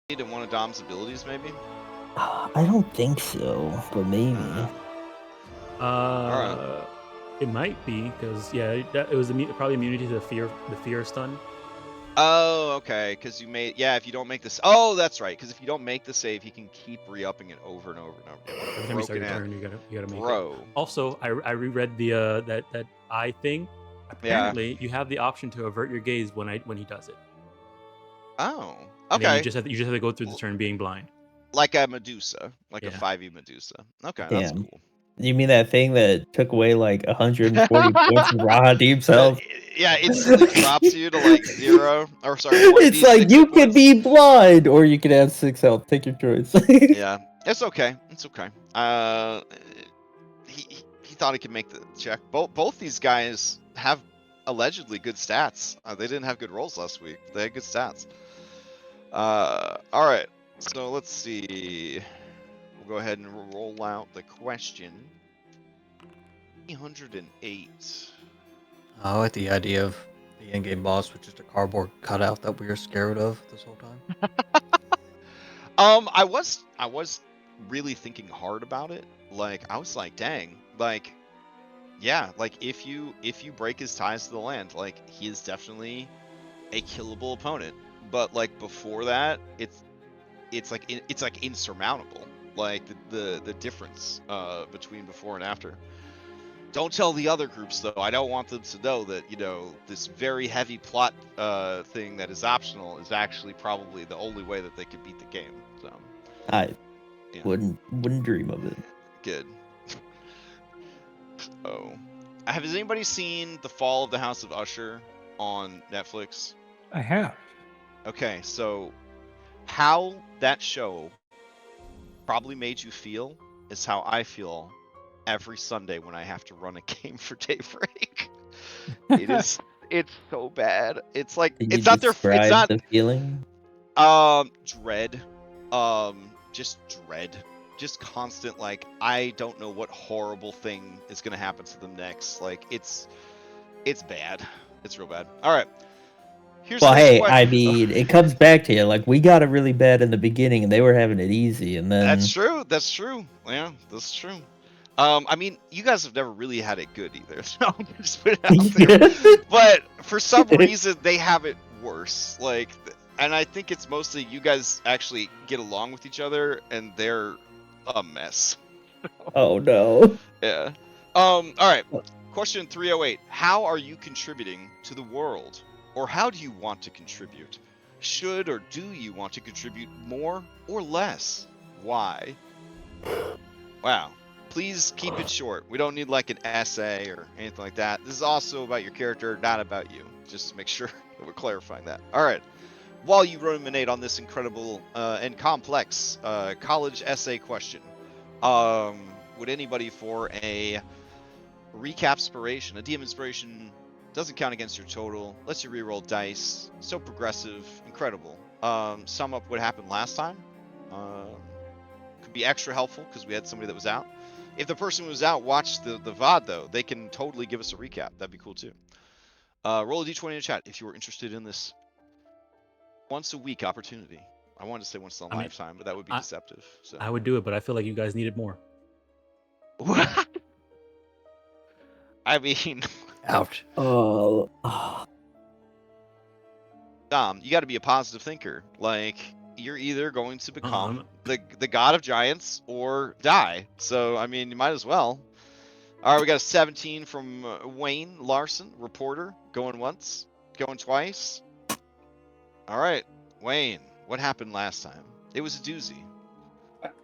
in one of Dom's abilities, maybe? I don't think so, but maybe. Alright. It might be because it was probably immunity to the fear stun. Oh, okay. Because you made if you don't make this. Oh, that's right. Because if you don't make the save, he can keep re-upping it over and over and over again. Every time you start your turn, you gotta make it. Also, I reread the that eye thing. Apparently, you have the option to avert your gaze when he does it. Oh, okay. And then you just have to go through the turn being blind. Like a Medusa, like a 5e Medusa. Okay, that's cool. You mean that thing that took away like 140 points from Rahadib's health? Yeah, instantly drops you to like 0. Or sorry, 1 It's like you can be blind, or you can have 6 health. Take your choice. Yeah, it's okay. It's okay. He thought he could make the check. Both these guys have allegedly good stats. They didn't have good rolls last week. They had good stats. All right. So let's see. We'll go ahead and roll out the question. 308. I like the idea of the in-game boss with just a cardboard cutout that we were scared of this whole time. I was really thinking hard about it. Like, I was like, dang, like, yeah, like if you break his ties to the land, like he is definitely a killable opponent. But like before that, it's like insurmountable. Like the difference between before and after. Don't tell the other groups though. I don't want them to know that, you know, this very heavy plot thing that is optional is actually probably the only way that they could beat the game. So I wouldn't dream of it. Good. Oh. Has anybody seen The Fall of the House of Usher on Netflix? I have. Okay, so how that show probably made you feel is how I feel every Sunday when I have to run a game for Daybreak. It's so bad. It's like Can it's you not their it's not the feeling. Dread. Just dread. Just constant, like, I don't know what horrible thing is gonna happen to them next. Like, it's bad. It's real bad. All right. Here's hey, I mean, it comes back to you. Like, we got it really bad in the beginning, and they were having it easy, and then That's true. That's true. Yeah, that's true. I mean, you guys have never really had it good either, so just put it out there. But for some reason, they have it worse. Like, and I think it's mostly you guys actually get along with each other, and they're a mess. Oh no. Yeah. All right. Question 308. How are you contributing to the world? Or how do you want to contribute? Should or do you want to contribute more or less? Why? Wow. Please keep it short. We don't need like an essay or anything like that. This is also about your character, not about you. Just to make sure that we're clarifying that. All right. While you ruminate on this incredible and complex college essay question, would anybody for a recap inspiration, a DM inspiration, doesn't count against your total, lets you reroll dice, so progressive, incredible. Sum up what happened last time. Could be extra helpful because we had somebody that was out. If the person who was out watched the VOD though, they can totally give us a recap. That'd be cool too. Roll a d20 in the chat if you were interested in this once a week opportunity. I wanted to say once in a lifetime, but that would be deceptive. So I would do it, but I feel like you guys needed more. What? I mean, ouch. Oh. Dom, you got to be a positive thinker. Like, you're either going to become the god of giants or die. So, I mean, you might as well. All right, we got a 17 from Wayne Larson, reporter, going once, going twice. All right, Wayne, what happened last time? It was a doozy.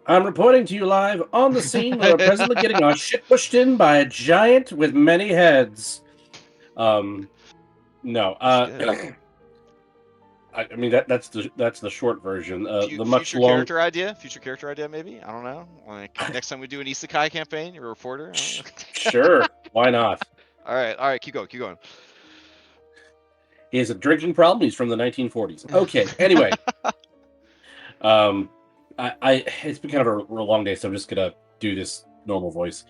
I'm reporting to you live on the scene where we're presently getting our shit pushed in by a giant with many heads. No. I mean that's the short version. The much future character idea, maybe. I don't know. Like next time we do an Isekai campaign, you're a reporter. Sure, why not? All right, keep going. He has a drinking problem. He's from the 1940s. Okay, anyway. It's been kind of a real long day, so I'm just gonna do this normal voice.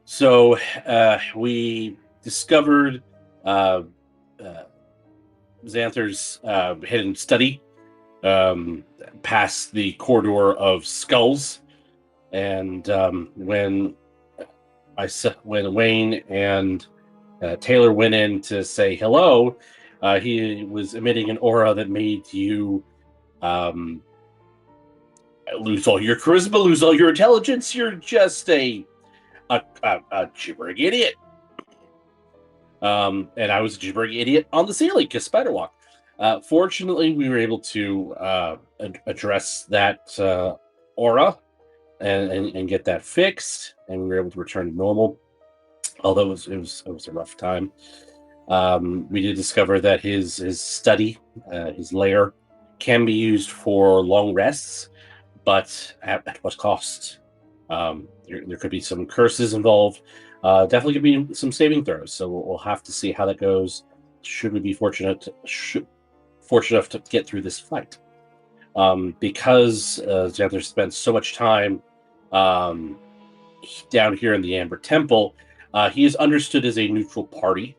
So we discovered Xanther's hidden study past the corridor of skulls, and when Wayne and Taylor went in to say hello, he was emitting an aura that made you lose all your charisma, lose all your intelligence. You're just a gibbering idiot. And I was a gibbering idiot on the ceiling because spider walk. Fortunately, we were able to address that aura and get that fixed, and we were able to return to normal. Although it was a rough time. We did discover that his study, his lair, can be used for long rests, but at what cost? There could be some curses involved. Definitely could be some saving throws. So we'll have to see how that goes. Should we be fortunate enough to get through this fight? Because Xanther spent so much time down here in the Amber Temple, he is understood as a neutral party.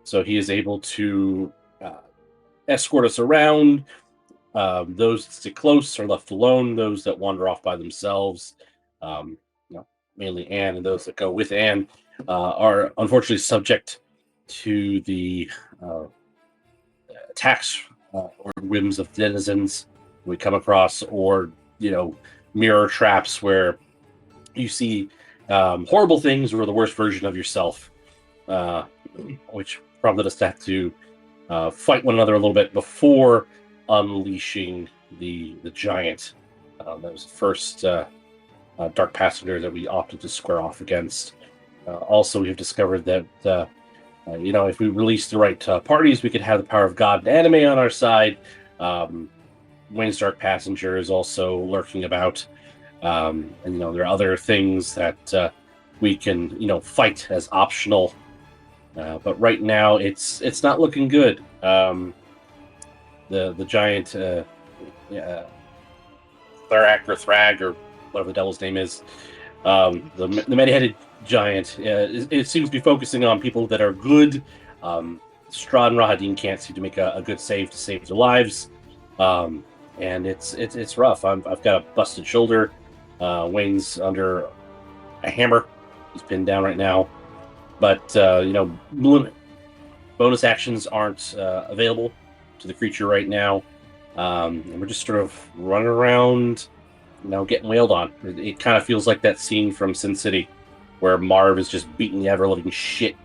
So he is able to escort us around. Those that stick close are left alone. Those that wander off by themselves, mainly Anne, and those that go with Anne, are unfortunately subject to the attacks or whims of denizens we come across, or mirror traps where you see horrible things or the worst version of yourself, which prompted us to have to fight one another a little bit before unleashing the giant. That was the first dark passenger that we opted to square off against. Also, we have discovered that if we release the right parties, we could have the power of God and anime on our side. Wayne's dark passenger is also lurking about, and there are other things that we can fight as optional. But right now, it's not looking good. The giant Thrag or whatever the devil's name is, the many-headed giant, it seems to be focusing on people that are good. Strahd and Rahadin can't seem to make a good save to save their lives, and it's rough. I've got a busted shoulder. Wayne's under a hammer. He's pinned down right now. But bonus actions aren't available to the creature right now, and we're just sort of running around, getting wailed on. It kind of feels like that scene from Sin City, where Marv is just beating the ever-living shit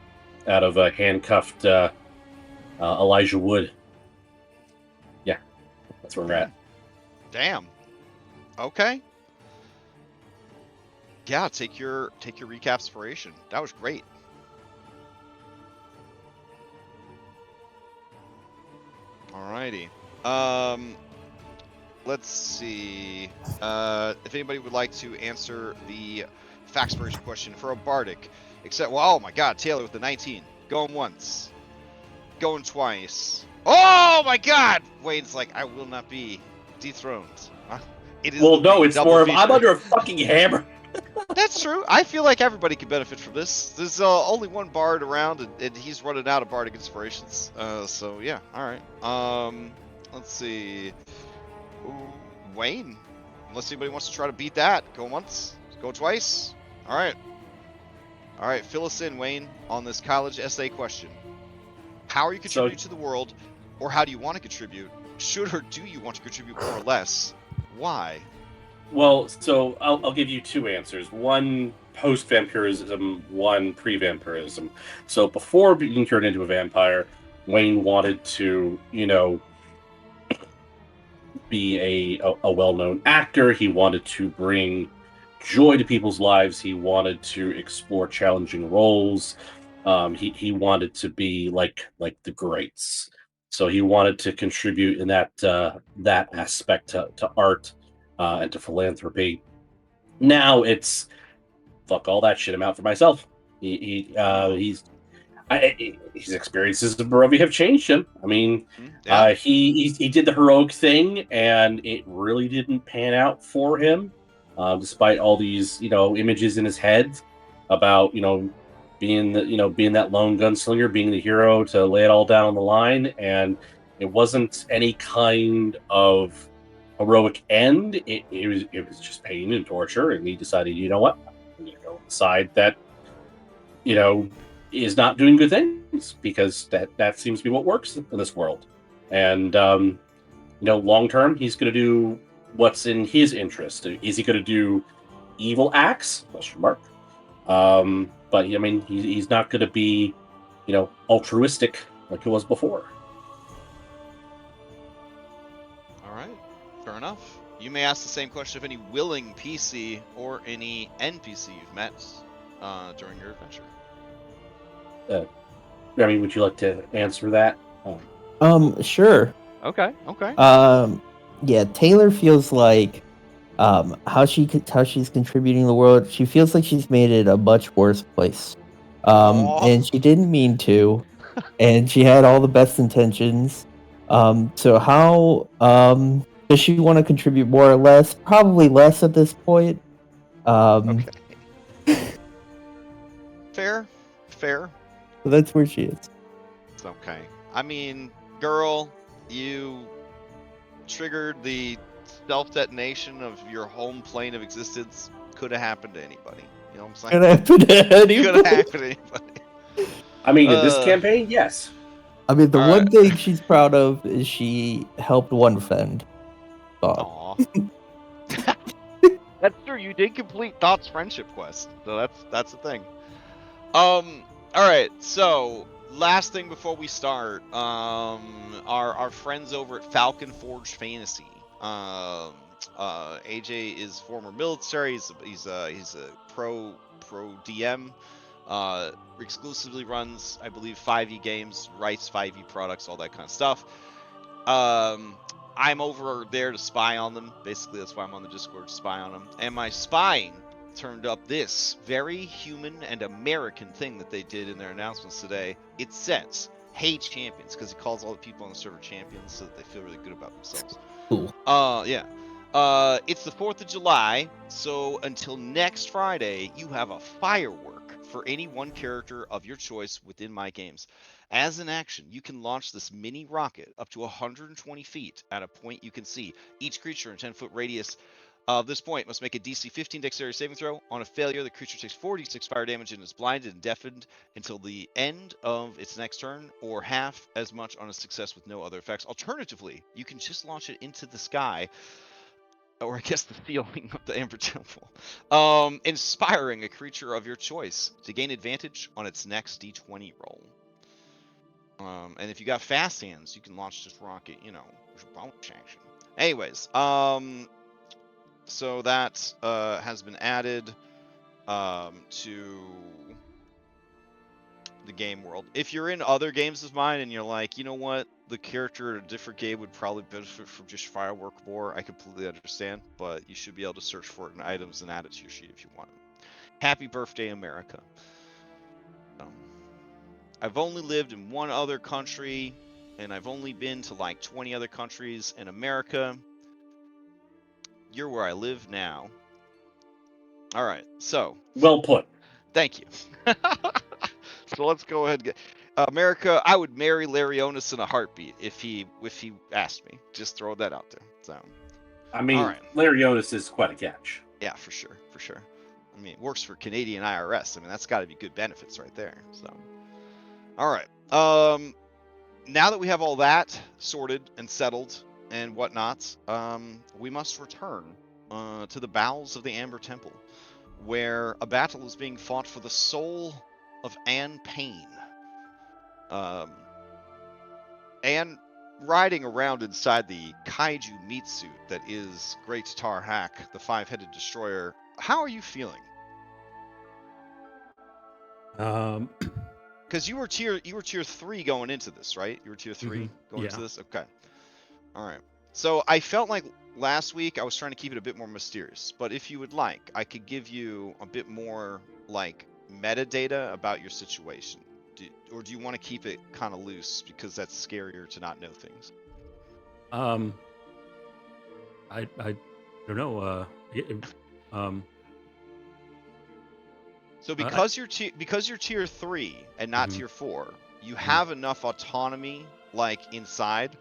out of a handcuffed Elijah Wood. Yeah, that's where we're at. Damn. Okay. Yeah, take your recap inspiration. That was great. Alrighty. Let's see. If anybody would like to answer the fact inspiration question for a bardic, oh my god, Taylor with the 19. Going once. Going twice. Oh my god! Wayne's like, I will not be dethroned. It is it's more of I'm under a fucking hammer. That's true. I feel like everybody could benefit from this. There's only one bard around, and he's running out of bardic inspirations. So yeah, all right. Let's see. Ooh, Wayne, unless anybody wants to try to beat that, go once, go twice. All right. Fill us in, Wayne, on this college essay question. How are you contributing to the world, or how do you want to contribute? Should or do you want to contribute more or less? Why? Well, so I'll give you two answers. One post-vampirism, one pre-vampirism. So before being turned into a vampire, Wayne wanted to, be a well-known actor. He wanted to bring joy to people's lives. He wanted to explore challenging roles. He wanted to be like the greats. So he wanted to contribute in that aspect to art. And to philanthropy. Now it's fuck all that shit. I'm out for myself. His experiences of Barovia have changed him. I mean, he did the heroic thing, and it really didn't pan out for him, despite all these images in his head about being that lone gunslinger, being the hero to lay it all down on the line, and It wasn't any kind of heroic end. It was just pain and torture, and he decided, you know what, I'm going to go on the side that is not doing good things, because that seems to be what works in this world. And long term, he's going to do what's in his interest. Is he going to do evil acts? Question mark. But I mean, he's not going to be, altruistic like he was before. All right, fair enough. You may ask the same question of any willing PC or any NPC you've met during your adventure. I mean, would you like to answer that? Sure. Okay. Yeah, Taylor feels like how she's contributing to the world. She feels like she's made it a much worse place. And she didn't mean to, and she had all the best intentions. So how does she want to contribute more or less? Probably less at this point. Okay. Fair. So that's where she is. It's okay. I mean, girl, you triggered the self-detonation of your home plane of existence. Could have happened to anybody. You know what I'm saying? Could happen to anybody. Could have happened to anybody. I mean, in this campaign, yes. I mean, the All one right. thing she's proud of is she helped one friend. Aw. That's true. You did complete Thought's friendship quest, so that's the thing. All right. So last thing before we start, our friends over at Falcon Forge Fantasy. AJ is former military. He's a pro DM. Exclusively runs, I believe, 5e games, writes 5e products, all that kind of stuff. I'm over there to spy on them. Basically, that's why I'm on the Discord, to spy on them. And my spying turned up this very human and American thing that they did in their announcements today. It says, "Hey champions," because he calls all the people on the server champions so that they feel really good about themselves. Cool. Yeah. It's the 4th of July, so until next Friday, you have a firework for any one character of your choice within my games. As an action, you can launch this mini rocket up to 120 feet at a point you can see. Each creature in 10-foot radius of this point must make a DC 15 dexterity saving throw. On a failure, the creature takes 4d6 fire damage and is blinded and deafened until the end of its next turn, or half as much on a success with no other effects. Alternatively, you can just launch it into the sky, or I guess the ceiling of the Amber Temple, inspiring a creature of your choice to gain advantage on its next d20 roll. And if you got fast hands, you can launch this rocket, as a bonus action. Anyways, so that has been added to the game world. If you're in other games of mine and you're like, you know what, the character in a different game would probably benefit from just firework more, I completely understand, but you should be able to search for it in items and add it to your sheet if you want it. Happy birthday, America. I've only lived in one other country, and I've only been to like 20 other countries in America. You're where I live now. All right, so. Well put. Thank you. So let's go ahead and get America. I would marry Larionis in a heartbeat if he asked me. Just throw that out there. So, I mean, all right. Larionis is quite a catch. Yeah, for sure. I mean, it works for Canadian IRS. I mean, that's got to be good benefits right there. So, all right. Now that we have all that sorted and settled and whatnot, we must return to the bowels of the Amber Temple, where a battle is being fought for the soul of Anne Payne. Anne, riding around inside the kaiju meat suit that is Great Taar Hak, the five-headed destroyer. How are you feeling? Because you were tier 3 going into this, right? You were tier 3 going into this? Okay. All right. So I felt like last week I was trying to keep it a bit more mysterious, but if you would like, I could give you a bit more like metadata about your situation. Or do you want to keep it kind of loose because that's scarier to not know things? I don't know. So because you're tier 3 and not tier 4, you have enough autonomy like inside,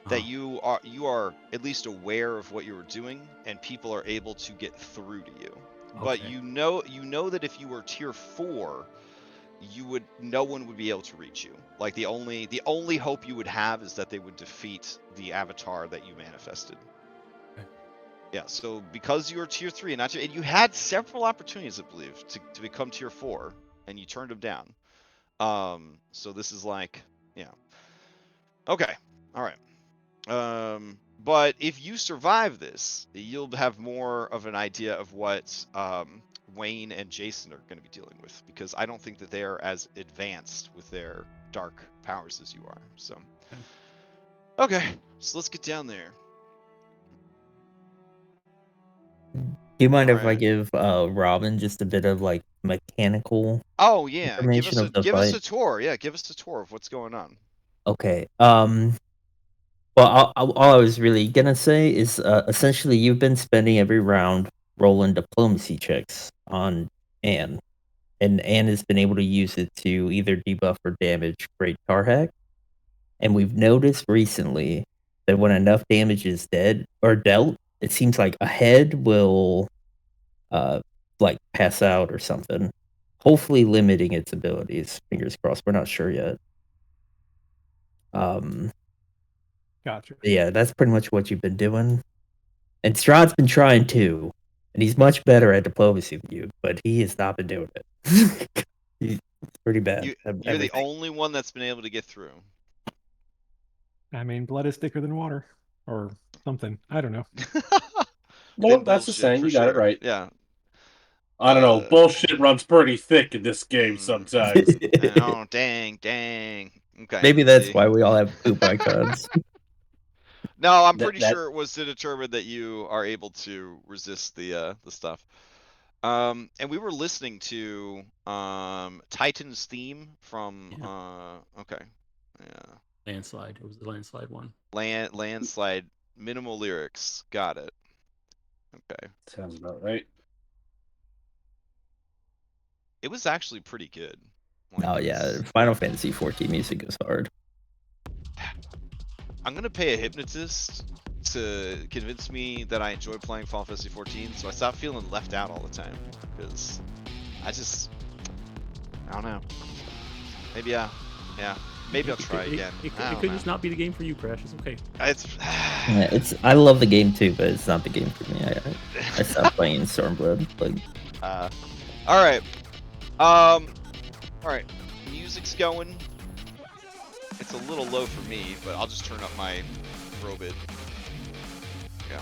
that you are at least aware of what you were doing, and people are able to get through to you. But Okay. you know that if you were tier 4, no one would be able to reach you. Like the only hope you would have is that they would defeat the avatar that you manifested. Okay. Yeah, so because you were tier 3 and and you had several opportunities, I believe, to become tier 4, and you turned them down. So this is like, yeah. Okay. All right. But if you survive this, you'll have more of an idea of what Wayne and Jason are going to be dealing with, because I don't think that they are as advanced with their dark powers as you are. So, okay, so let's get down there. Do you mind All if I right. give Robin just a bit of like mechanical Oh yeah, give information of the us fight? a tour. Yeah, give us a tour of what's going on. Okay. Well, all I was really gonna say is essentially you've been spending every round rolling diplomacy checks on Anne, and Anne has been able to use it to either debuff or damage Great Taar Hak. And we've noticed recently that when enough damage is dealt, it seems like a head will like pass out or something. Hopefully limiting its abilities. Fingers crossed. We're not sure yet. Gotcha. Yeah, that's pretty much what you've been doing. And Strahd's been trying too. And he's much better at diplomacy than you, but he has not been doing it. It's pretty bad. You're the only one that's been able to get through. I mean, blood is thicker than water, or something. I don't know. Well, that's the saying. You got it right. Yeah. I don't know. Bullshit runs pretty thick in this game sometimes. Oh, dang. Okay. Maybe that's why we all have poop icons. No, I'm pretty sure it was to determine that you are able to resist the stuff. And we were listening to Titan's theme from okay. Yeah. Landslide. It was the landslide one. Landslide, minimal lyrics. Got it. Okay. Sounds about right. It was actually pretty good. Like, oh yeah, Final Fantasy 14 music is hard. I'm gonna pay a hypnotist to convince me that I enjoy playing Final Fantasy 14, so I stop feeling left out all the time. Because I don't know. Maybe maybe I'll try again. It could just not be the game for you, Crash. It's okay. I love the game too, but it's not the game for me. I stopped playing Stormblood. All right. All right. Music's going. It's a little low for me, but I'll just turn up my robot. Yeah.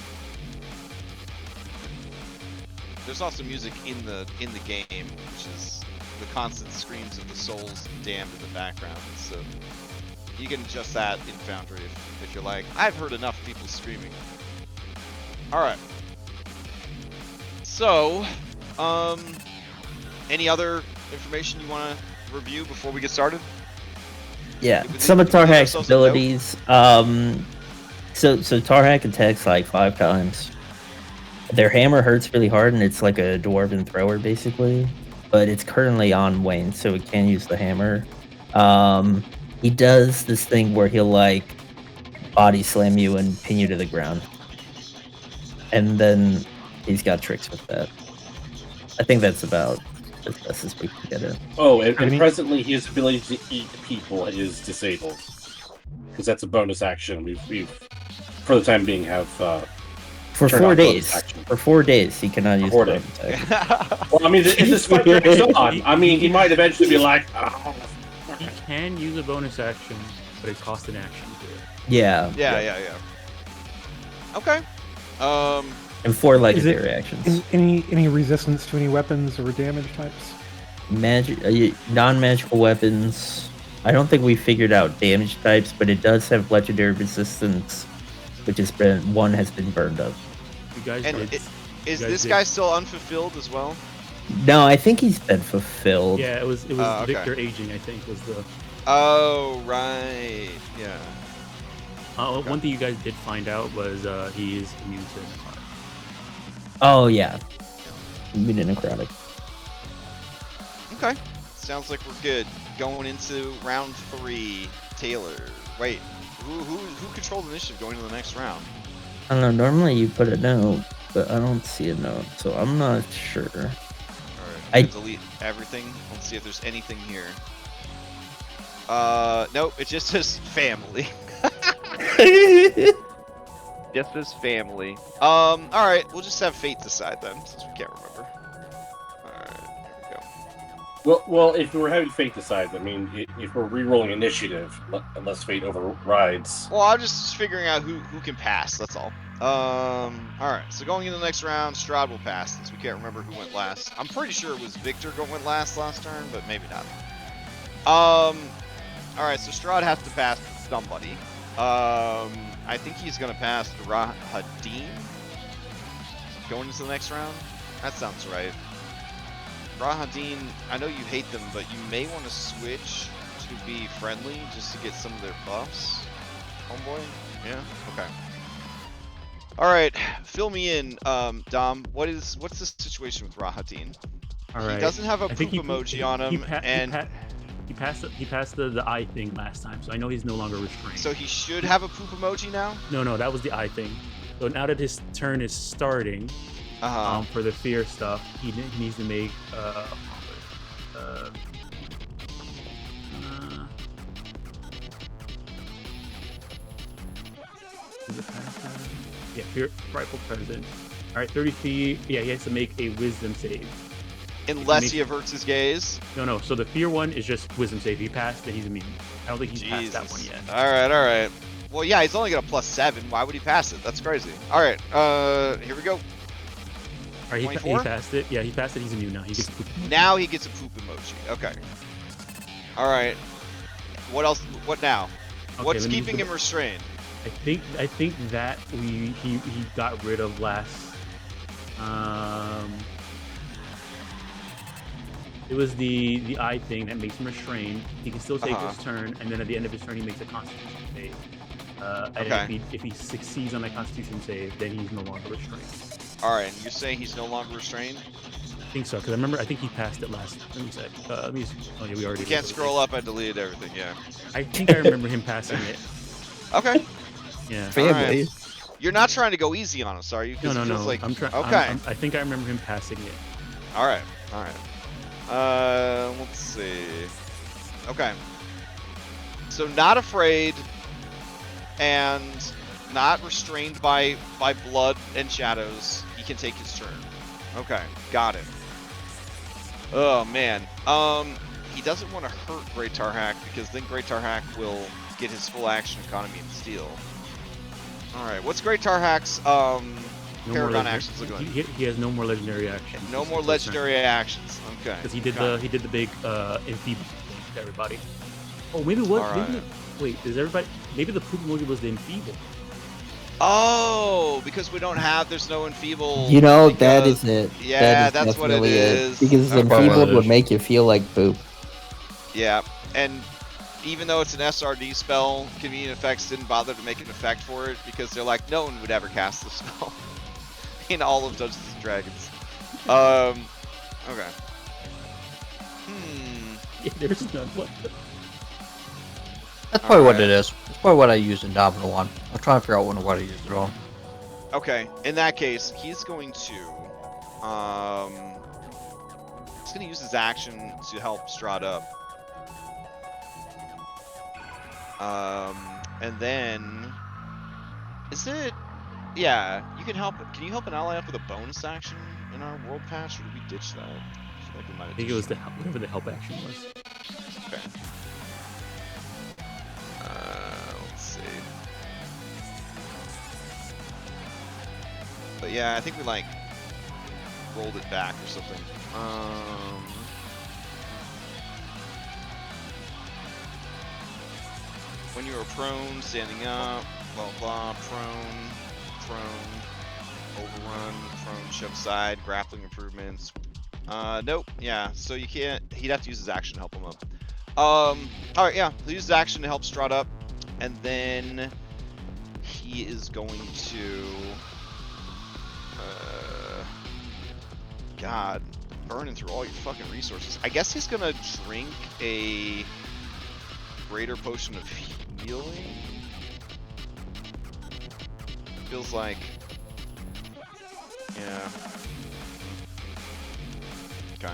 There's also music in the game, which is the constant screams of the souls damned in the background. So you can adjust that in Foundry if you're like, I've heard enough people screaming. All right. So, any other information you want to review before we get started? Yeah, some of Taar Hak's abilities. So Taar Hak attacks like 5 times. Their hammer hurts really hard, and it's like a dwarven thrower basically. But it's currently on Wayne, so it can't use the hammer. He does this thing where he'll like body slam you and pin you to the ground, and then he's got tricks with that. I think that's about as best as we can get it. Oh, and presently his ability to eat people is disabled, because that's a bonus action. We've for the time being have for 4 days. For 4 days, he cannot use 4 days. Well, I mean, if this fight goes on, I mean, he might eventually be like, oh. He can use a bonus action, but it costs an action to do it. Yeah. Okay. And 4 legendary reactions. Any resistance to any weapons or damage types? Non-magical weapons. I don't think we figured out damage types, but it does have legendary resistance, which has been burned up. You guys is this guy still unfulfilled as well? No, I think he's been fulfilled. Yeah, it was Victor aging, I think, was the. Oh right, yeah. One thing you guys did find out was he is immune to necrotic. Oh yeah, immune to necrotic. Okay, sounds like we're good. Going into round 3, Taylor. Wait, who controlled initiative going to the next round? I don't know. Normally you put a note, but I don't see a note, so I'm not sure. All right, I delete everything. Let's see if there's anything here. Nope. It just says family. Just says family. All right. We'll just have fate decide then, since we can't remember. All right. Here we go. Well, if we're having fate decide, I mean, if we're re-rolling initiative, unless fate overrides. Well, I'm just figuring out who can pass. That's all. All right. So going into the next round, Strahd will pass since we can't remember who went last. I'm pretty sure it was Victor who went last turn, but maybe not. All right. So Strahd has to pass somebody. I think he's gonna pass the Rahadin. Going into the next round. That sounds right. Rahadin, I know you hate them, but you may want to switch to be friendly just to get some of their buffs. Homeboy? Yeah? Okay. Alright, fill me in, Dom. What's the situation with Rahadin? All right. He doesn't have a I think poop emoji on him, he passed the eye thing last time, so I know he's no longer restrained. so he should have a poop emoji now? No, that was the eye thing. So now that his turn is starting, for the fear stuff, he needs to make fear rifle present. All right, 30 feet. Yeah, he has to make a wisdom save. Unless he averts his gaze? No. So the fear one is just wisdom save. He passed, then he's immune. I don't think he's passed that one yet. All right. Well, yeah, he's only got a +7. Why would he pass it? That's crazy. All right, here we go. All right, he passed it. Yeah, he passed it. He's immune now. He gets poop. Now he gets a poop emoji. Okay. All right. What else? What now? Okay, What's keeping him restrained? I think that he got rid of last. It was the eye thing that makes him restrained. He can still take his turn, and then at the end of his turn, he makes a Constitution save. And if he succeeds on that Constitution save, then he's no longer restrained. All right, you're saying he's no longer restrained? I think so, because I think he passed it last. Let me check. Oh yeah, we already. You can't scroll up. I deleted everything. Yeah. I think I remember him passing it. Okay. Yeah. family. Right. You're not trying to go easy on us, are you? No. Like, I'm trying. Okay. I think I remember him passing it. All right. Let's see. Okay. So not afraid and not restrained by blood and shadows. He can take his turn. Okay, got it. Oh man. He doesn't want to hurt Great Taar Hak because then Great Taar Hak will get his full action economy and steal. All right, what's Great Taar Hak's Paragon actions look like? He has no more legendary actions. No more legendary actions. Okay. Because he did the big enfeeble thing to everybody. Oh, maybe what? Right. Wait, does everybody? Maybe the poop emoji was the enfeeble. Oh, because there's no enfeeble. You know, that is it. Yeah, that is that's what it definitely is. Because Okay. enfeebled would make you feel like poop. Yeah, and even though it's an SRD spell, Convenient Effects didn't bother to make an effect for it because they're like, no one would ever cast the spell in all of Dungeons and Dragons. Okay. Yeah, there's none. What? That's probably what it is. That's probably what I used in Domino 1. I'm trying to figure out what I used it on. Okay, in that case, he's going to use his action to help Strahd up. And then yeah, you can help. Can you help an ally up with a bonus action in our world patch, or did we ditch that? I feel like we might have I think it was ditched whatever the help action was. Okay. Let's see. But yeah, I think we like rolled it back or something. When you are prone, standing up, blah blah, prone, overrun, prone, shove side, grappling improvements. Nope. Yeah. So you can't. He'd have to use his action to help him up. All right. Yeah. He'll use his action to help Strahd up, and then he is going to. God, burning through all your fucking resources. I guess he's gonna drink a greater potion of feeling. Feels like, yeah. Okay.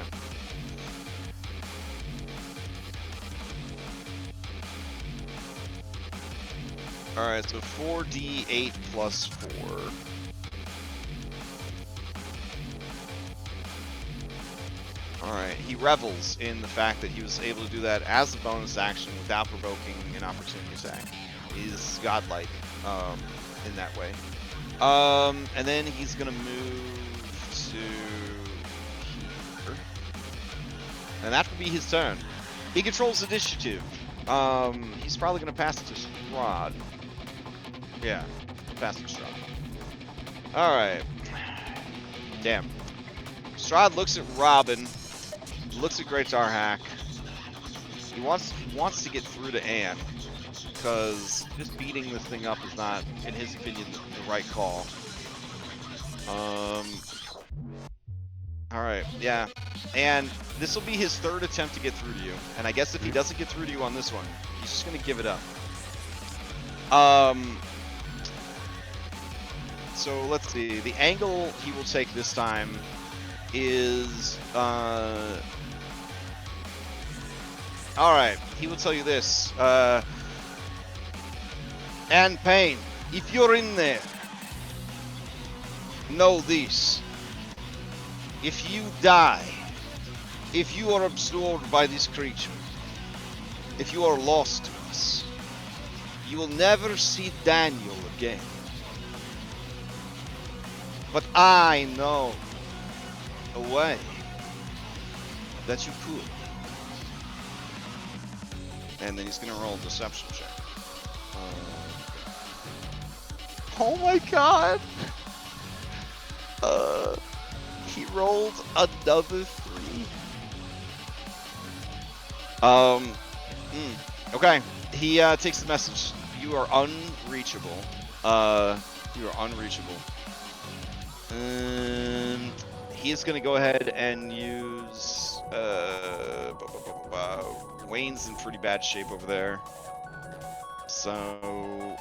All right, so 4d8 plus 4. Alright, he revels in the fact that he was able to do that as a bonus action without provoking an opportunity attack. He's godlike in that way. And then he's going to move to here. And that will be his turn. He controls initiative. He's probably going to pass it to Strahd. Yeah, pass it to Strahd. Alright. Damn. Strahd looks at Robin. Looks at Great Taar Hak. He wants to get through to Anne, because just beating this thing up is not, in his opinion, the right call. Alright, yeah. And this will be his third attempt to get through to you. And I guess if he doesn't get through to you on this one, he's just going to give it up. So let's see. The angle he will take this time is alright, he will tell you this. And Payne, if you're in there, know this. If you die, if you are absorbed by this creature, if you are lost to us, you will never see Daniel again. But I know a way that you could. And then he's gonna roll a deception check. Oh my god! He rolled another 3. Okay. He takes the message. You are unreachable. You are unreachable. He is going to go ahead and use Wayne's in pretty bad shape over there, so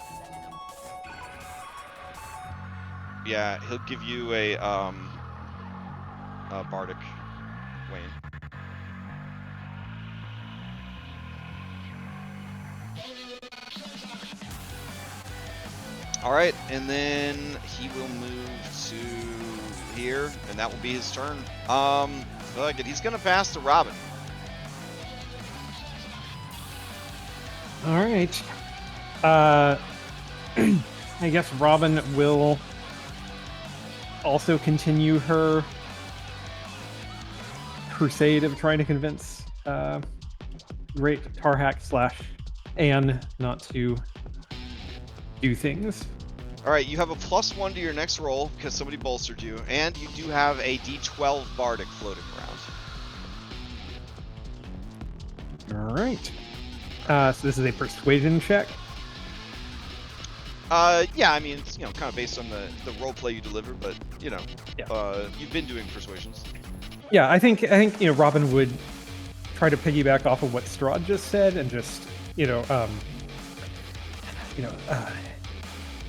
yeah, he'll give you a bardic, Wayne. All right, and then he will move to here, and that will be his turn. Look, he's gonna pass to Robin. All right. I guess Robin will also continue her crusade of trying to convince Great Taar Hak / Anne not to do things. All right, you have a +1 to your next roll because somebody bolstered you, and you do have a D12 bardic floating around. All right. So this is a persuasion check. Yeah, I mean, it's, you know, kind of based on the role play you deliver, but you know, Yeah. you've been doing persuasions. Yeah, I think you know, Robin would try to piggyback off of what Strahd just said and just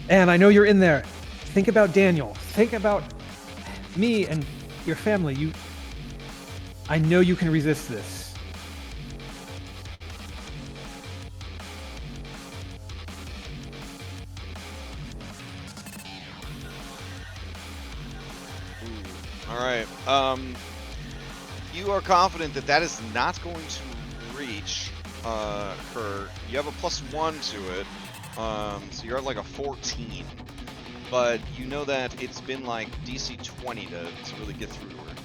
and I know you're in there. Think about Daniel. Think about me and your family. I know you can resist this. All right. You are confident that that is not going to reach her. You have a +1 to it, so you're at like a 14. But you know that it's been like DC 20 to really get through to her.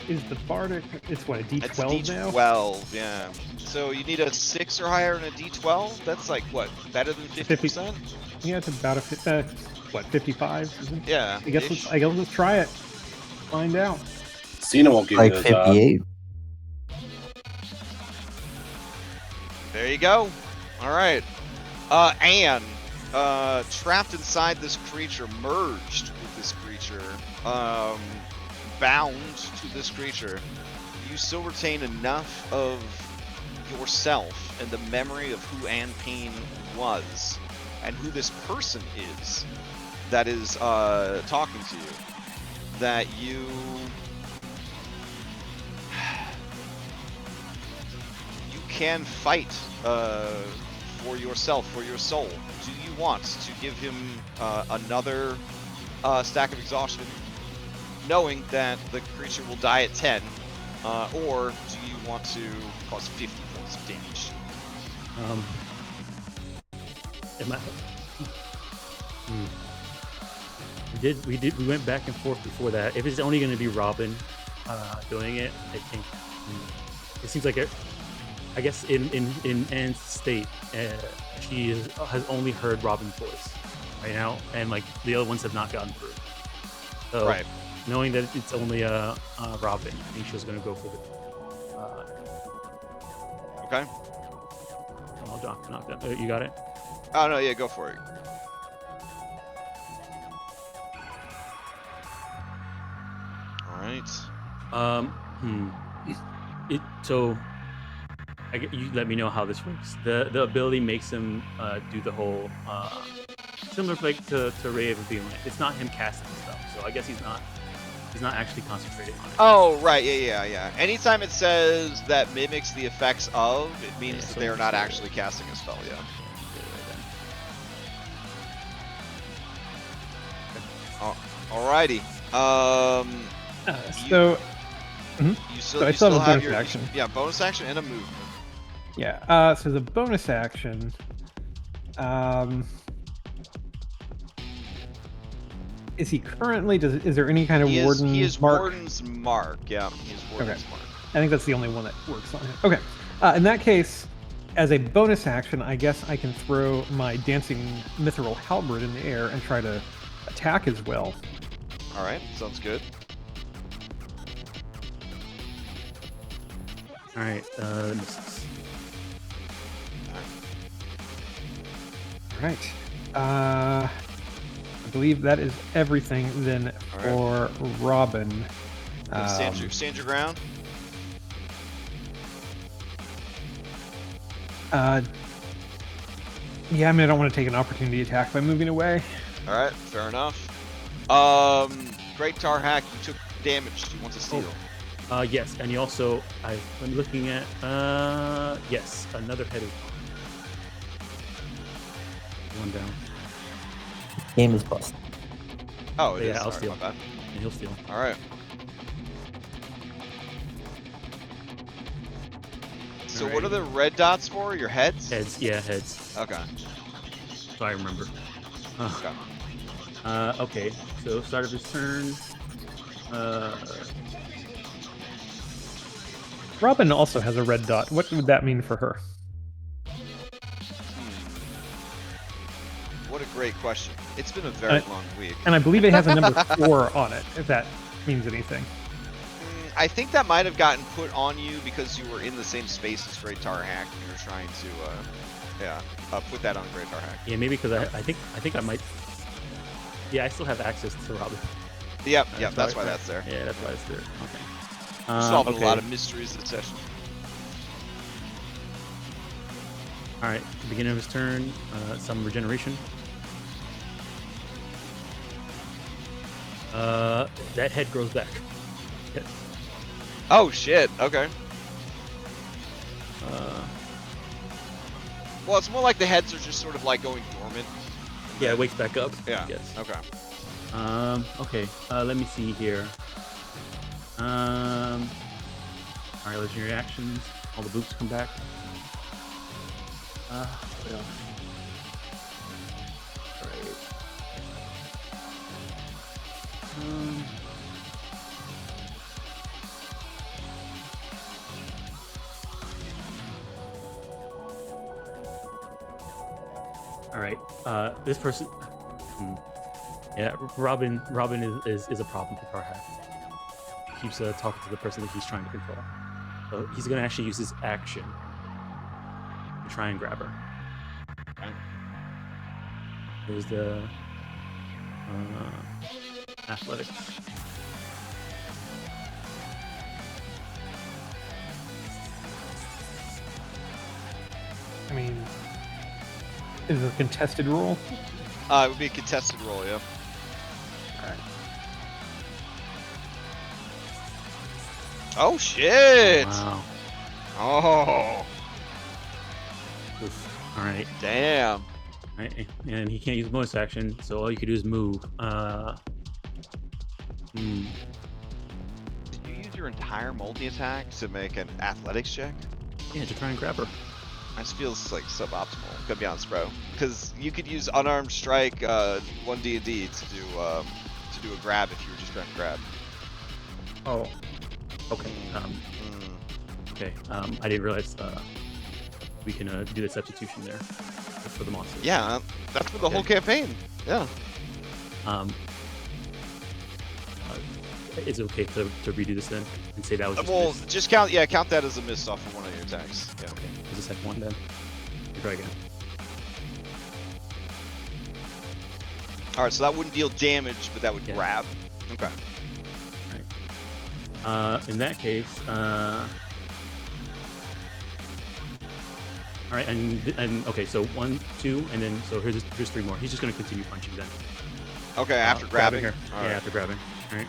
Is the bardic? It's what, a D12 It's now? D12, yeah. So you need a 6 or higher and a D12. That's like what, better than 50%? Yeah, it's about what, 55? Isn't it? Yeah. I guess let's try it. Find out. Cena won't give Like you 58. There you go. All right. Anne, trapped inside this creature, merged with this creature, bound to this creature. You still retain enough of yourself and the memory of who Anne Payne was and who this person is that is talking to you, that you can fight for yourself, for your soul. Do you want to give him another stack of exhaustion, knowing that the creature will die at 10, or do you want to cause 50 points of damage? We went back and forth before that. If it's only going to be Robin doing it, I think it seems like I guess in Anne's state, she has only heard Robin's voice right now, and like the other ones have not gotten through. So Right. knowing that it's only Robin, I think she was going to go for the. Okay. I'll knock that. You got it. Oh no, yeah, go for it. All right. So you let me know how this works. The ability makes him do the whole similar like to Ray of Being. It's not him casting stuff, so I guess he's not actually concentrating on it. Oh, right, yeah. Anytime it says that mimics the effects of, it means that so they're not actually casting a spell, yeah. Alrighty. So You So I still have a bonus action. Yeah, bonus action and a movement. yeah. So the bonus action. Is he currently? Is there any kind of warden He is mark? Warden's Mark. Yeah, he is Warden's Mark. I think that's the only one that works on him. Okay. In that case, as a bonus action, I guess I can throw my dancing mithril halberd in the air and try to attack as well. All right, sounds good. All right. All right. I believe that is everything then for Robin. Stand your ground. Yeah, I mean, I don't want to take an opportunity attack by moving away. All right, fair enough. Great Taar Hak, you took damage. Do you want to steal? Yes, and you also I'm looking at yes, another head is one down. Game is busted. Oh, it is. Yeah, I'll Sorry, steal. my bad. And he'll steal. All right. So what are the red dots for? Your heads? Heads, yeah, heads. Okay. So I remember. Okay. Okay, so start of his turn. Robin also has a red dot. What would that mean for her? What a great question. It's been a very long week. And I believe it has a number 4 on it, if that means anything. I think that might have gotten put on you because you were in the same space as Great Taar Hak. You were trying to, put that on Great Taar Hak. Yeah, maybe because I think I might. Yeah, I still have access to Robin. Yep, that's why that's there. Yeah, that's why it's there. Okay. Solving okay. a lot of mysteries this session. All right, beginning of his turn, some regeneration. That head grows back. Yes. Oh shit! Okay. Well, it's more like the heads are just sort of like going dormant. Yeah, it wakes back up. Yeah. Yes. Okay. Okay. Let me see here. All right, legendary actions. All the boots come back. What else? All right. All right. This person. Yeah, Robin is a problem for Taar Hak. Keeps talking to the person that he's trying to control. So he's gonna actually use his action to try and grab her. Okay. There's the athletics. Is it a contested roll? It would be a contested roll, yeah. Alright. Oh shit! Wow. Oh, Oof. All right. damn. Right, and he can't use bonus action, so all you can do is move. Did you use your entire multi-attack to make an athletics check? Yeah, to try and grab her. This feels like suboptimal. Gotta be honest, bro. Because you could use unarmed strike, 1 D&D to do a grab if you were just trying to grab. Oh. Okay. Okay. I didn't realize we can do the substitution there for the monster. Yeah, that's for the whole campaign. Yeah. Is it okay to redo this then and say that was just Well, a miss? just count that as a miss off of one of your attacks. Yeah. Okay. Is the second one then? Try again. All right, so that wouldn't deal damage, but that would grab. Okay. In that case, all right, and okay, so 1, 2, and then so here's 3 more. He's just gonna continue punching then. Okay, after grabbing her. All yeah, right. after grabbing. All right.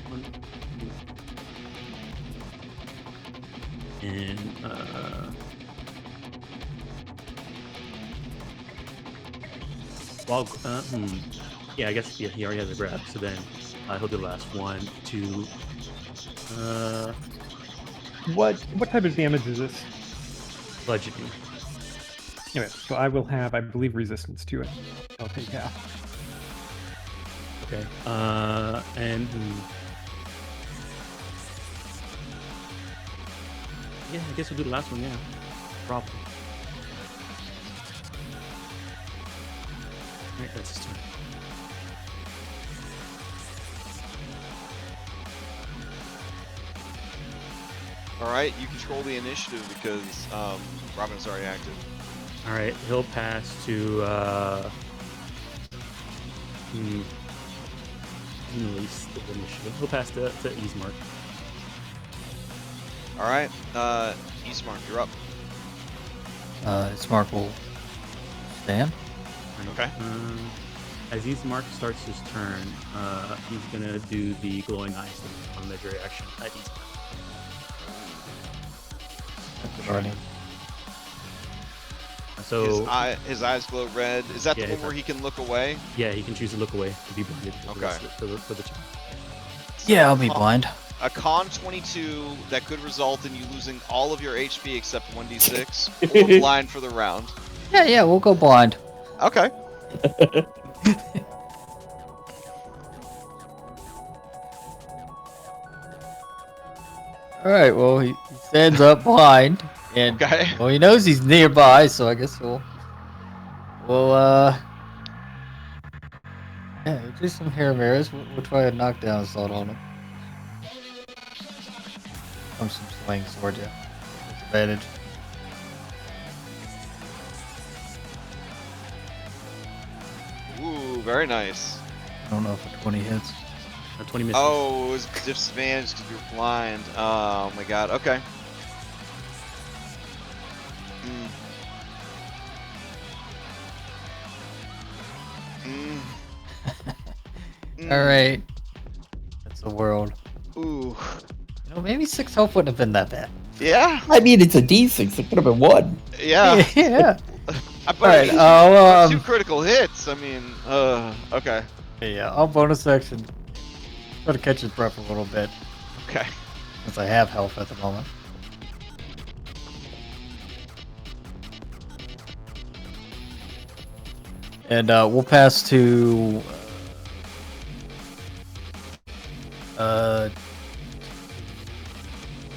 1, 2. And well, yeah, I guess he already has a grab. So then he'll do the last 1, 2. What type of damage is this? Bludgeoning. Anyway, so I will have, I believe, resistance to it. I'll take half. Okay. And yeah, I guess we'll do the last one. Yeah, probably. Alright, that's his turn. All right, you control the initiative because Robin's already active. All right, he'll pass to least the initiative. He'll pass to Eastmark. All right, Eastmark, you're up. Smart will stand. Okay. As Eastmark starts his turn, he's gonna do the glowing eyes on measure action at Eastmark. Already. So his eyes glow red. Is that Yeah, the one his where he can look away? yeah, he can choose to look away to be blinded for the turn. Yeah, I'll be blind. A con 22 that could result in you losing all of your HP except 1d6 or blind for the round. Yeah, we'll go blind. Okay. All right. Well, he stands up blind, and Okay. well, he knows he's nearby, so I guess we'll yeah, we'll do some hair mirrors. We'll try a knockdown assault on him. Some swings towards you. Disadvantage. Ooh, very nice. I don't know if a 20 hits. 20 misses. Oh, it was disadvantage because you're blind. Oh my god. Okay. All right. That's a world. Ooh. You know, maybe 6 health wouldn't have been that bad. Yeah. I mean, it's a D6. It could have been 1. Yeah. Yeah. But Alright, at least 2 critical hits. I mean, okay. Yeah, I'll bonus action. Try to catch his breath a little bit, Okay. since I have health at the moment. And we'll pass to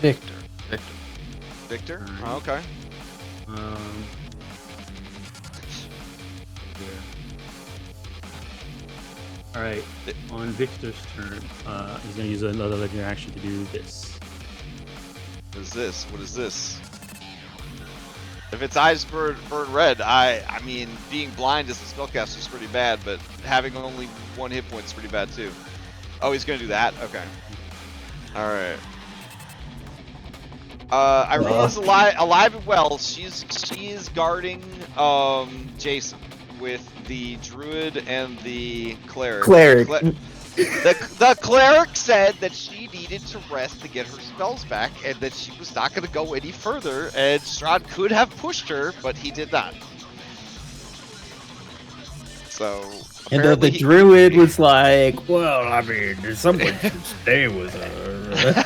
Victor. Victor? Oh, okay. All right. On Victor's turn, he's gonna use another legendary action to do this. What is this? What is this? If its eyes burn red, I mean, being blind as a spellcaster is pretty bad, but having only 1 hit point is pretty bad too. Oh, he's gonna do that? Okay. Alright. Irina's alive and well. She is guarding Jason with the druid and the cleric. Cleric. The cleric said that she needed to rest to get her spells back, and that she was not going to go any further. And Strahd could have pushed her, but he did not. So And the druid was like, "Well, I mean, someone should stay with her."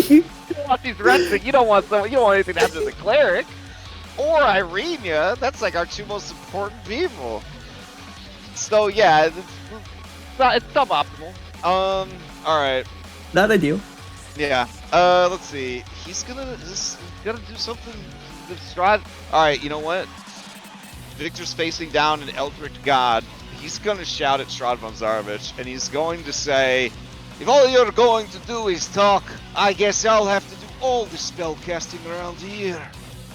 You don't want these resting. You don't want anything to happen to the cleric. Or Irina. That's like our two most important people. So yeah, It's suboptimal. all right. Not ideal. Yeah. Let's see. He's gonna do something with Strahd. All right. You know what? Victor's facing down an Eldritch God. He's gonna shout at Strahd von Zarovich, and he's going to say, "If all you're going to do is talk, I guess I'll have to do all the spell casting around here."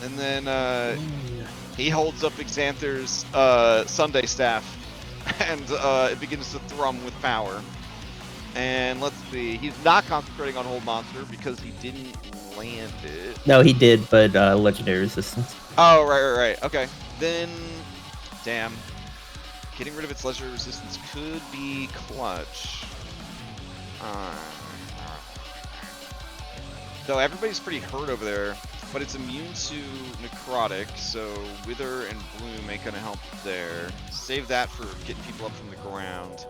And then he holds up Xanther's Sunday staff, and it begins to thrum with power. And let's see, he's not concentrating on Hold Monster because he didn't land it. No, he did, but legendary resistance. Oh, right. Okay. Then, damn. Getting rid of its legendary resistance could be clutch. Though everybody's pretty hurt over there, but it's immune to necrotic, so Wither and Bloom ain't gonna help there. Save that for getting people up from the ground.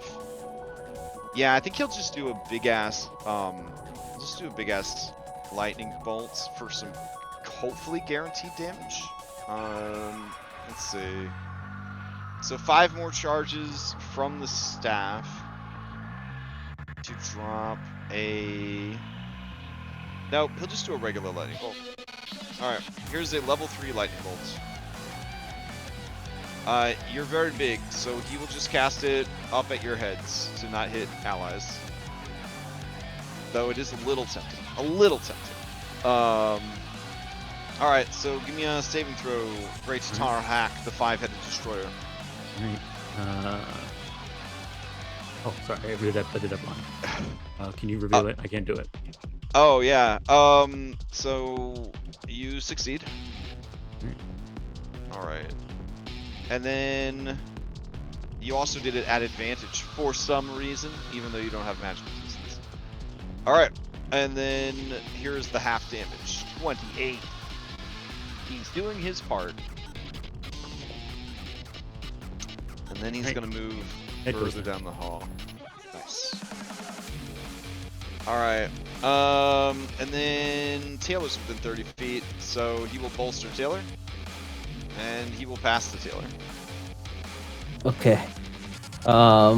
Yeah, I think he'll just do a big ass, lightning bolt for some hopefully guaranteed damage. Let's see. So 5 more charges from the staff to drop a. No, he'll just do a regular lightning bolt. Alright, here's a level 3 lightning bolt. You're very big, so he will just cast it up at your heads to not hit allies. Though it is a little tempting. A little tempting. Alright, so give me a saving throw, Great Taar Hak, the 5-headed destroyer. Alright. Oh, sorry, I did that blind. Can you reveal it? I can't do it. Oh, yeah. So you succeed. Alright. And then you also did it at advantage for some reason, even though you don't have magic resistance. Alright. And then here's the half damage. 28. He's doing his part. And then he's gonna move further down the hall. Nice. Alright. And then Taylor's within 30 feet, so he will bolster Taylor. And he will pass to Taylor. Okay. I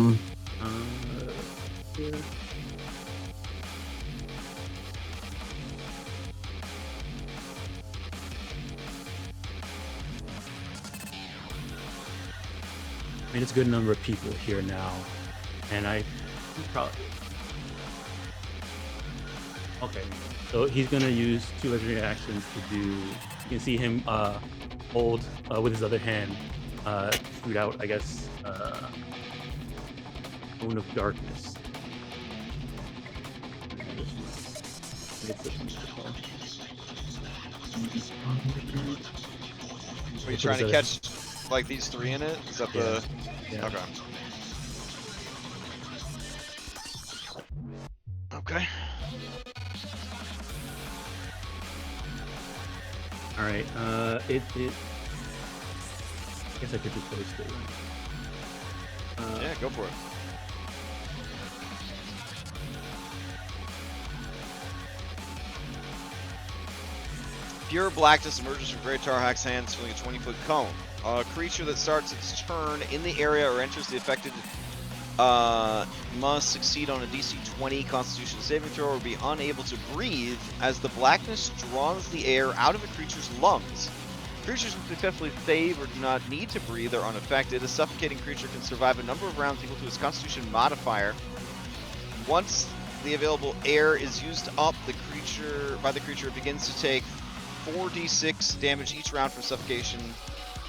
mean, it's a good number of people here now, and I probably. Okay, so he's gonna use 2 legendary actions to do. You can see him hold with his other hand, shoot out, I guess, Moon of Darkness. Are you trying to catch like these 3 in it? Is that the? Yeah. Okay. Okay. All right. I guess I could do close to it. Yeah, go for it. Pure blackness emerges from Great Taar Hak's hands, filling a 20-foot cone. A creature that starts its turn in the area or enters the affected must succeed on a DC 20 Constitution saving throw or be unable to breathe as the blackness draws the air out of a creature's lungs. Creatures who successfully save or do not need to breathe are unaffected. A suffocating creature can survive a number of rounds equal to its Constitution modifier. Once the available air is used up, the creature it begins to take 4d6 damage each round from suffocation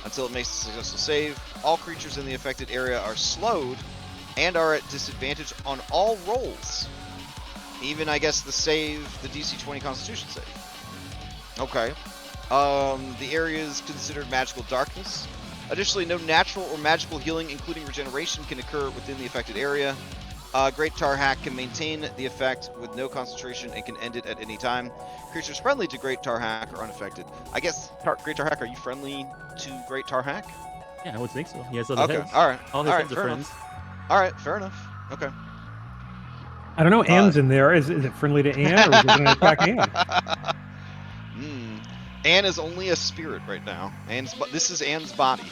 until it makes a successful save. All creatures in the affected area are slowed and are at disadvantage on all rolls. Even, I guess, the DC 20 Constitution save. Okay. The area is considered magical darkness. Additionally, no natural or magical healing, including regeneration, can occur within the affected area. Great Taar Hak can maintain the effect with no concentration and can end it at any time. Creatures friendly to Great Taar Hak are unaffected. I guess, Great Taar Hak, are you friendly to Great Taar Hak? Yeah, I would think so. He has other Okay, heads. alright. All his heads are fair friends. enough. Alright, fair enough. Okay. I don't know. Anne's in there. Is it friendly to Anne, or is it going to attack Anne? Anne is only a spirit right now. This is Anne's body.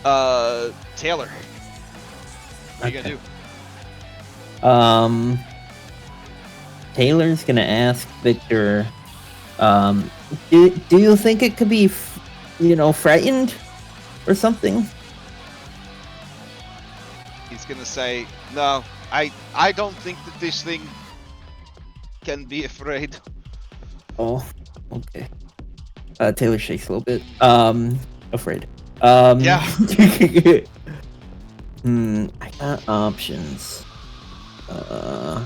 Taylor. What are you gonna do? Taylor's gonna ask Victor, do you think it could be, frightened or something? He's gonna say, no, I don't think that this thing can be afraid. Oh, okay. Taylor shakes a little bit. Afraid. Yeah. I got options. Okay.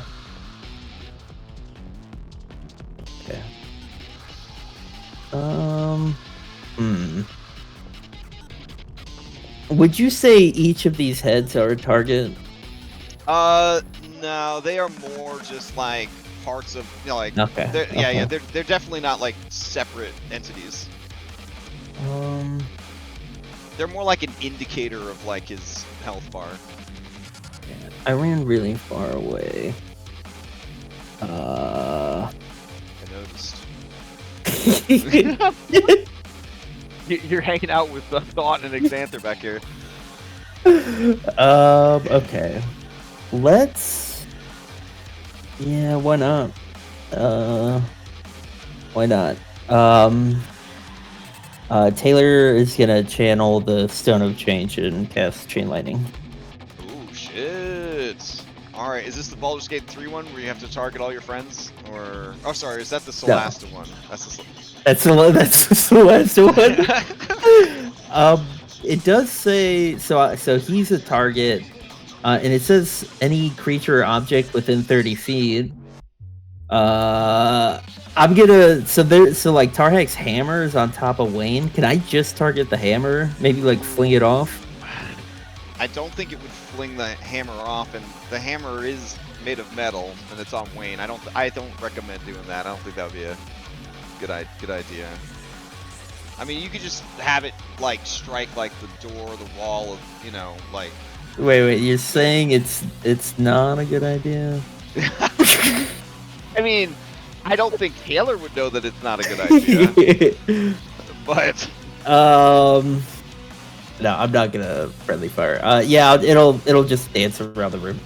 Would you say each of these heads are a target? No, they are more just like parts of, Okay. They're definitely not like separate entities. They're more like an indicator of like his health bar. I ran really far away. I noticed. You're hanging out with Thought and Xanther back here. Okay. Yeah, why not? Why not? Taylor is gonna channel the Stone of Change and cast Chain Lightning. Ooh, shit. Alright, is this the Baldur's Gate 3 one where you have to target all your friends? Or... Oh, sorry, is that the Solasta one? That's the Solasta one. It does say... So he's a target, and it says any creature or object within 30 feet. I'm gonna so like Taar Hak's hammer is on top of Wayne. Can I just target the hammer? Maybe like fling it off? I don't think it would fling the hammer off, and the hammer is made of metal and it's on Wayne. I don't recommend doing that. I don't think that would be a good idea. I mean, you could just have it like strike like the door or the wall of, like. Wait, you're saying it's not a good idea? I mean, I don't think Taylor would know that it's not a good idea. But no, I'm not gonna friendly fire. Yeah, it'll just dance around the room.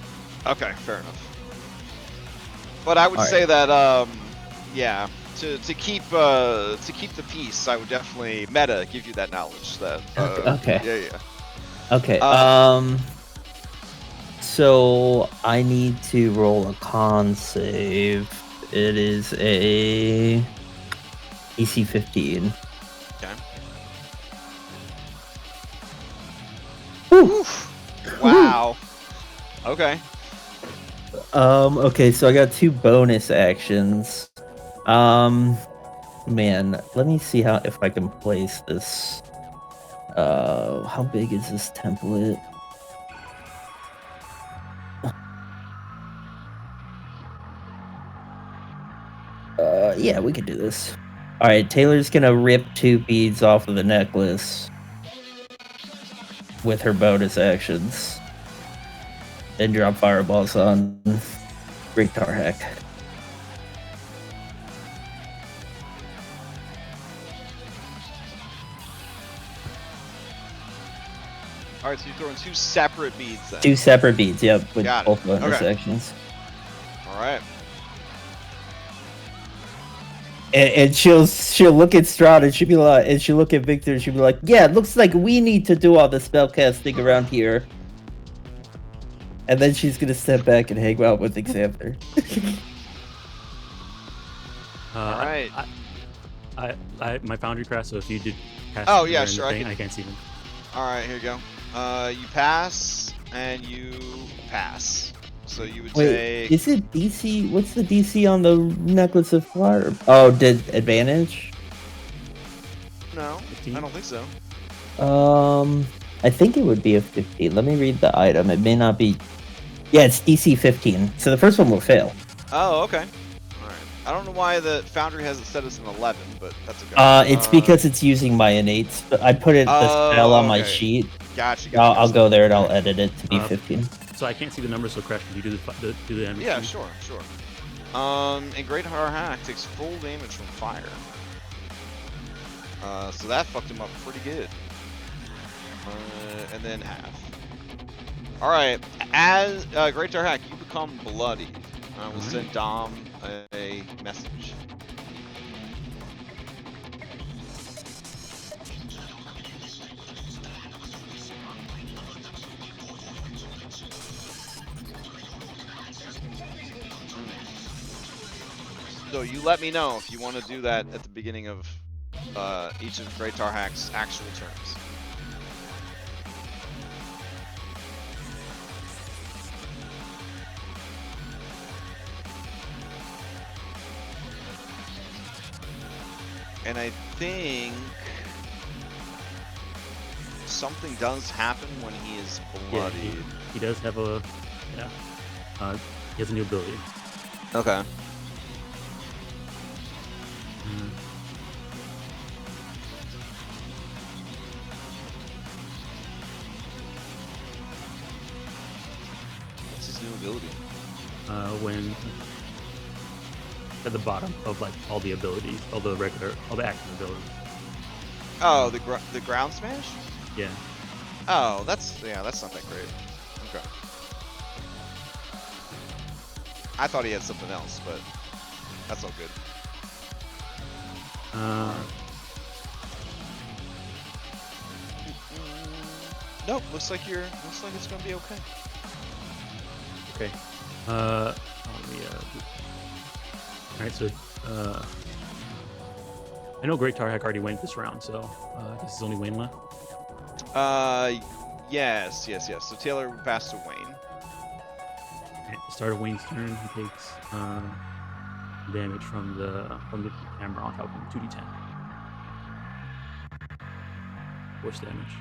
Okay, fair enough. But I would say that yeah, to keep the peace, I would definitely give you that knowledge that okay. Yeah. Okay. So I need to roll a con save. It is a AC 15. Okay. Wow. Okay. Okay, so I got 2 bonus actions. Man, let me see if I can place this. How big is this template? Yeah, we can do this. Alright, Taylor's gonna rip 2 beads off of the necklace with her bonus actions. And drop fireballs on Great Taar Hak. Alright, so you're throwing 2 separate beads then. 2 separate beads, yep, with Got it. both bonus Okay. actions. Alright. And she'll look at Strahd and she'll be like, and she'll look at Victor and she'll be like, yeah, it looks like we need to do all the spell casting around here. And then she's gonna step back and hang out with Xanther. Alright. I my foundry crashed, so if you did pass Oh, yeah, sure, I can't see them. Alright, here you go. You pass, and you pass. So you would Wait, take. is it DC? What's the DC on the necklace of fire? Oh, did advantage? No, 15? I don't think so. I think it would be a 15. Let me read the item. It may not be. Yeah, it's DC 15. So the first one will fail. Oh, okay. All right. I don't know why the Foundry has it set as an 11, but that's okay. It's because it's using my innates. But I put it the spell on my okay. sheet. Gotcha. I'll go there and I'll edit it to be Uh, 15. So I can't see the numbers, so Crash, can you do the end? Yeah, sure. And Great Taar Hak takes full damage from fire. So that fucked him up pretty good. And then half. All right. As Great Taar Hak, you become bloodied. We'll send Dom a message. So you let me know if you want to do that at the beginning of each of Great Taar Hak's actual turns. And I think something does happen when he is Yeah, bloodied. he does have a, he has a new ability. Okay. What's his new ability? When at the bottom of like all the abilities, all the active abilities. Oh, the ground smash? Yeah. Oh, that's not that great. Okay. I thought he had something else, but that's all good. Nope. Looks like it's gonna be okay. Okay. Alright, so I know Great Taar Hak already went this round, so I guess it's only Wayne left. Yes. So Taylor passed to Wayne. At the start of Wayne's turn, he takes damage from the hammer on top of him, 2d10. Force damage.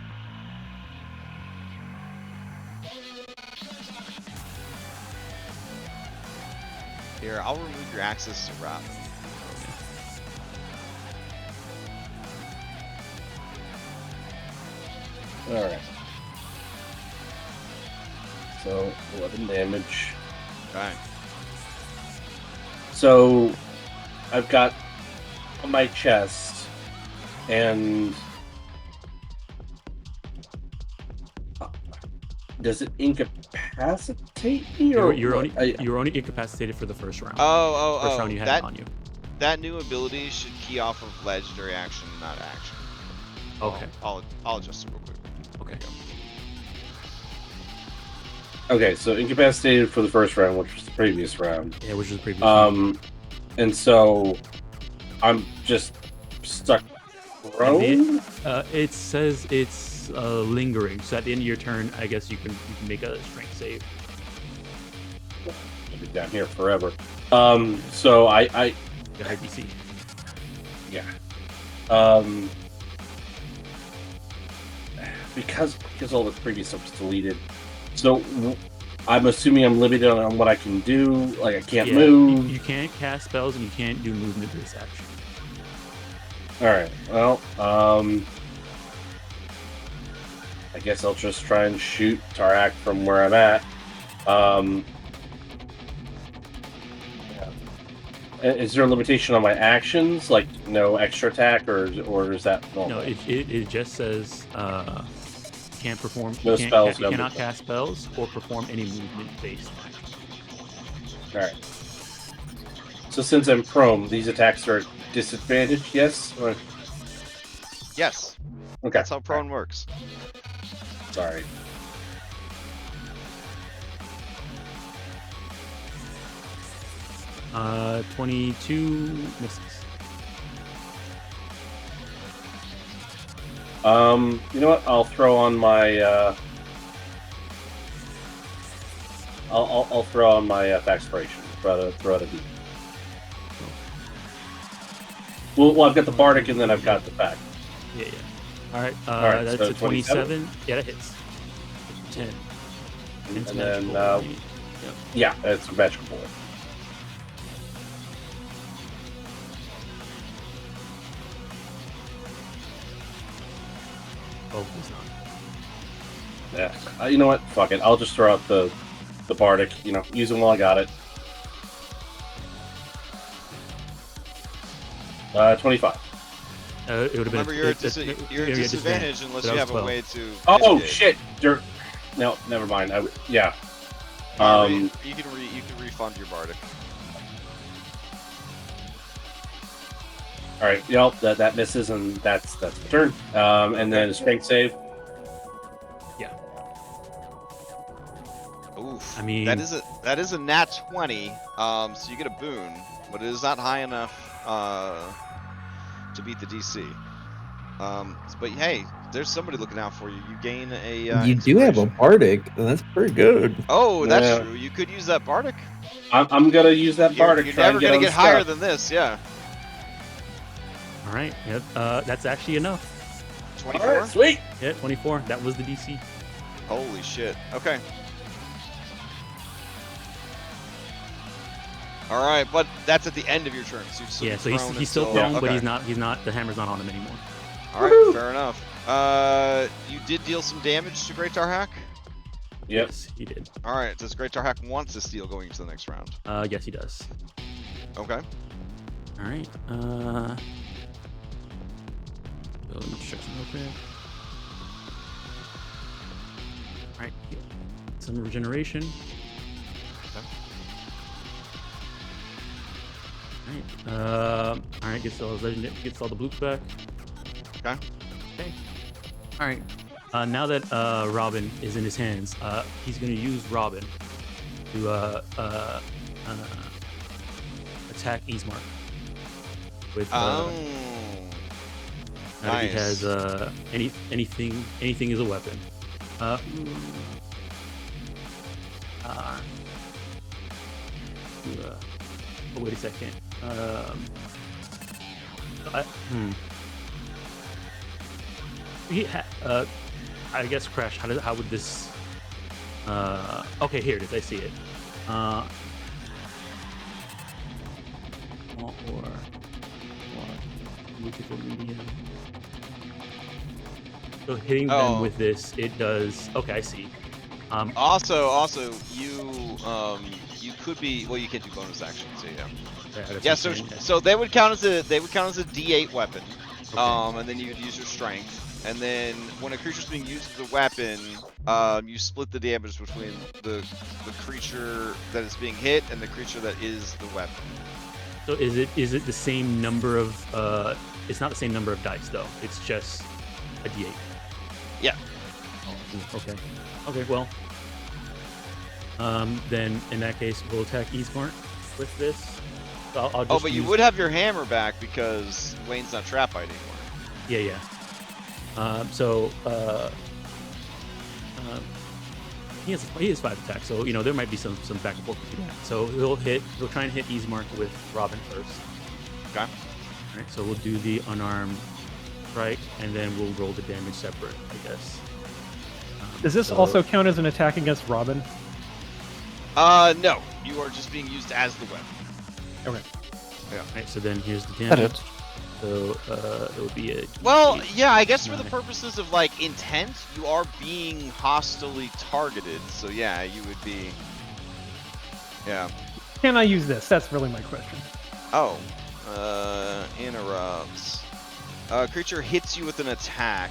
Here, I'll remove your access to Robin. Alright. So, 11 damage. Okay. So, I've got on my chest, and does it incapacitate me? Or You're only incapacitated for the first round. First round you had it on you. That new ability should key off of legendary action, not action. Okay. I'll adjust it real quick. Okay. Okay, so incapacitated for the first round, which was the previous round. Yeah, which was the previous round. And so I'm just stuck prone? It says it's lingering, so at the end of your turn, I guess you can make a strength save. I'll be down here forever. So I The high DC. yeah. Because all the previous stuff was deleted. So I'm assuming I'm limited on what I can do. Like I can't move. You can't cast spells and you can't do movement-based action. All right. Well, I guess I'll just try and shoot Taar Hak from where I'm at. Is there a limitation on my actions, like no extra attack, or is that normal? No, it just says can't perform. No spells. You cannot cast spells or perform any movement-based action. All right. So since I'm prone, these attacks are disadvantaged. Yes. Or... Yes. Okay. That's how prone works. Sorry. Uh, 22 misses. You know what? I'll throw on my I'll throw on my Faxpiration. Throw out a D. Well, I've got the Bardic and then I've got the Fact. Yeah. All right. That's so a 27. Yeah, that hits. 10. And It's then, magical, right? Yep. yeah, it's a magical bullet. Oh, he's not. Yeah. You know what? Fuck it. I'll just throw out the Bardic. You know, use them while I got it. 25. It would have been. Remember, you're at disadvantage unless you have a way to. Oh mitigate. shit! No, never mind. Yeah. You can refund your Bardic. All right. Yep. That misses, and that's the turn. And then a strength save. Yeah. Oof. I mean, that is a nat 20. So you get a boon, but it is not high enough to beat the DC. But hey, there's somebody looking out for you. You gain a. You do have a inspiration. Bardic, and that's pretty good. Oh, that's Yeah. true. You could use that Bardic. I'm gonna use that Bardic. You're try and never gonna get unstuck. higher than this. Yeah. all right. Yep. That's actually enough. 24. All right, sweet. Yeah, 24. That was the DC. Holy shit. Okay. All right, but that's at the end of your turn. So, Yeah. So prone he's still until- prone, but okay. he's not. The hammer's not on him anymore. All right, fair enough. You did deal some damage to Great Taar Hak. Yep. Yes, he did. All right, does Great Taar Hak want to steal going into the next round? Yes, he does. Okay. All right. Let me check some real quick. All right. Yeah. Some regeneration. All right. Gets all the bloops back. Okay. All right. Now that Robin is in his hands, he's going to use Robin to attack Ismark with. Oh. Now that he Nice. has anything is a weapon. Oh, wait a second. I guess Crash. How would this? Okay, here it is. I see it. Or musical medium. So hitting them with this, it does. Okay, I see. Also, you could be. Well, you can't do bonus actions. So yeah. Yeah. So they would count as a D8 weapon. Okay. And then you would use your strength. And then when a creature's being used as a weapon, you split the damage between the creature that is being hit and the creature that is the weapon. So is it the same number of? It's not the same number of dice though. It's just a D8. Yeah. Oh, okay. Okay. Well. Then in that case, we'll attack Ismark with this. So I'll just But you use- would have your hammer back because Wayne's not trap fighting anymore. Yeah. He has 5 attacks, so there might be some back and forth between that. So he'll try and hit Ismark with Robin first. Okay. All right, so we'll do the unarmed strike, and then we'll roll the damage separate, I guess. Does this also count as an attack against Robin? No. You are just being used as the weapon. Okay. Yeah. All right, so then here's the That damage. hits. So it would be a. Well, yeah, I guess for the Nine. purposes of like intent, you are being hostilely targeted. So yeah, you would be. Yeah. Can I use this? That's really my question. Oh. Interrupts. Creature hits you with an attack.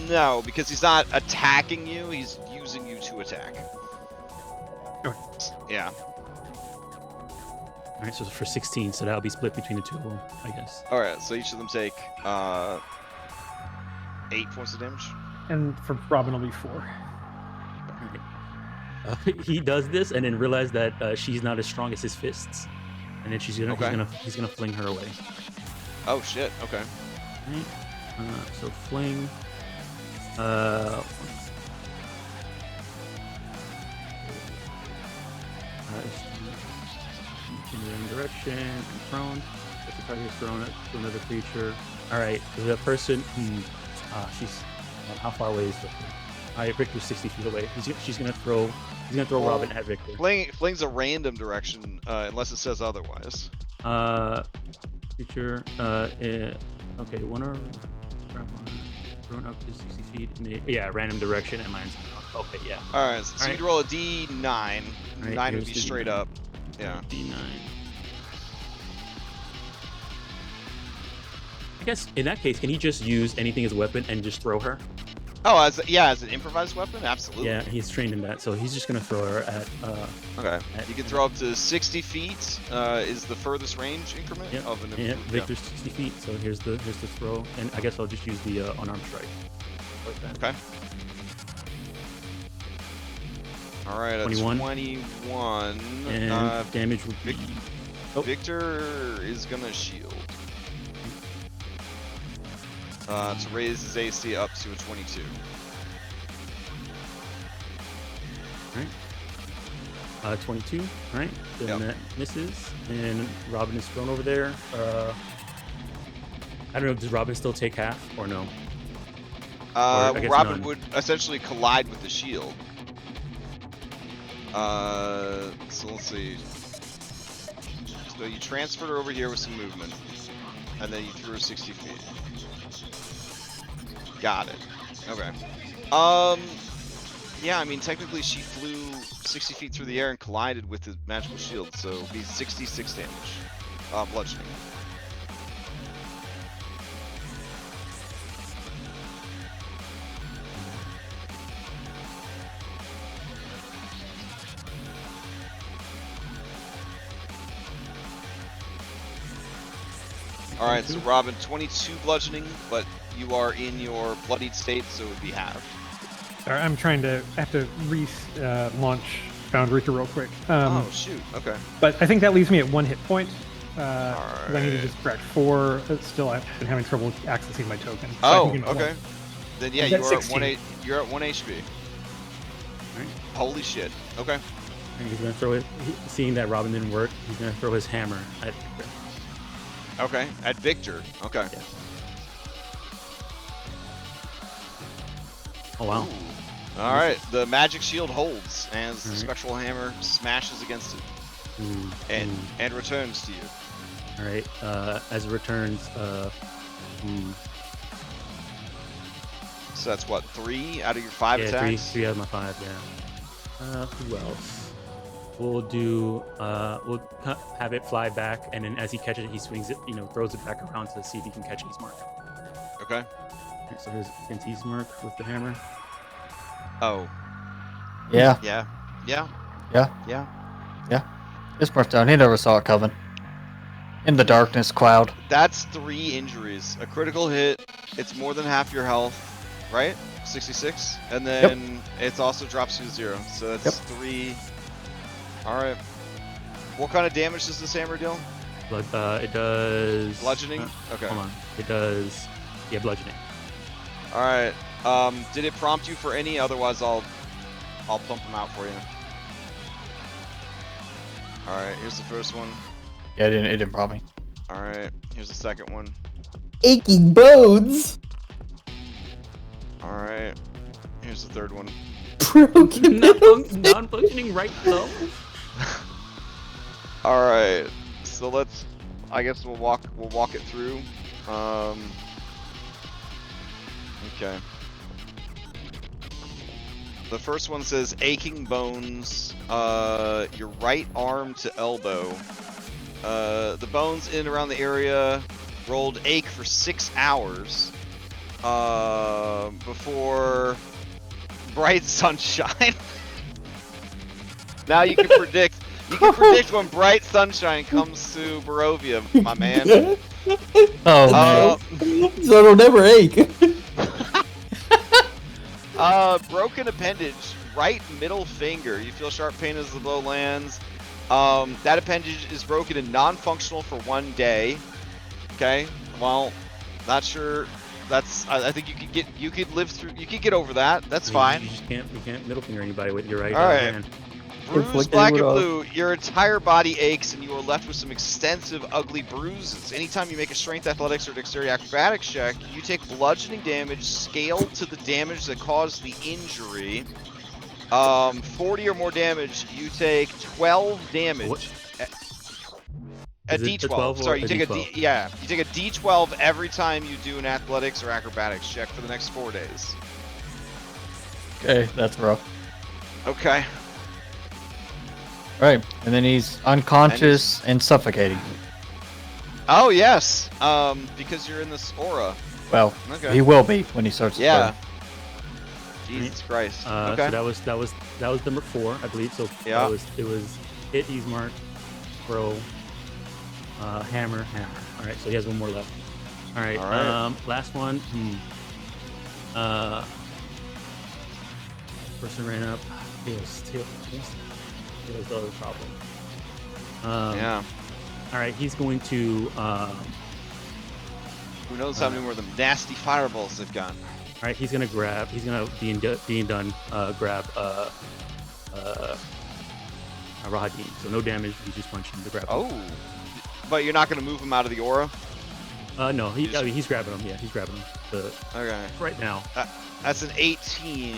No, because he's not attacking you. He's using you to attack. Okay. Yeah. All right, so for 16, so that'll be split between the two of them, I guess. All right. So each of them take 8 points of damage. And for Robin, it'll be 4. All right. He does this and then realize that she's not as strong as his fists, and then he's gonna fling her away. Oh shit. Okay. All right. So fling. In the wrong direction and thrown. If the target is thrown to another creature. All right, the person. She's how far away is Victor? All right, Victor's 60 feet away. She's gonna throw. He's gonna throw Robin at Victor. Fling's a random direction unless it says otherwise. Creature. Okay, one or thrown up to 60 feet. Yeah, random direction and lands. Okay, yeah. All right, so you'd roll a D9. Right, 9 would be straight up. Yeah. D9. I guess in that case, can he just use anything as a weapon and just throw her? Oh, as an improvised weapon, absolutely. Yeah, he's trained in that, so he's just gonna throw her at. Okay. You can throw up to 60 feet. Is the furthest range increment of an. Yeah, Victor's 60 feet. So here's the throw, and I guess I'll just use the unarmed strike. Like that. Okay. All right, at 21. And damage would be. Victor is gonna shield. To raise his AC up to a 22. Alright. 22, right? Then that misses. And Robin is thrown over there. I don't know, does Robin still take half or no? Robin none. would essentially collide with the shield. So let's see. So you transferred her over here with some movement. And then you threw her 60 feet. Got it. Okay. Yeah, I mean, technically she flew 60 feet through the air and collided with the magical shield, so it'll be 66 damage. Bludgeoning. Alright, so Robin, 22 bludgeoning, but you are in your bloodied state, so it would be halved. Sorry, I have to launch Foundry real quick. Oh, shoot, okay. But I think that leaves me at 1 hit point. Alright. I need to just crack 4. Still, I've been having trouble accessing my token. So oh, okay. Then yeah, Is you that are at 16? you're at 1 HP. Right. Holy shit. Okay. And he's gonna throw it. Seeing that Robin didn't work, he's gonna throw his hammer at Victor. Okay, at Victor. Okay. Yeah. Oh wow. All right, the magic shield holds as the spectral hammer smashes against it and returns to you. All right. As it returns, So that's what, 3 out of your 5 yeah, attacks? 3 out of my 5. Yeah. Who else? We'll do. We'll have it fly back, and then as he catches it, he swings it. Throws it back around to see if he can catch his mark. Okay. Right, so here's against mark with the hammer. Oh. Yeah. Yeah. Yeah. Yeah. Yeah. Yeah. This part's down. He never saw it coming. In the darkness cloud. That's 3 injuries. A critical hit. It's more than half your health, right? 66, and then it also drops you to 0. So that's 3. All right. What kind of damage does this hammer deal? It does. Bludgeoning. Okay. Hold on. It does. Yeah, bludgeoning. All right. Did it prompt you for any? Otherwise, I'll pump them out for you. All right. Here's the first one. Yeah, it didn't prompt me. All right. Here's the second one. Aching bones. All right. Here's the third one. Broken. Non-functioning right thumb. All right. So I guess we'll walk it through. Okay. The first one says aching bones. Your right arm to elbow. The bones in and around the area rolled ache for 6 hours. Before bright sunshine. Now you can predict. You can predict when bright sunshine comes to Barovia, my man. Oh, So it'll never ache. Broken appendage, right middle finger. You feel sharp pain as the blow lands. That appendage is broken and non-functional for 1 day. Okay. Well, not sure. I think you could live through. You could get over that. That's fine. You can't middle finger anybody with your right All right. hand. Bruise Inflicted black and with a- blue, your entire body aches and you are left with some extensive, ugly bruises. Anytime you make a strength, athletics, or dexterity acrobatics check, you take bludgeoning damage scaled to the damage that caused the injury. 40 or more damage, you take 12 damage. What? A Is it the D12. 12 or Sorry, you a take a D12? you take a D12 every time you do an athletics or acrobatics check for the next 4 days. Okay, that's rough. Okay. Right, and then he's unconscious and suffocating. Oh yes. Because you're in this aura. Well, Okay. he will be when he starts. to Yeah. burn. Jesus Christ. So that was number 4, I believe. So Yeah. it was hit, ease mark, throw, hammer. All right, so he has one more left. All right. All right. Last one. Person ran up. Tails the other problem. Yeah. All right, he's going to. Who knows how many more of them nasty fireballs they've got. All right, he's gonna grab. He's gonna D&Done grab Rahadin. So no damage. He's just punching to grab. Oh. But you're not gonna move him out of the aura? No, he's grabbing him. Yeah, he's grabbing him. Okay. Right now. That's an 18.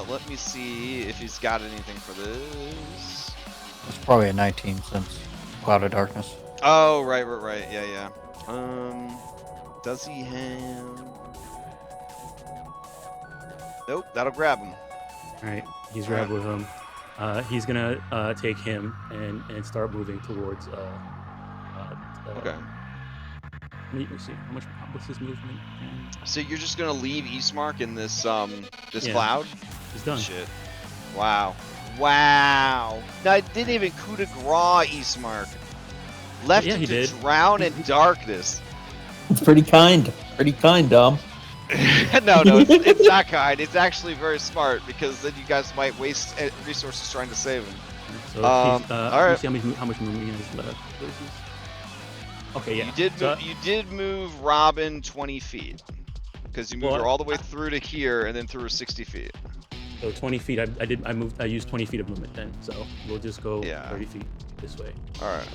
Let me see if he's got anything for this. It's probably a 19 since Cloud of Darkness. Oh, right. Yeah. Does he have... Nope, that'll grab him. All right, he's grabbed with him. He's gonna take him and start moving towards. Okay. Let me see. What's his movement? So you're just gonna leave Eastmark in this Yeah. cloud? He's done. Shit. Wow. Now I didn't even coup de grace Eastmark. Left Yeah, him he to did. drown in darkness. It's pretty kind. Pretty kind, Dom. No, it's not kind. It's actually very smart because then you guys might waste resources trying to save him. So all let right. me see how much movement he has left. Okay, yeah. You did move Robin 20 feet because you moved her all the way through to here and then through her 60 feet. So 20 feet. I used 20 feet of movement then. So we'll just go 30 feet this way. All right.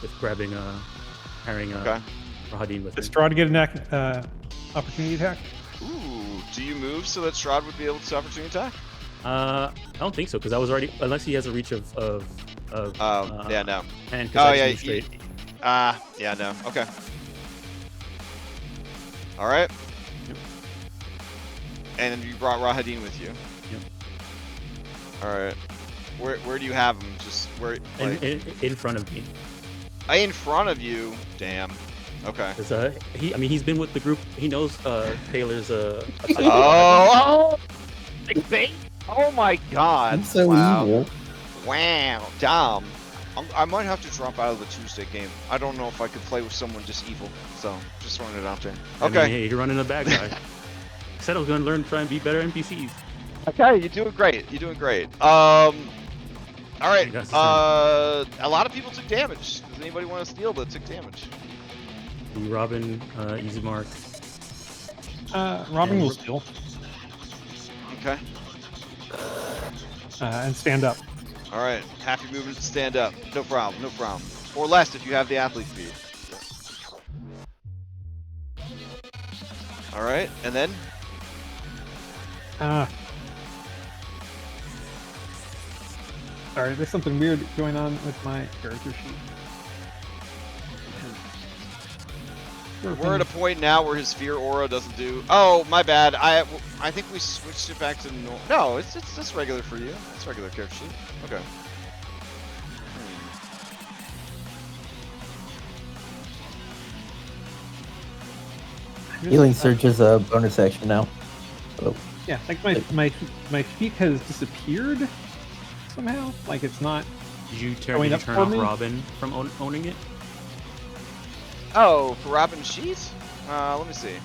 With carrying Rahadin with Does him. Strahd get an opportunity attack? Ooh, do you move so that Strahd would be able to opportunity attack? I don't think so because I was already unless he has a reach of yeah, no. And Oh yeah, moved straight. yeah, no. Okay. All right. Yep. And you brought Rahadin with you. Yep. All right. Where do you have him? Just where? Like, in front of me. in front of you. Damn. Okay. Cause he's been with the group. He knows Taylor's Oh. Oh my God! He's so Wow. evil. Wow. Dom. I might have to drop out of the Tuesday game. I don't know if I could play with someone just evil. So just throwing it out there. I mean, Okay. hey, you're running a bad guy. I said I was gonna learn to try and be better NPCs. Okay, you're doing great. You're doing great. All right. That's A lot of people took damage. Does anybody want to steal that took damage? The Robin, easy mark. Robin will steal Okay. and stand up. All right. Half your movement to stand up. No problem. No problem. Or less if you have the athlete speed. All right. And then. Sorry, there's something weird going on with my character sheet. We're at a point now where his fear aura doesn't do. Oh, my bad. I think we switched it back to no. It's regular for you. It's regular character sheet. Okay. Healing Surge is a bonus action now. So, Yeah, like my feet has disappeared somehow. Like it's not. Did you turn Going up off for me? Robin from owning it? Oh, for Robin Sheet? Let me see.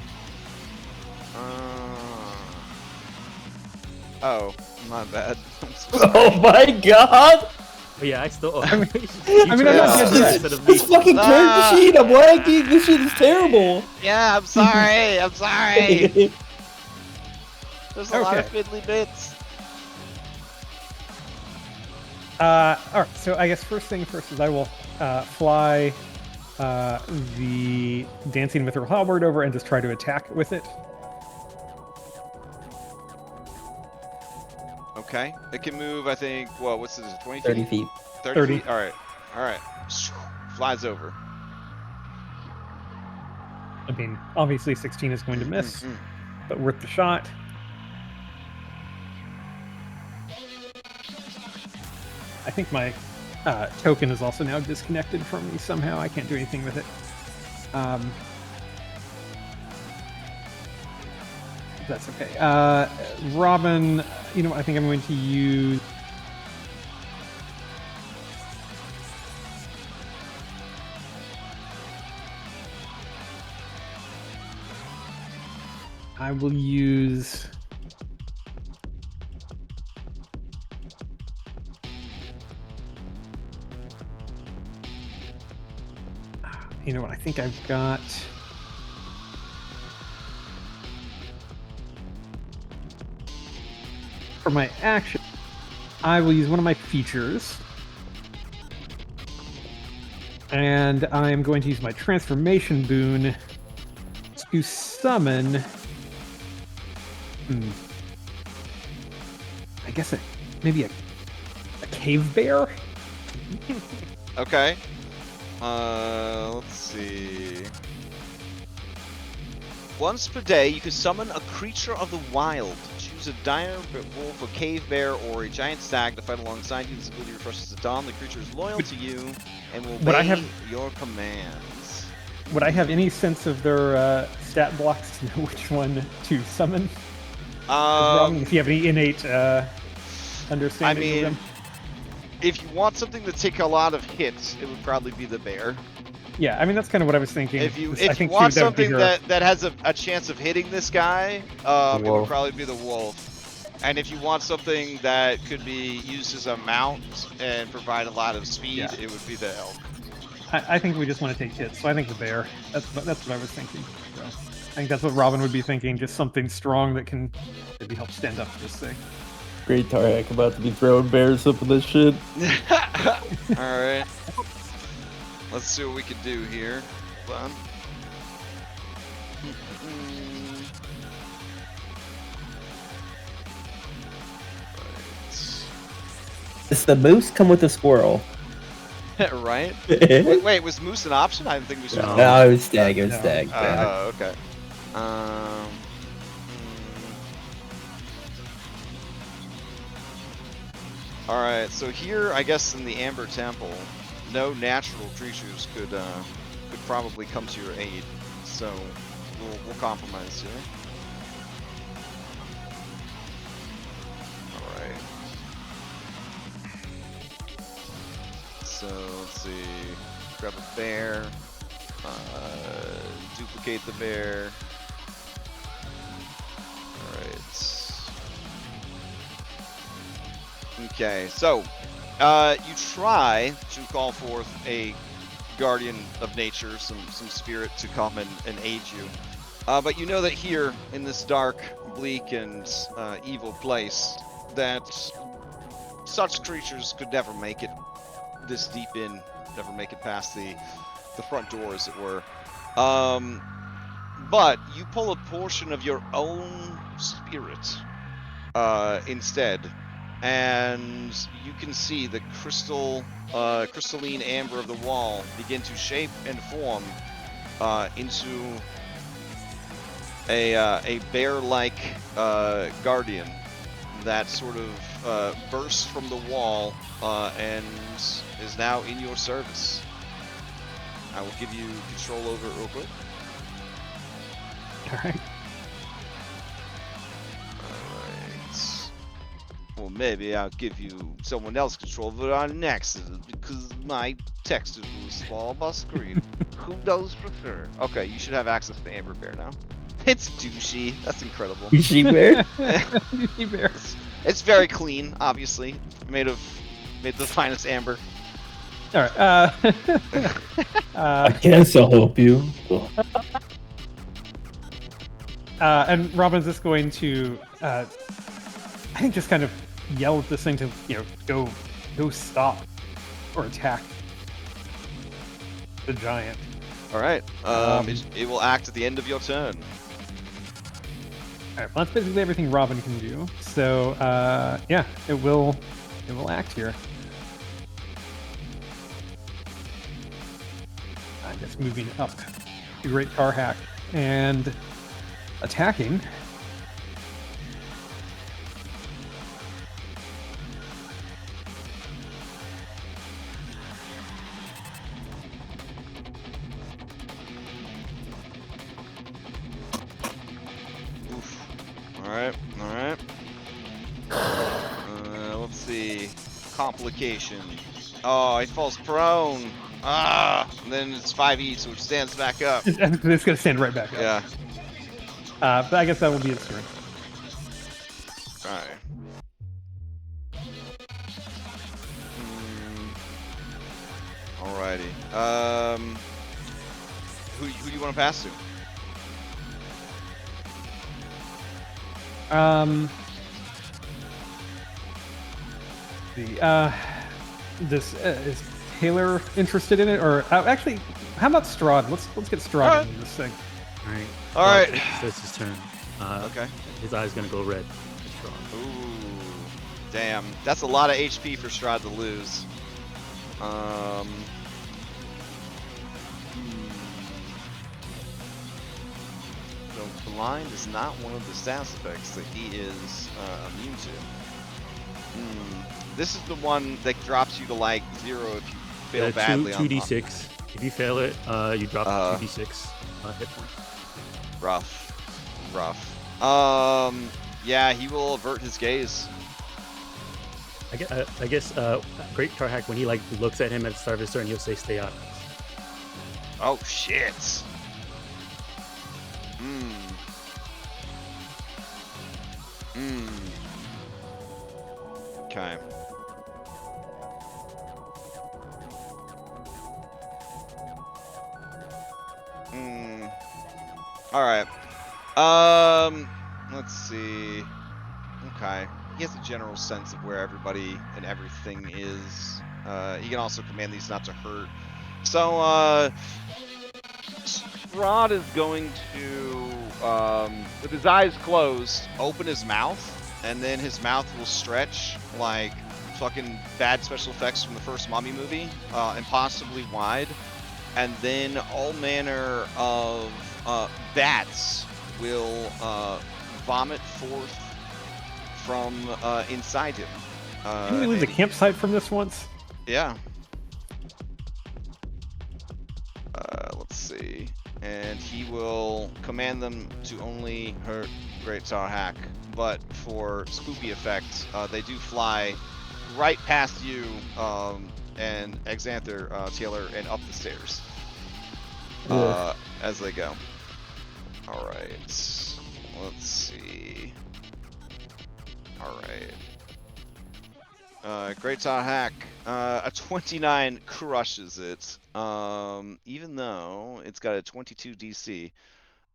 Oh, my bad. oh my god! Oh, yeah, I still. I mean, You I'm turned not off getting Robin that. instead of me. This fucking character sheet, I'm lagging. This shit is terrible. Yeah, I'm sorry. I'm sorry. There's a lot of Okay. fiddly bits. All right. So I guess first thing first is I will fly the dancing mithril halberd over and just try to attack with it. Okay. It can move, I think, well, what's this, 20 feet? 30 feet. 30. feet? All right. All right. Flies over. I mean, obviously 16 is going to miss, but worth the shot. I think my token is also now disconnected from me somehow. I can't do anything with it. That's okay. Robin, you know what? I think I'm going to use... I will use... You know what? I think I've got... For my action, I will use one of my features. And I am going to use my transformation boon to summon... I guess maybe a cave bear? Okay. Let's see. Once per day, you can summon a creature of the wild. Choose a dire wolf, a cave bear, or a giant stag to fight alongside you. This ability refreshes at dawn. The creature is loyal to you and will obey your commands. Would I have any sense of their stat blocks to know which one to summon? If you have any innate understanding of them? If you want something to take a lot of hits, it would probably be the bear. Yeah, I mean, that's kind of what I was thinking. If you want something that has a chance of hitting this guy, it would probably be the wolf. And if you want something that could be used as a mount and provide a lot of speed, it would be the elk. I think we just want to take hits, so I think the bear. That's what I was thinking. So I think that's what Robin would be thinking, just something strong that can maybe help stand up to this thing. Great Taar Hak about to be throwing bears up in this shit. Alright. Let's see what we can do here. Hold on. Does the moose come with a squirrel? Right? Wait, was moose an option? I didn't think we should. No, it was stag. It was stag. Oh, okay. Alright, so here, I guess in the Amber Temple, no natural creatures could probably come to your aid. So we'll compromise here. Alright. So let's see. Grab a bear. Duplicate the bear. Alright. Okay, so you try to call forth a guardian of nature, some spirit to come and aid you. But you know that here, in this dark, bleak, and evil place, that such creatures could never make it this deep in, never make it past the front door, as it were. But you pull a portion of your own spirit instead. And you can see the crystalline amber of the wall begin to shape and form into a bear-like guardian that sort of bursts from the wall and is now in your service. I will give you control over it real quick. All right. Well, maybe I'll give you someone else control of it on next, because my text is really small on my screen. Who knows prefer? Okay, you should have access to Amber Bear now. It's douchey. That's incredible. Douchey bear? Douchey bear. It's very clean, obviously. Made of the finest amber. All right. I guess I'll help you. And Robin's just going to, I think, just kind of yell at this thing to, go go stop or attack the giant. All right. It will act at the end of your turn. All right, well, that's basically everything Robin can do. So yeah, it will act here. I guess moving up to Great Taar Hak and attacking. Alright. Let's see. Complication. Oh, he falls prone. And then it's 5e, so it stands back up. It's going to stand right back up. Yeah. But I guess that will be its turn. Alright. Alrighty. Who do you want to pass to? Is Taylor interested in it, or actually, how about Strahd? Let's get Strahd in this thing. All right. Alright. So it's his turn. Okay. His eye's gonna go red. Ooh. Damn. That's a lot of HP for Strahd to lose. So blind is not one of the stats effects that he is immune to. This is the one that drops you to like 0 if you fail badly on 2d6. If you fail it, you drop 2d6 hit points. Rough. Yeah, he will avert his gaze. I guess Great Taar Hak, when he like looks at him at the start of his turn, he'll say, "Stay out." Oh shit. Okay. All right. Let's see. Okay. He has a general sense of where everybody and everything is. He can also command these not to hurt. So, Strahd is going to, with his eyes closed, open his mouth, and then his mouth will stretch like fucking bad special effects from the first Mummy movie, impossibly wide, and then all manner of bats will vomit forth from inside him. Didn't we leave the campsite from this once? Yeah. Let's see. And he will command them to only hurt Great Taar Hak, but for spoopy effect, they do fly right past you and Exanther, Taylor, and up the stairs as they go. All right. Let's see. All right. Great Taar Hak, a 29 crushes it, even though it's got a 22 DC.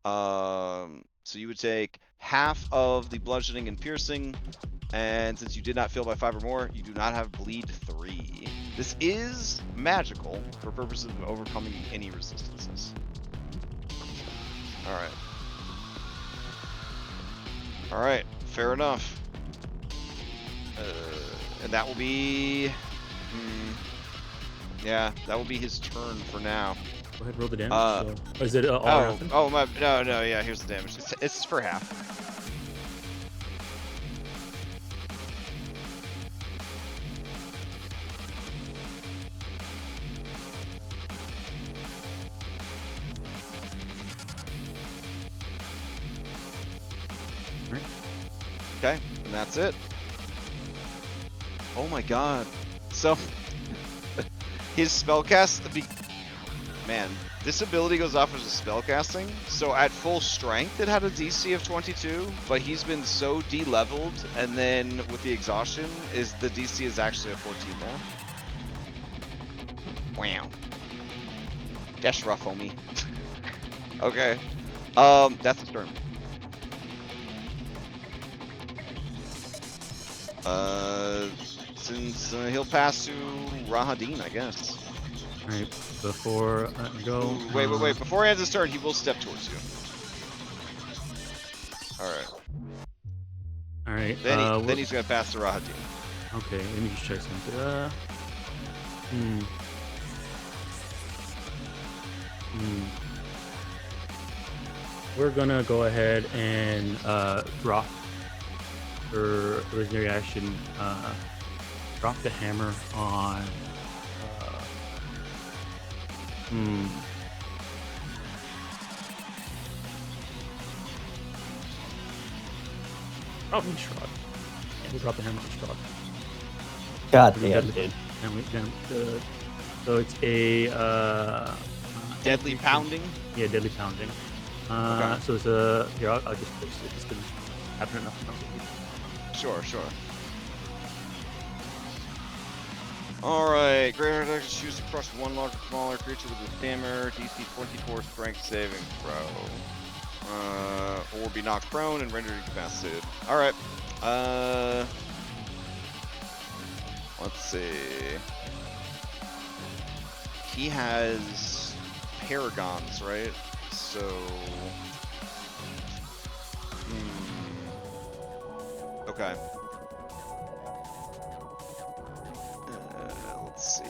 So you would take half of the bludgeoning and piercing, and since you did not fail by 5 or more, you do not have bleed 3. This is magical for purposes of overcoming any resistances. All right. All right. Fair enough. And that will be, yeah, that will be his turn for now. Go ahead, roll the damage. Or is it all or nothing? No, yeah, here's the damage. It's for half. Okay, and that's it. Oh my god. So, his spellcast, man, this ability goes off as a spellcasting, so at full strength it had a DC of 22, but he's been so de-leveled, and then with the exhaustion, the DC is actually a 14 now. Wow. That's rough, homie. Okay. That's his turn. since he'll pass to Rahadin, I guess. All right, before I go. Ooh, wait. Before he ends his turn, he will step towards you. All right. All right. Then he's gonna pass to Rahadin. Okay, let me just check something. We're gonna go ahead and drop her legendary action. Drop the hammer on. Probably Strahd. Yeah, we'll drop the hammer on Strahd. God damn, dude. So it's a Deadly pounding. Yeah, deadly pounding. Okay. So it's a here. I'll just post it. It's gonna happen enough. Sure. All right. Great Taar Hak choose to crush one large or smaller creature with his hammer. DC 24 strength saving throw. Or be knocked prone and rendered incapacitated. All right. Let's see. He has paragons, right? So. Okay. Let's see.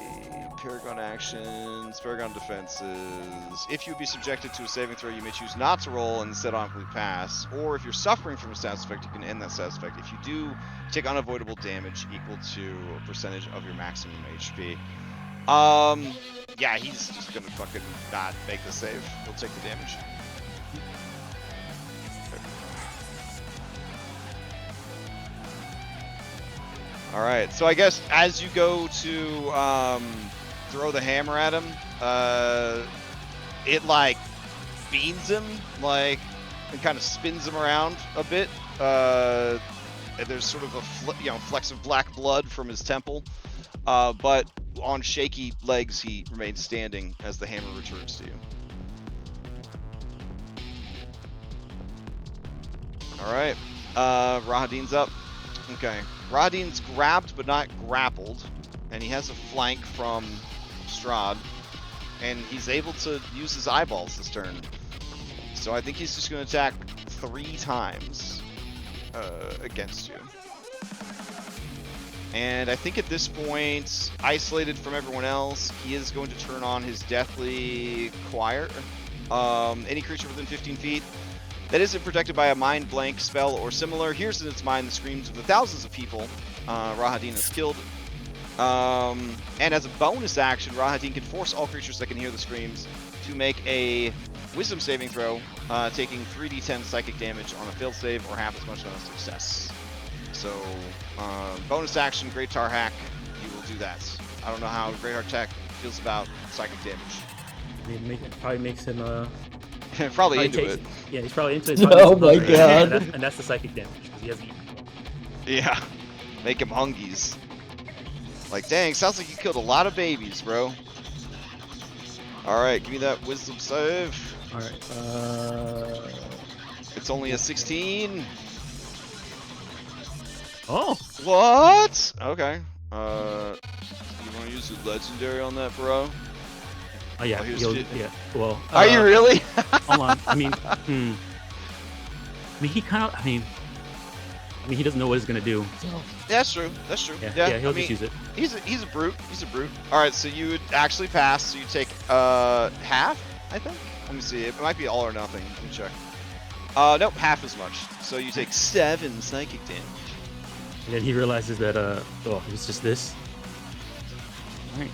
Paragon actions, Paragon defenses. If you would be subjected to a saving throw, you may choose not to roll and instead automatically pass. Or if you're suffering from a status effect, you can end that status effect. If you do, take unavoidable damage equal to a percentage of your maximum HP. Yeah, he's just gonna fucking not make the save. He'll take the damage. Alright, so I guess as you go to throw the hammer at him, it like beans him, like, and kind of spins him around a bit. And there's sort of a flecks of black blood from his temple, but on shaky legs he remains standing as the hammer returns to you. Alright, Rahadin's up. Okay, Rahadin's grabbed but not grappled, and he has a flank from Strahd, and he's able to use his eyeballs this turn. So I think he's just going to attack 3 times against you. And I think at this point, isolated from everyone else, he is going to turn on his Deathly Choir. Any creature within 15 feet that isn't protected by a mind blank spell or similar hears in its mind the screams of the thousands of people Rahadin has killed. And as a bonus action, Rahadin can force all creatures that can hear the screams to make a Wisdom saving throw, taking 3d10 psychic damage on a failed save or half as much on a success. So, bonus action, Great Taar Hak, you will do that. I don't know how Great Taar Hak feels about psychic damage. It probably makes him probably into it. Yeah, he's probably into it. Oh my god. And that's the psychic damage because he hasn't eaten. Yeah, make him hungies. Like, dang, sounds like you killed a lot of babies, bro. All right, give me that Wisdom save. All right. It's only a 16. Oh. What? Okay. You want to use the legendary on that, bro? Oh yeah. Yeah. Well. Are you really? Hold on. I mean, he kind of. I mean, he doesn't know what he's gonna do. So. Yeah, that's true. That's true. Yeah, he'll just use it. He's a brute. He's a brute. All right, so you would actually pass. So you take half, I think. Let me see. It might be all or nothing. Let me check. Nope, half as much. So you take 7 psychic damage. And then he realizes that it's just this. All right.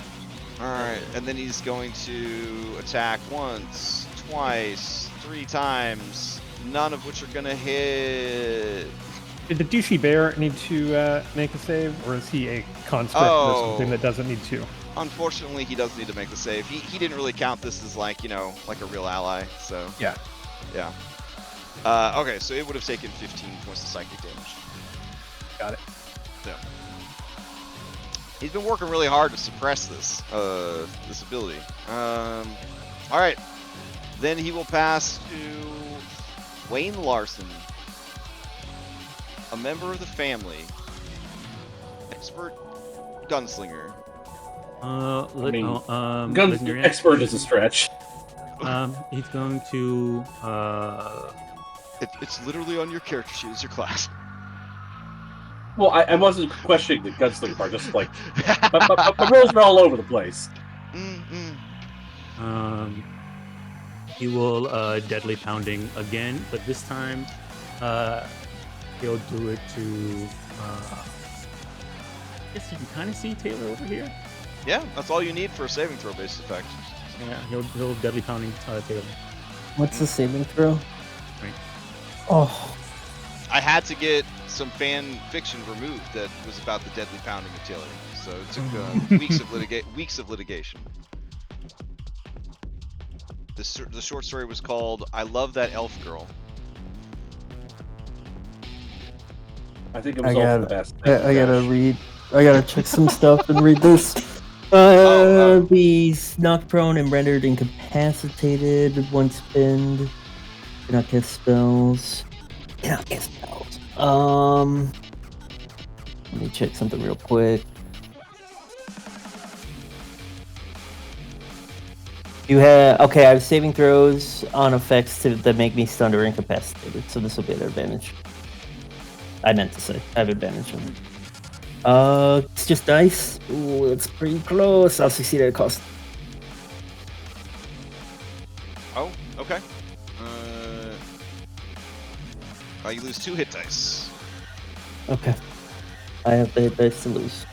All right, and then he's going to attack once, twice, 3 times, none of which are gonna hit. Did the douchey bear need to make a save, or is he a conscript or something that doesn't need to? Unfortunately, he does need to make the save. He didn't really count this as like, like a real ally, so. Yeah. Yeah. Okay, so it would have taken 15 points of psychic damage. Got it. Yeah. He's been working really hard to suppress this, this ability. All right. Then he will pass to Wayne Larson, a member of the family, expert gunslinger? Gun legendary expert is action. a stretch. He's going to It's literally on your character sheet. It's your class. Well, I wasn't questioning the gunslinger part. Just like my rolls are all over the place. he will deadly pounding again, but this time he'll do it to I guess you can kind of see Taylor over here. Yeah, that's all you need for a saving throw based effect. Yeah, he'll deadly pounding Taylor. What's the saving throw? Right. Oh, I had to get some fan fiction removed that was about the deadly pounding of Taylor, so it took weeks of litigation. The short story was called "I Love That Elf Girl." I think it was all for the best. I gotta read. I gotta check some stuff and read this. He's knocked prone and rendered incapacitated. One spend. Cannot cast spells. Cannot cast spells. Let me check something real quick. You have I have saving throws on effects that make me stunned or incapacitated, so this will be an advantage. I meant to say I have advantage on it. It's just dice. Ooh, it's pretty close. I'll succeed at a cost. Oh, okay. You lose 2 hit dice. Okay. I have the hit dice to lose.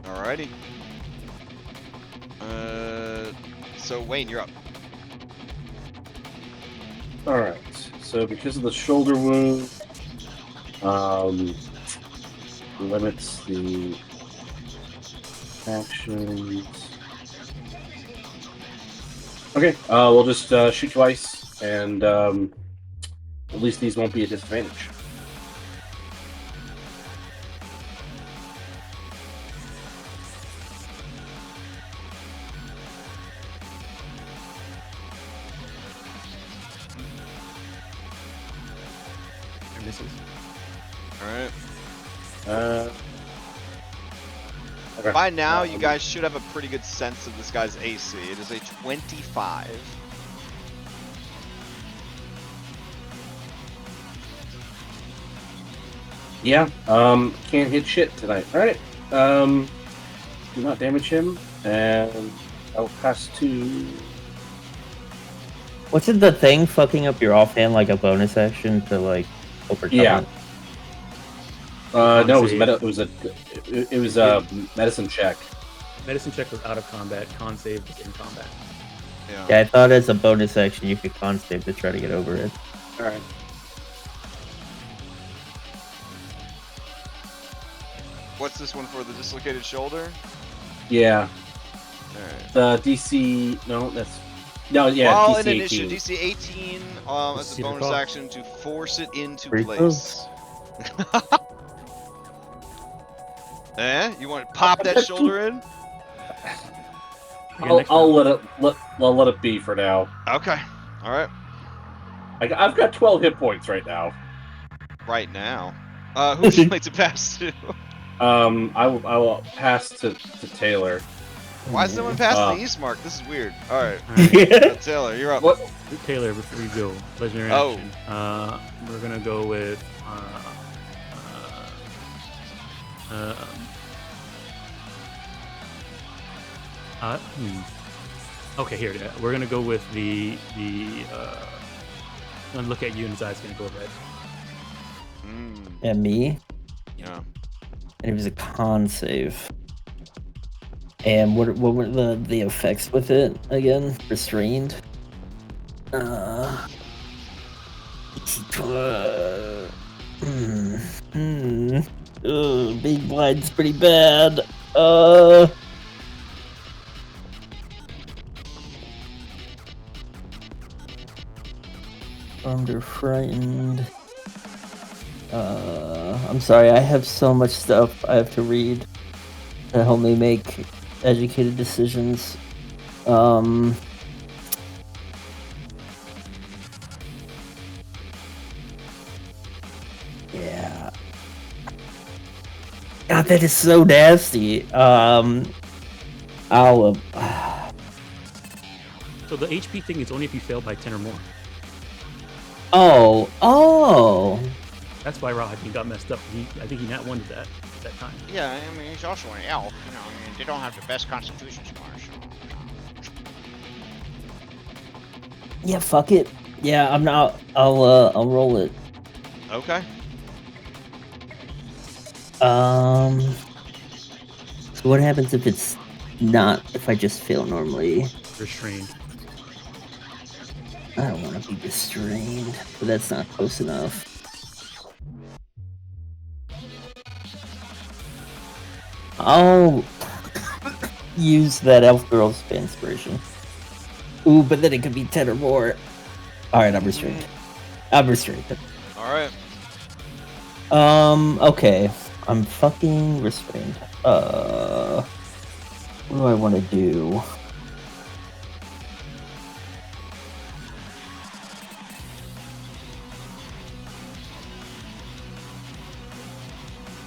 Alrighty. So Wayne, you're up. All right. So because of the shoulder wound, limits the actions. Okay. We'll just shoot twice, and at least these won't be a disadvantage. Misses. Alright. Okay. By now, you guys should have a pretty good sense of this guy's AC. It is a 25. Yeah. Can't hit shit tonight. All right. Do not damage him, and I'll pass to. Wasn't the thing fucking up your offhand like a bonus action to like overcome Yeah. it? No, it was a medicine check. Medicine check was out of combat. Con save was in combat. Yeah, I thought as a bonus action you could con save to try to get over it. All right. What's this one for? The dislocated shoulder? Yeah. Alright. The DC. No, that's. No, yeah. While DC in 18. initiative, DC 18 as a See the bonus cost. action to force it into Pretty place. You want to pop that shoulder in? Again, next I'll round. let it be for now. Okay. All right. I've got 12 hit points right now. Right now. Who would you like to pass to? I will pass to Taylor. Why is no one passing the East Mark? This is weird. All right. Yeah. Taylor, you're up. What? Taylor, before you go, legendary Oh. action. We're gonna go with Okay, here. We're gonna go with the. I'm gonna look at you and his eyes gonna go red. And me. Yeah. And it was a con save. And what were the effects with it again? Restrained. Big blind's pretty bad. Armed or frightened. I'm sorry, I have so much stuff I have to read to help me make educated decisions. Yeah. God, that is so nasty. I'll. So the HP thing is only if you fail by 10 or more. Oh. That's why Rahadin got messed up. I think he not wanted that time. Yeah, I mean, he's also an elf. You know, I mean, they don't have the best constitution scores. So. Yeah, fuck it. Yeah, I'm not. I'll roll it. Okay. So what happens if it's not? If I just fail normally? Restrained. I don't want to be restrained, but that's not close enough. I'll use that elf girl's inspiration. Ooh, but then it could be 10 or more. Alright, I'm restrained. I'm restrained. Alright. Okay. I'm fucking restrained. What do I want to do?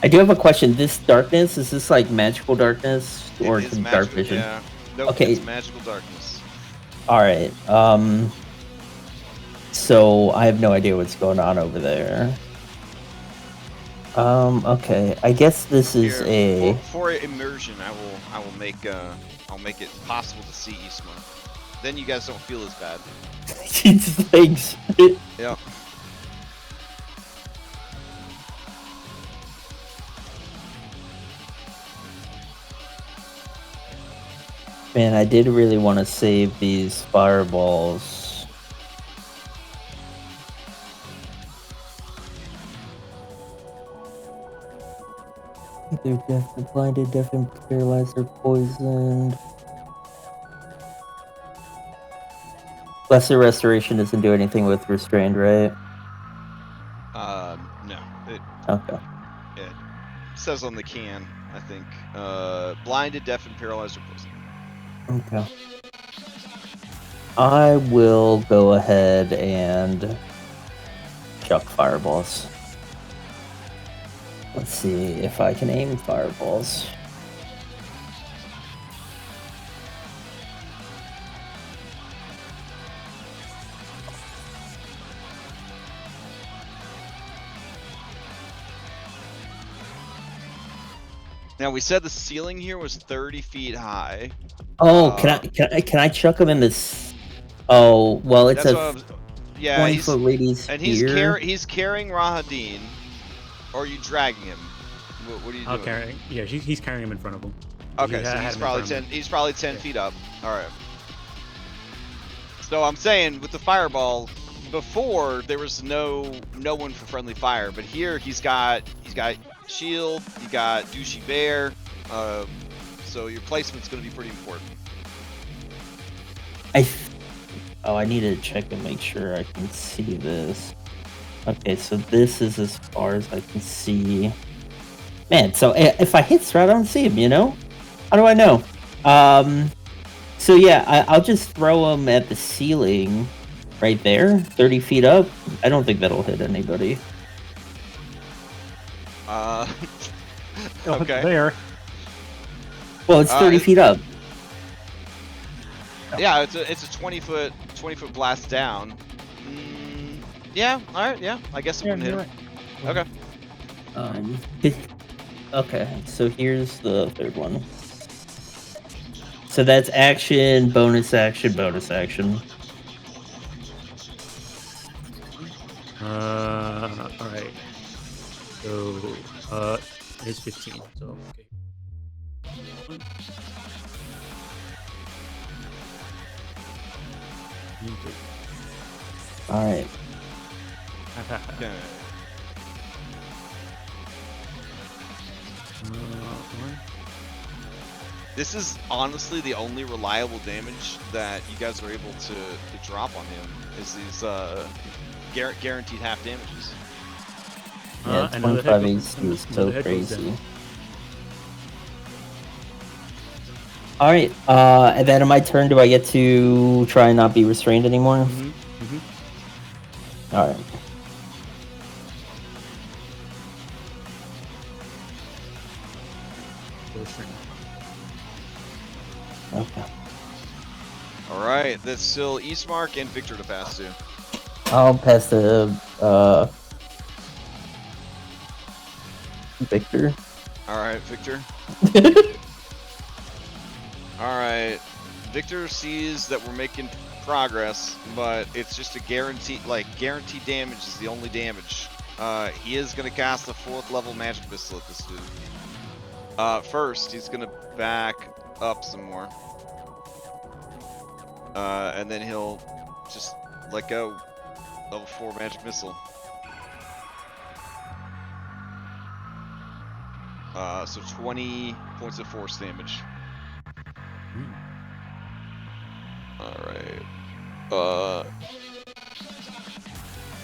I do have a question. This darkness, is this like magical darkness or It is dark vision? Yeah. Nope, Okay. it's magical darkness. Alright. So I have no idea what's going on over there. Okay. I guess this is Here, a for immersion, I will make I'll make it possible to see Isma. Then you guys don't feel as bad. Thanks. Yeah. Man, I did really want to save these fireballs. They're definitely blinded, deafened, paralyzed, or poisoned. Lesser restoration doesn't do anything with restrained, right? No. It Okay. says on the can, I think. Blinded, deafened, paralyzed, or poisoned. Okay. I will go ahead and chuck fireballs. Let's see if I can aim fireballs. Now we said the ceiling here was 30 feet high. Oh, can I chuck them in this? Oh, well, it's That's a what yeah, 20-foot radius and here. he's carrying Rahadin, or are you dragging him? What are you doing? Carrying. Yeah, he's carrying him in front of him. Okay, He so had he's him in probably front of 10. him. He's probably 10 feet up. All right. So I'm saying with the fireball, before there was no one for friendly fire, but here he's got shield, you got douchey bear, so your placement's going to be pretty important. I need to check and make sure I can see this. Okay, so this is as far as I can see. Man, so if I hit Strahd, I don't see him, you know? How do I know? So yeah, I'll just throw him at the ceiling right there, 30 feet up. I don't think that'll hit anybody. Okay. There. Well, it's 30 feet up. Yeah, it's a 20 foot blast down. Yeah, all right, yeah. I guess it wouldn't hit him. Okay. Okay, so here's the third one. So that's action, bonus action, bonus action. All right. So, it's 15. So, okay. All right. Okay. This is honestly the only reliable damage that you guys are able to drop on him, is these guaranteed half damages. Yeah, another 25 head AC is so another head goes crazy. down. Alright, and then on my turn, do I get to try and not be restrained anymore? Mm-hmm. Alright. his turn. Okay. All right, that's still Eastmark and Victor to pass to. I'll pass to Victor. All right, Victor. All right, Victor sees that we're making progress, but it's just a guaranteed guaranteed damage is the only damage. He is gonna cast the 4th level magic missile at this dude. First, he's gonna back up some more. And then he'll just let go. Level 4 magic missile. So 20 points of force damage. Alright.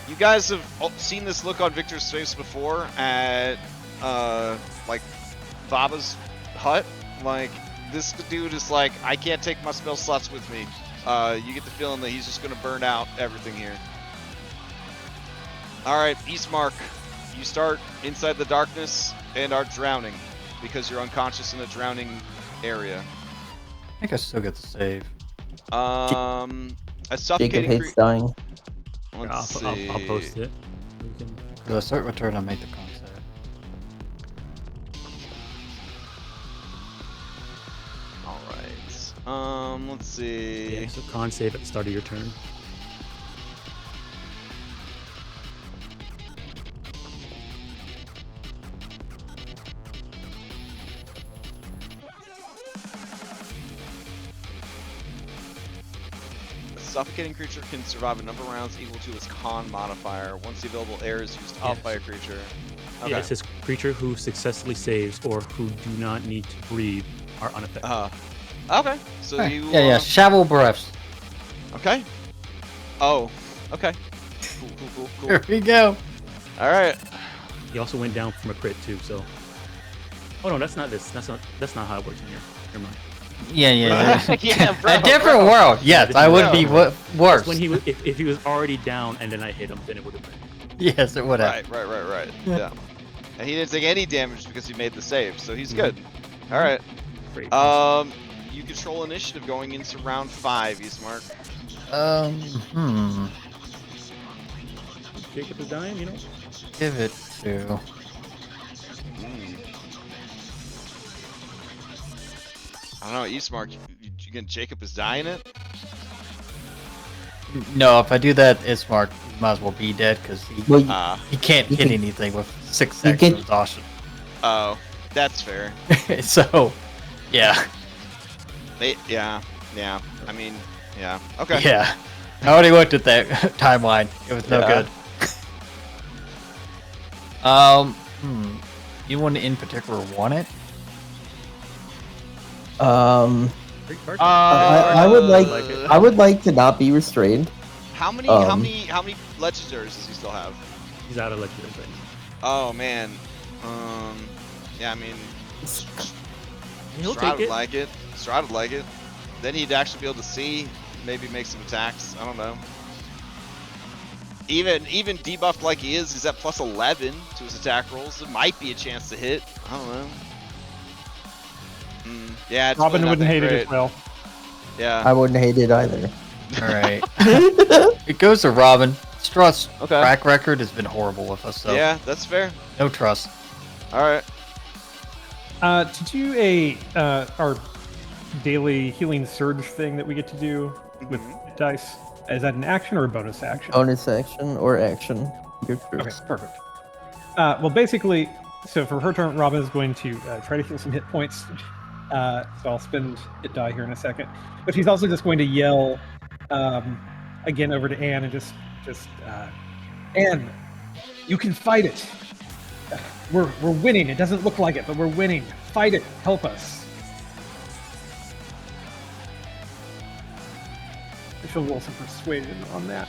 You guys have seen this look on Victor's face before at, like, Baba's hut? Like, this dude is like, I can't take my spell slots with me. You get the feeling that he's just gonna burn out everything here. Alright, Eastmark. You start inside the darkness and are drowning because you're unconscious in a drowning area. I think I still get the save. A Jacob suffocating hates dying. Let's I'll see. post it. We can- Do I start my turn? I make the con save. Alright. Let's see. Yeah, so con save at the start of your turn. A suffocating creature can survive a number of rounds equal to its con modifier once the available air is used off by a creature. Okay. Yeah, it says creature who successfully saves or who do not need to breathe are unaffected. Okay. So you. Yeah. Shovel breaths. Okay. Oh. Okay. Cool. Here we go. All right. He also went down from a crit too, so. Oh no, that's not this. That's not how it works in here. Never mind. Yeah. Yeah, bro, A different world. Yes, this I is- would be worse. When he was, if he was already down and then I hit him, then it would have been. Yes, it would have. Right. Yeah. And he didn't take any damage because he made the save, so he's good. All right. Great. You control initiative going into round 5, Eastmark. Jacob is dying, you know. Give it to. I don't know, Eastmark. You can Jacob is dying it. No, if I do that, it's marked. He might as well be dead because Well, he can't you hit can- anything with 6 you seconds can- of exhaustion. Oh, that's fair. So, yeah. Yeah. I mean, yeah. Okay. Yeah. I already looked at that timeline. It was no Yeah. good. Anyone in particular want it? Great card. I would like to not be restrained. How many legendaries does he still have? He's out of legendaries right now. Oh man. Yeah, I mean, He'll Strahd take would it. like it. Strahd would like it. Then he'd actually be able to see, maybe make some attacks. I don't know. Even debuffed like he is, he's at plus 11 to his attack rolls. There might be a chance to hit. I don't know. Yeah, it's Robin really not wouldn't that hate it great. as well. Yeah. I wouldn't hate it either. Alright. It goes to Robin. Strahd's Okay. track record has been horrible with us, so Yeah, that's fair. no trust. All right. To do our daily healing surge thing that we get to do with dice, is that an action or a bonus action? Bonus action or action. Your choice. Okay, perfect. Well, basically, so for her turn, Robin is going to try to heal some hit points. So I'll spend hit die here in a second. But she's also just going to yell again over to Anne and just Anne, you can fight it. We're winning. It doesn't look like it, but we're winning. Fight it. Help us. She'll roll some persuasion on that.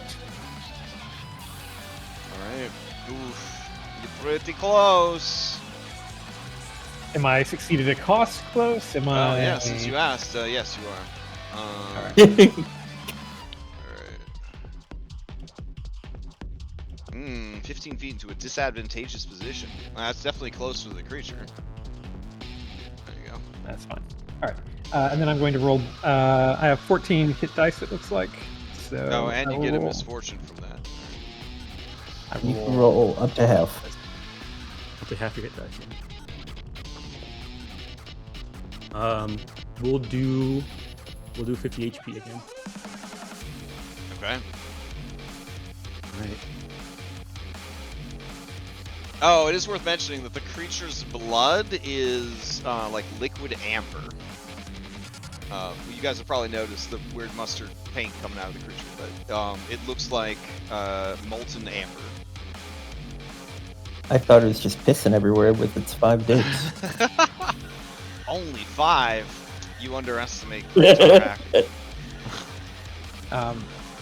All right. Oof. You're pretty close. Am I succeeded at cost close? Am I? Oh yeah, since you asked, yes you are. Alright. 15 feet into a disadvantageous position. That's definitely closer to the creature. There you go. That's fine. All right. And then I'm going to roll. I have 14 hit dice, it looks like. So Oh, and I you will get a roll. misfortune from that. I You can roll up to half. Up to half your hit dice. We'll do 50 HP again. Okay. Right. Oh, it is worth mentioning that the creature's blood is like liquid amber. You guys have probably noticed the weird mustard paint coming out of the creature, but it looks like molten amber. I thought it was just pissing everywhere with its 5 dicks. Only 5? You underestimate Great Taar Hak.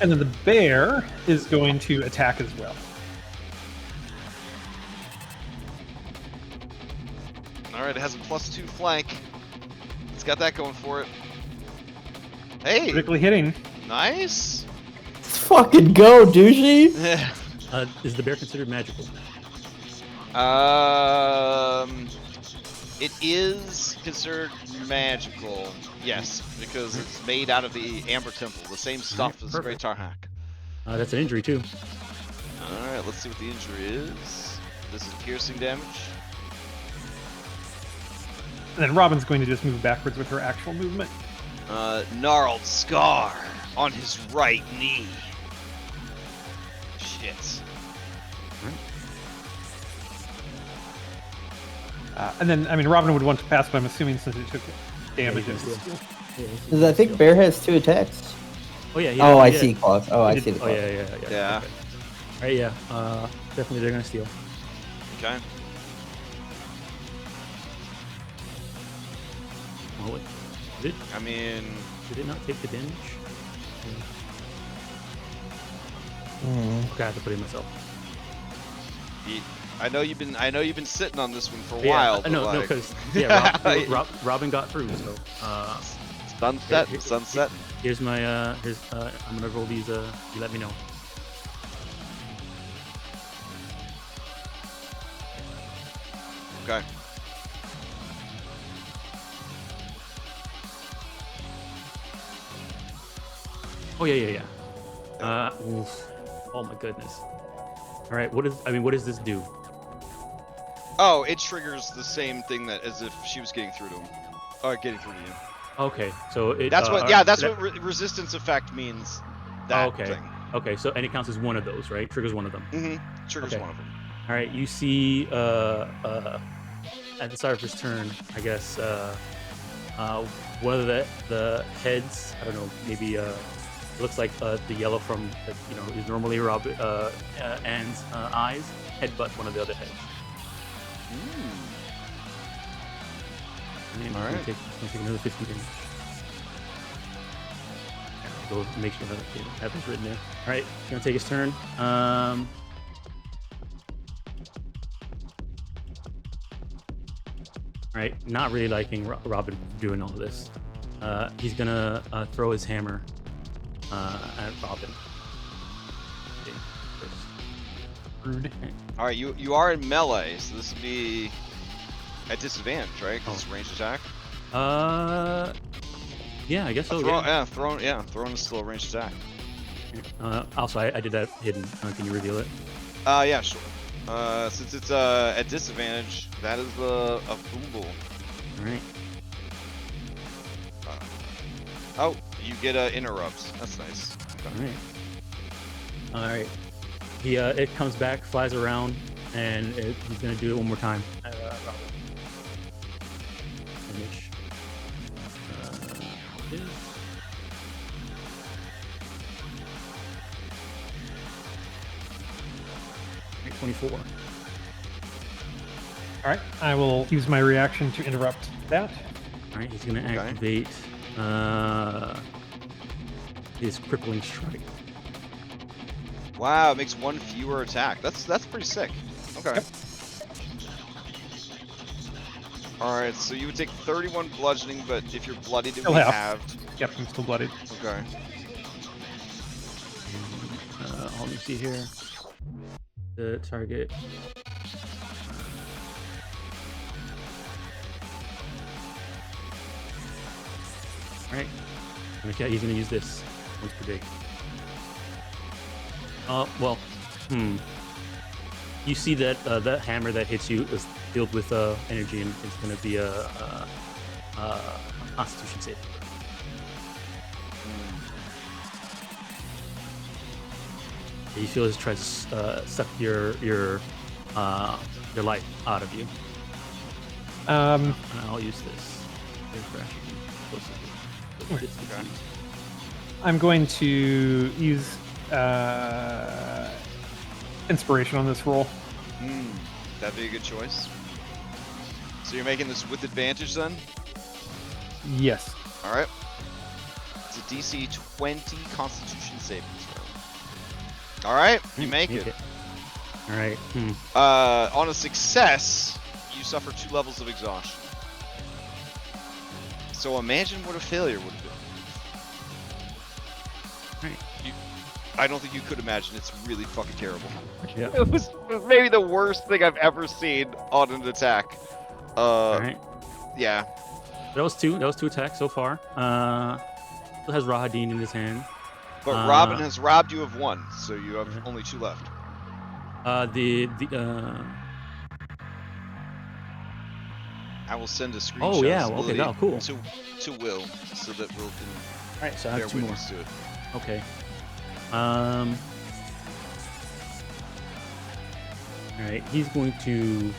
And then the bear is going to attack as well. Alright, it has a +2 flank. It's got that going for it. Hey! Critically hitting. Nice! Let's fucking go, douchey! Is the bear considered magical? It is considered magical, yes, because it's made out of the Amber Temple, the same stuff as the Great Taar Hak. That's an injury too. Alright, let's see what the injury is. This is piercing damage. And then Robin's going to just move backwards with her actual movement. Gnarled scar on his right knee. Shit. And then, I mean, Robin would want to pass, but I'm assuming since it took damage. Yeah, Because I think bear has 2 attacks. Oh yeah. Oh, I see claws. Oh, I see the Oh claws. yeah. Yeah. Okay. Alright, yeah. Definitely they're gonna steal. Okay. Oh wait. Did I mean, it not take the damage? Hmm. Okay, I have to put it myself. I know you've been sitting on this one for a Yeah, while. But no, like, because Robin got through. So sunset, here- sunset. here's my I'm gonna roll these. You let me know. Okay. Oh yeah. Oof. Oh my goodness. All right, what does this do? Oh, it triggers the same thing that as if she was getting through to him, or getting through to you. Okay, so it. That's what. Yeah, that's that- what resistance effect means. That okay. thing. Okay, so and it counts as one of those, right? Triggers one of them. Mm-hmm. Triggers Okay. one of them. All right, you see at the start of his turn, I guess, whether the heads, I don't know, maybe it looks like the yellow from is normally Anne's eyes headbutt one of the other heads. And then All he's right. gonna take another 50 damage. Go make sure that I have this written there. All right, he's gonna take his turn. All right, not really liking Robin doing all this. He's gonna throw his hammer at Robin. Okay, first. Rude. Okay. All right, you are in melee, so this would be at disadvantage, right? Because it's Oh. ranged attack. Yeah, I guess so. Yeah. Throwing is still a ranged attack. Also, I did that hidden. Can you reveal it? Yeah, sure. Since it's at disadvantage, that is a fumble. All right. Oh, you get interrupts. That's nice. Okay. All right. He it comes back, flies around, and he's gonna do it one more time. Robin. Damage. Is 24. All right, I will use my reaction to interrupt that. All right, he's gonna Okay. activate his crippling strike. Wow, it makes one fewer attack. That's pretty sick. Okay. Yep. All right, so you would take 31 bludgeoning, but if you're bloodied, it Still would be half. halved. Yep, I'm still bloodied. Okay. Let me see here. The target. Alright. He's gonna use this. What's pretty big? Well, you see that that hammer that hits you is filled with energy, and it's gonna be a Constitution save. You feel it tries to suck your life out of you. And I'll use this. I'm going to use inspiration on this roll. That'd be a good choice. So you're making this with advantage then? Yes. All right. It's a DC 20 Constitution saving throw. All right, you make it. All right. On a success, you suffer 2 levels of exhaustion. So imagine what a failure would have been. Right. I don't think you could imagine. It's really fucking terrible. Yeah. It was maybe the worst thing I've ever seen On an attack. All right. Yeah. That was 2 attacks so far. Still has Rahadin in his hand. But Robin has robbed you of 1, so you have only 2 left. I will send a screenshot. Oh yeah. Okay. Oh, cool. To Will, so that Will can. All right. So I have 2 more. To it. Okay. All right. He's going to.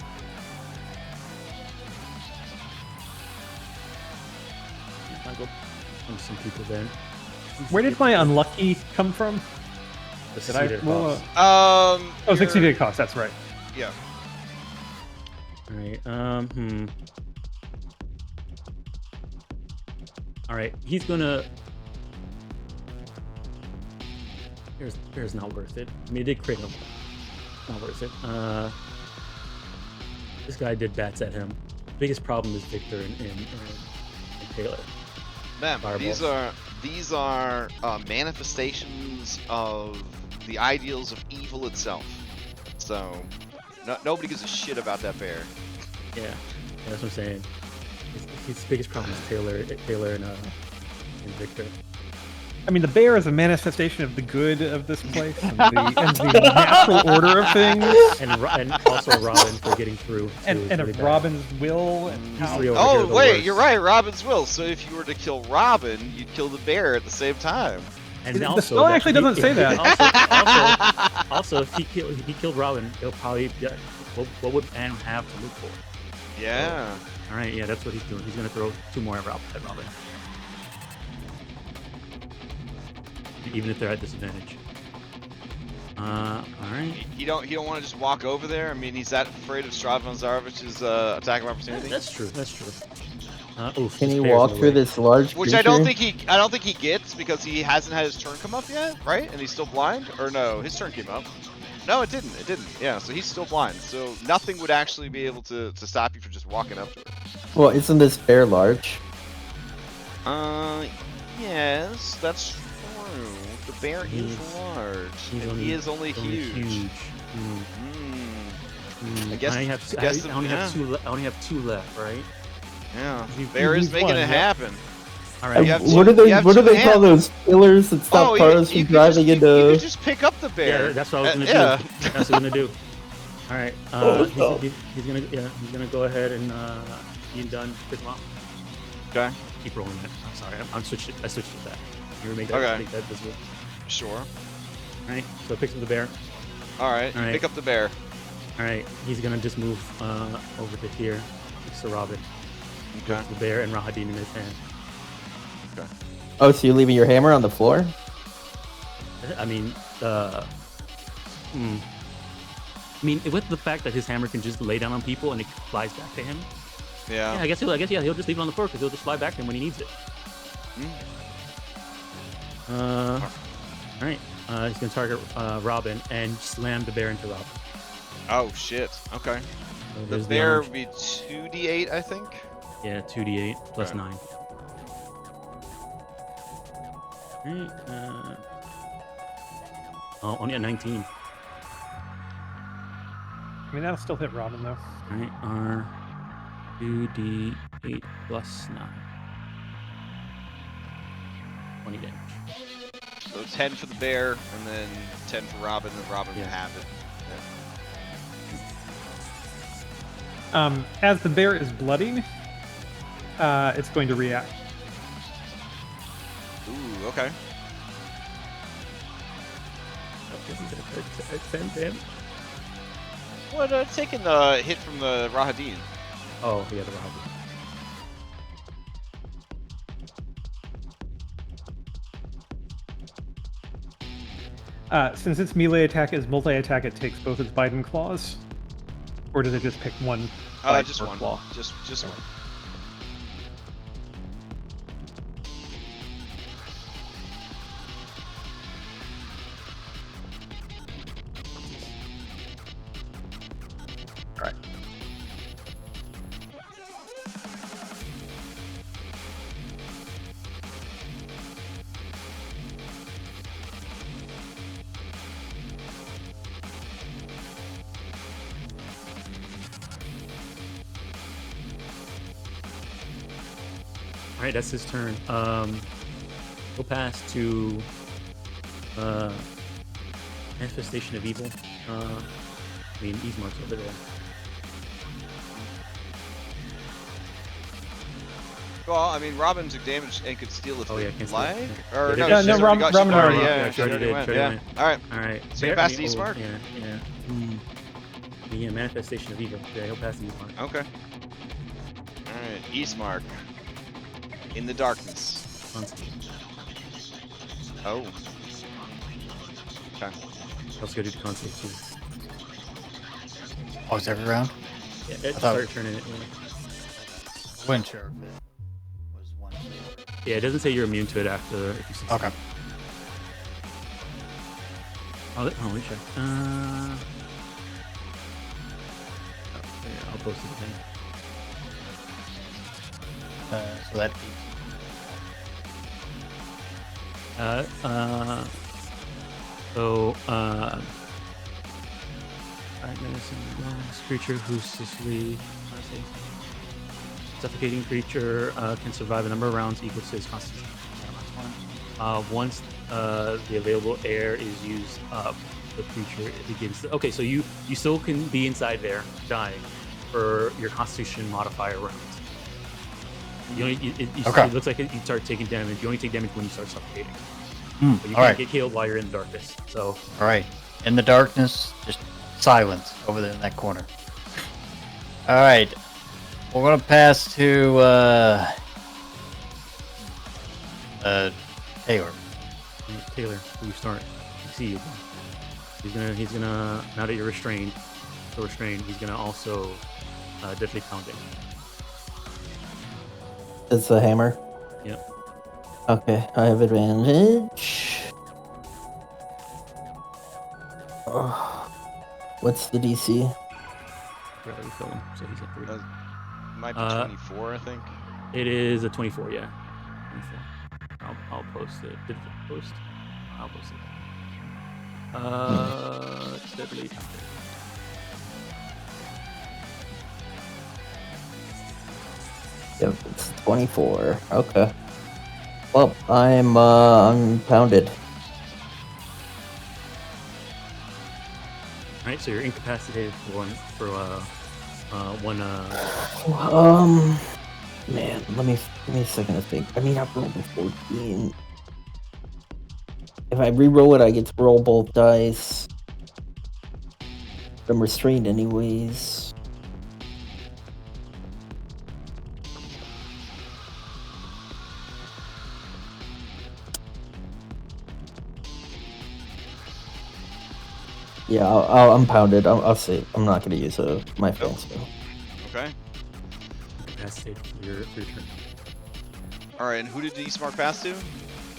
I'll go punch some people then. Where did my unlucky come from? Did I roll cost. Oh, 60 to cost. That's right. Yeah. All right. All right. He's gonna. Bear's not worth it. I mean, it did crit him. Not worth it. This guy did bats at him. Biggest problem is Victor and Taylor. Man, Fireballs. these are manifestations of the ideals of evil itself. So nobody gives a shit about that bear. Yeah, that's what I'm saying. His biggest problem is Taylor and Victor. I mean, the bear is a manifestation of the good of this place and the natural order of things. And also Robin for getting through. And of Robin's will. And how... Oh, wait, you're right, Robin's will. So if you were to kill Robin, you'd kill the bear at the same time. And the also, spell actually doesn't say that. Also, if he killed Robin, it'll probably what would Anne have to look for? Yeah. So, all right, yeah, that's what he's doing. He's gonna throw 2 more at Robin. Even if they're at disadvantage. All right. You don't want to just walk over there? I mean, he's that afraid of Strahd von Zarovich's attack of opportunity. That's true. Can he walk through this large Which creature? I don't think he gets because he hasn't had his turn come up yet, right? And he's still blind? Or no, his turn came up. No, it didn't. Yeah, so he's still blind. So nothing would actually be able to stop you from just walking up to it. Well, isn't this bear large? Yes, that's true. The bear is large. And he is only huge. I guess I only have 2 left, right? Yeah. Bear is making it happen. All right. What do they call those pillars that stop cars from driving into? You could just pick up the bear. Yeah, that's what I was gonna do. That's what I'm gonna do. All right. He's gonna go ahead and D&Done pick him up. Okay. Keep rolling it. I'm sorry. I switched it to that. You make that. Okay. Make that this way. Sure. All right. So it picks up the bear. All right. Pick up the bear. All right. He's gonna just move over to here, next to Robin. Okay. The bear and Rahadin in his hand. Okay. Oh, so you're leaving your hammer on the floor? I mean, with the fact that his hammer can just lay down on people and it flies back to him. Yeah. I guess he'll just leave it on the floor because he'll just fly back to him when he needs it. All right. He's gonna target Robin and slam the bear into Robin. Oh shit. Okay. So The bear would be 2d8, I think. Yeah, 2d8 plus 9. Alright, only at 19. I mean, that'll still hit Robin, though. Alright, R 2d8 plus 9. 20 damage. So 10 for the bear, and then 10 for Robin, and Robin can Yeah. have it. As the bear is bloodied, it's going to react. Ooh, okay. At 10 damage. What, taking the hit from the Rahadin? Oh, yeah, the Rahadin. Since its melee attack is multi-attack, it takes both its bite and claws. Or does it just pick one? Bite Just or one. Claw? Just one. Alright. All right, that's his turn. He'll pass to Manifestation of Evil. I mean, Ismark's over there. Well, I mean, Robin took damage and could steal if Oh, yeah, they can steal. like. Yeah. Or Yeah, no, no, she's no, already got. She's Robin already, already- yeah, she she already already did, went. she already Yeah. All right. All right. So you pass the oh, Ismark? Yeah. Yeah, Manifestation of Evil. Yeah, he'll pass the Ismark. Okay. All right, Ismark. In the darkness. Constitution. Oh. Okay. Let's go do the Constitution. Oh, it's every round? Yeah, I it thought- start turning it. Yeah. I wasn't sure if it was one. Yeah, it doesn't say you're immune to it after if you succeed. Okay. Oh, let me check. Yeah, I'll post it again. So that Alright, medicine. Creature whose suffocating creature can survive a number of rounds equal to its constitution. Once the available air is used up, the creature begins to, okay, so you still can be inside there dying for your constitution modifier rounds. You only, Okay. It looks like you start taking damage. You only take damage when you start suffocating. But you all can't right. get killed while you're in the darkness. So All right. In the darkness, just silence over there in that corner. All right. We're going to pass to Taylor. Taylor, who you start? I see you. He's gonna now that you're restrained, he's gonna also deadly pounding. It's a hammer. Yep. Okay, I have advantage. What's the DC? Forgot to refill him, so he's at 3. Might be 24, I think. It is a 24, yeah. 24. I'll post it. Did it post? I'll post it. Deadly pounding. Yep, it's 24. Okay. Well, I'm pounded. Alright, so you're incapacitated for one. Man, let me a second to think. I mean, I've rolled a 14. If I re-roll it, I get to roll both dice. I'm restrained anyways. Yeah, I'm pounded. I'll see. I'm not gonna use my fancy. Okay. Incapacitated for your turn. All right, and who did Ismark pass to?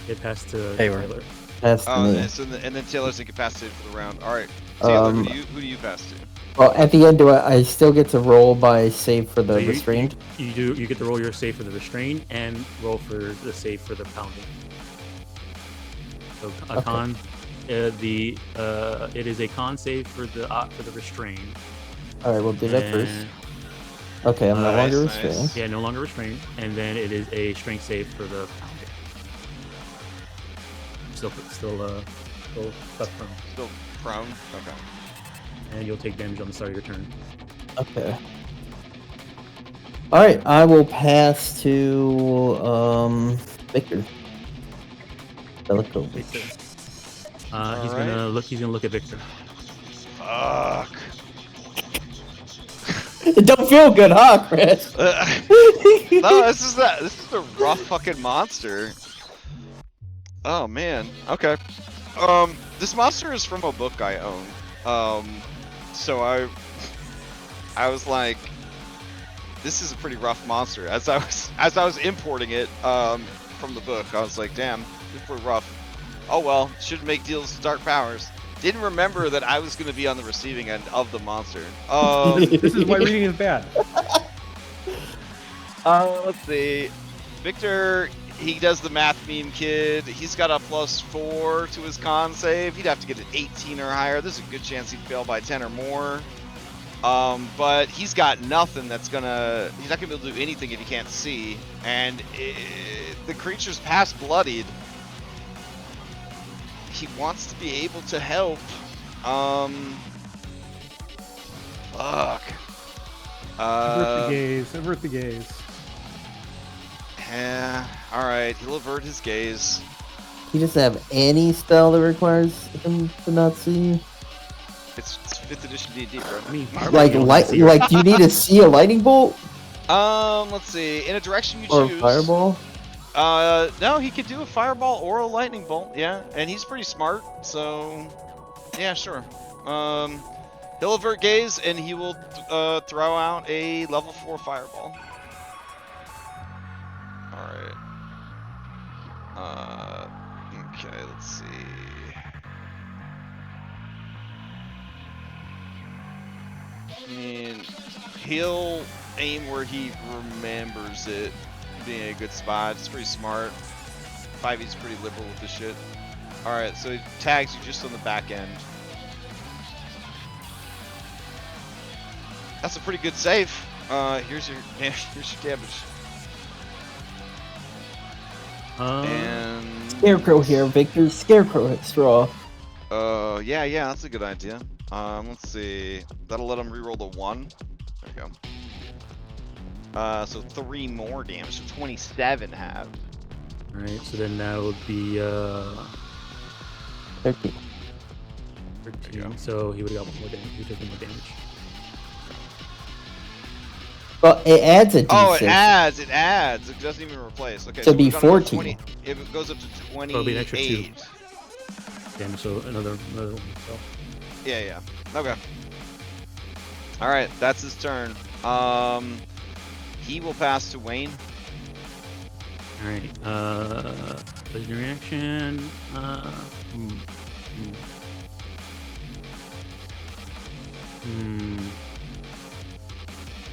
It passed to Taylor. Taylor. That's Oh, me. and, and then Taylor's incapacitated for the round. All right, Taylor, who do you pass to? Well, at the end, I still get to roll by save for the So restrained? You get to roll your save for the restrain and roll for the save for the pounding. So a Okay. con, it is a con save for the restrain. All right, we'll do that first. And- Okay, I'm no Nice, longer nice. restrained. Yeah, no longer restrained, and then it is a strength save for the pounding. Still stuck prone, Still prone. Okay. and you'll take damage on the start of your turn. Okay. All right, I will pass to Victor. Belikovich. Victor. He's Alright. gonna look. He's gonna look at Victor. Fuck. It don't feel good, huh, Chris? No, this is a rough fucking monster. Oh man. Okay. This monster is from a book I own. So I was like, this is a pretty rough monster. As I was importing it from the book, I was like, damn, this is pretty rough. Oh well, shouldn't make deals with dark powers. Didn't remember that I was going to be on the receiving end of the monster. This is why reading is bad. Let's see. Victor, he does the math meme kid. He's got a +4 to his con save. He'd have to get an 18 or higher. There's a good chance he'd fail by 10 or more. But he's got nothing that's gonna... He's not gonna be able to do anything if he can't see. And the creature's past bloodied. He wants to be able to help. Fuck. Avert the gaze. Avert the gaze. Yeah. Alright, he'll avert his gaze. He doesn't have any spell that requires him to not see. It's 5th edition D&D, bro. I mean, Like, do you need to see a lightning bolt Let's see. In a direction you or choose. a fireball? No, he could do a fireball or a lightning bolt. Yeah, and he's pretty smart, so yeah, sure. He'll avert gaze and he will throw out a level 4 fireball. All right. Okay, let's see. I mean, he'll aim where he remembers it being a good spot. It's pretty smart. 5e's pretty liberal with this shit. Alright, so he tags you just on the back end. That's a pretty good save. Here's your damage. And Scarecrow here, Victor. Scarecrow straw. yeah, that's a good idea. Let's see. That'll let him reroll the 1. There you go. So 3 more damage, so 27 half. Alright, so then that would be 13. 13. So he would have got more damage. He would have taken more damage. Well, it adds a D6. Oh, it adds. It doesn't even replace. Okay, So so be we're gonna go 14. 20 if it goes up to 28. it'll be an extra 2. Damage, so another one. So. Yeah. Okay. All right, that's his turn. He will pass to Wayne. Alright, legendary reaction.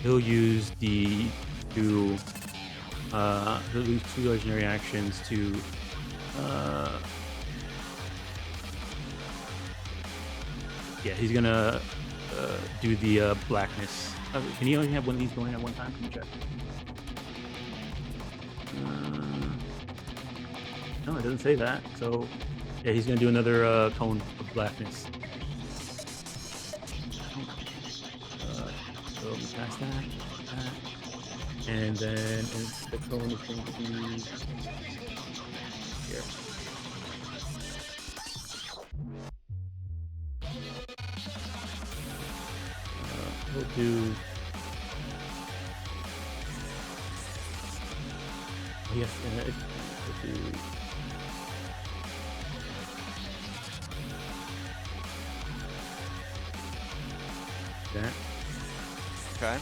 He'll use the two. He'll use 2 legendary actions to. Yeah, he's gonna do the blackness. Can he only have one of these going at one time? Can you check? No, it doesn't say that. So, yeah, he's gonna do another cone of blackness. So we pass that, and then the cone is going to be here. We'll do. Yes, we'll do. That. Okay.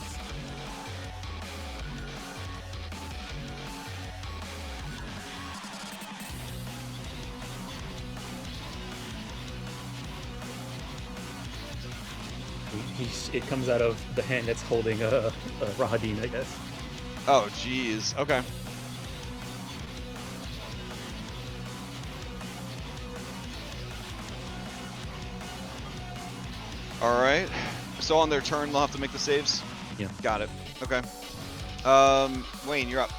It comes out of the hand that's holding a Rahadin, I guess. Oh, jeez. Okay. All right. So on their turn, they'll have to make the saves. Yeah. Got it. Okay. Wayne, you're up.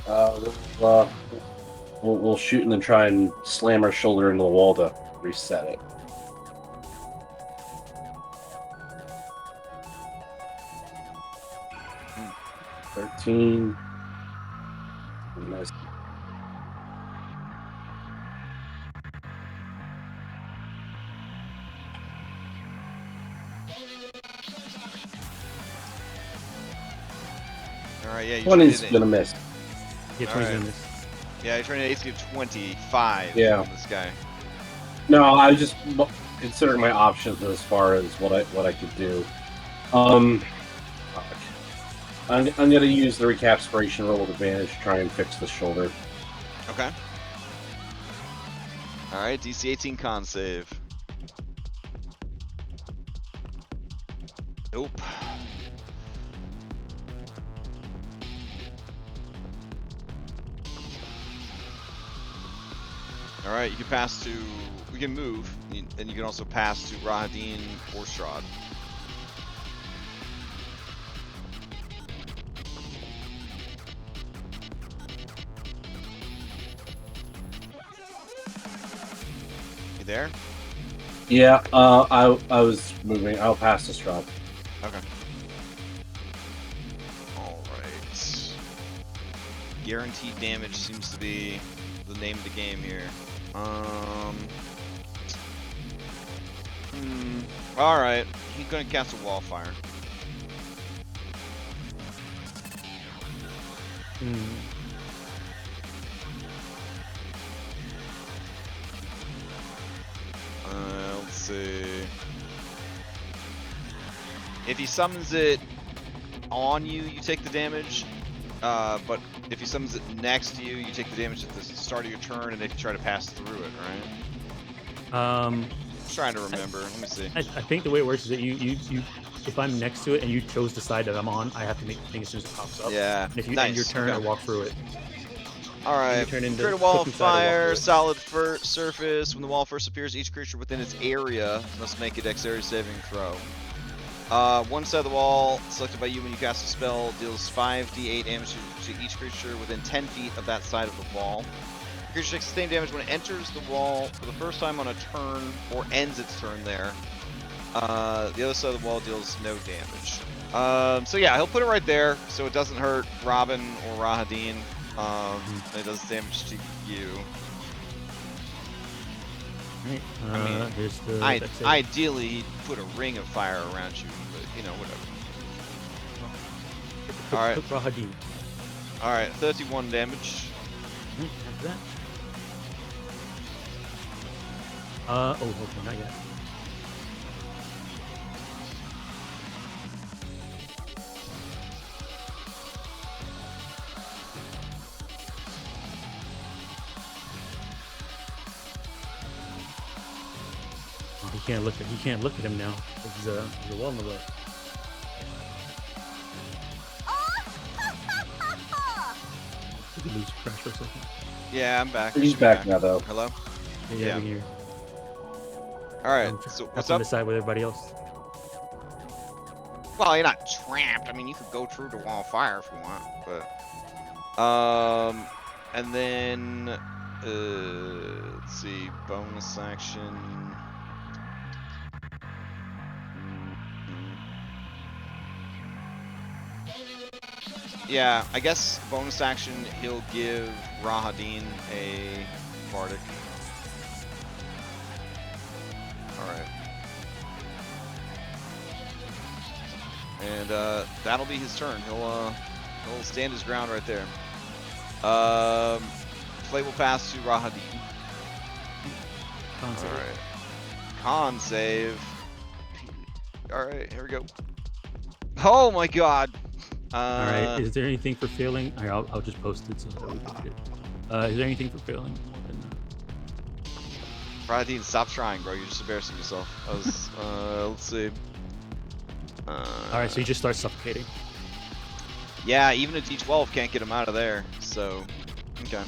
We'll, we'll shoot and then try and slam our shoulder into the wall to reset it. Hmm. 13. Nice. All right, yeah, you 20's traded gonna miss. Yeah, All 20's right. gonna miss. Yeah, you're trying to AC of 25 Yeah. on this guy. No, I was just considering my options as far as what I could do. I'm gonna use the recapspiration roll with advantage to try and fix the shoulder. Okay. All right, DC 18 con save. Nope. All right, you can pass to. We can move, and you can also pass to Rahadin or Strahd. You there? Yeah, I was moving. I'll pass to Strahd. Okay. All right. Guaranteed damage seems to be the name of the game here. All right. He's gonna cast a wall fire. Let's see. If he summons it on you, you take the damage. But if he summons it next to you, you take the damage at the start of your turn, and if you try to pass through it, right? I'm trying to remember. Let me see. I think the way it works is that you if I'm next to it and you chose the side that I'm on, I have to make the thing as soon as it pops up. Yeah. And if you nice. end your turn, okay. I walk through it. All right. Turn into Create a wall of cooking side, I walk fire, through it. solid surface. When the wall first appears, each creature within its area must make a dexterity saving throw. One side of the wall selected by you when you cast a spell deals 5d8 damage to each creature within 10 feet of that side of the wall. The creature takes the same damage when it enters the wall for the first time on a turn or ends its turn there. The other side of the wall deals no damage. So yeah, he'll put it right there so it doesn't hurt Robin or Rahadin. And it does damage to you. Right. I mean, here's the Ideally, he'd put a ring of fire around you, but you know, whatever. All right. Rahadin. All right, 31 damage. After that. Oh, okay, not yet. He can't look at him now. There's a wall in the way. Did you lose Crash for a second? Yeah, I'm back. He's Should be back now, though. Hello? Yeah, I'm here. All right, I'm so up what's on up? the side with everybody else. Well, you're not trapped. I mean, you could go through the wall of fire if you want, but And then, let's see, bonus action. Yeah, I guess bonus action, he'll give Rahadin a bardic. Alright. And that'll be his turn. He'll stand his ground right there. Play will pass to Rahadin. Alright. Con save. Alright, here we go. Oh my god! All right. Is there anything for failing? All right, I'll just post it so that we can get it. Is there anything for failing? Rahadin, stop trying, bro. You're just embarrassing yourself. I was, let's see. All right, so you just start suffocating. Yeah, even a D12 can't get him out of there. So, okay.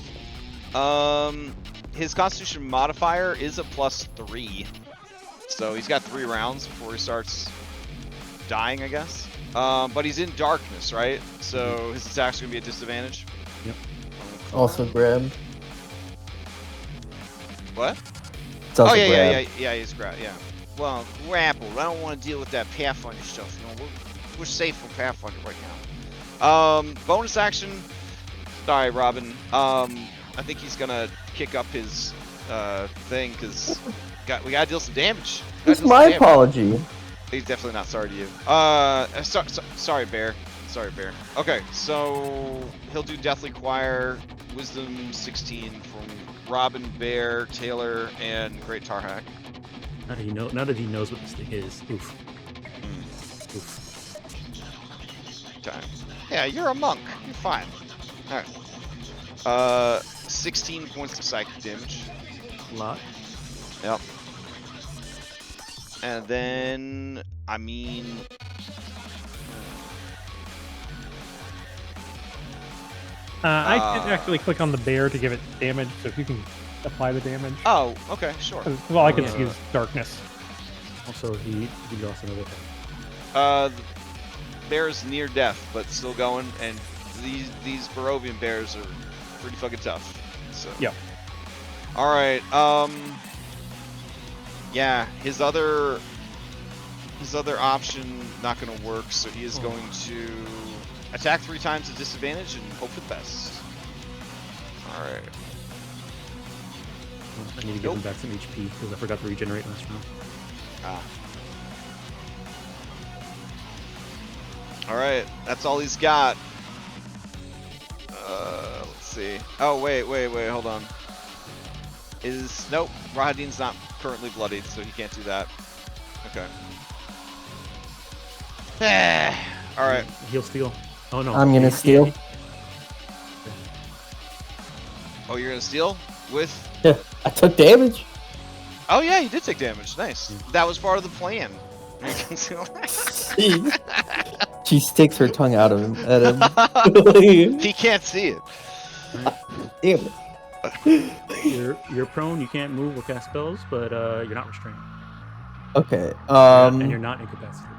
His Constitution modifier is a +3, so he's got 3 rounds before he starts dying, I guess. But he's in darkness, right? So his attack's gonna be a disadvantage. Yep. also grab. What? It's also Oh yeah, grab. yeah. He's grab. Yeah. Well, grapple. I don't want to deal with that Pathfinder stuff. You know, we're safe from Pathfinder right now. Bonus action. Sorry, Robin. I think he's gonna kick up his thing because we gotta deal some damage. It's my apology. He's definitely not sorry to you. Sorry, Bear. Sorry, Bear. Okay, so he'll do Deathly Choir, Wisdom 16 from Robin, Bear, Taylor, and Great Taar Hak. Now that he knows what this thing is. Oof. Oof. Okay. Yeah, you're a monk. You're fine. Alright. 16 points of psychic damage. A lot. Yep. And then, I mean... I can actually click on the bear to give it damage, so if you can apply the damage. Oh, okay, sure. Well, I can just use darkness. Also, he lost another hit. The bear's near death, but still going, and these Barovian bears are pretty fucking tough. So. Yeah. All right. Yeah, his other option not going to work, so he is going to attack 3 times at disadvantage and hope for the best. All right. I need to give him back some HP because I forgot to regenerate last round. All right, that's all he's got. Let's see. Oh wait, hold on. Nope, Rahadin's not currently bloodied, so he can't do that. Okay. All right. He'll steal. Oh no. I'm gonna steal. Oh, you're gonna steal with? Yeah, I took damage. Oh yeah, you did take damage. Nice. That was part of the plan. She sticks her tongue out of him. At him. He can't see it. Damn it. You're prone. You can't move or cast spells, but you're not restrained. Okay. And you're not incapacitated.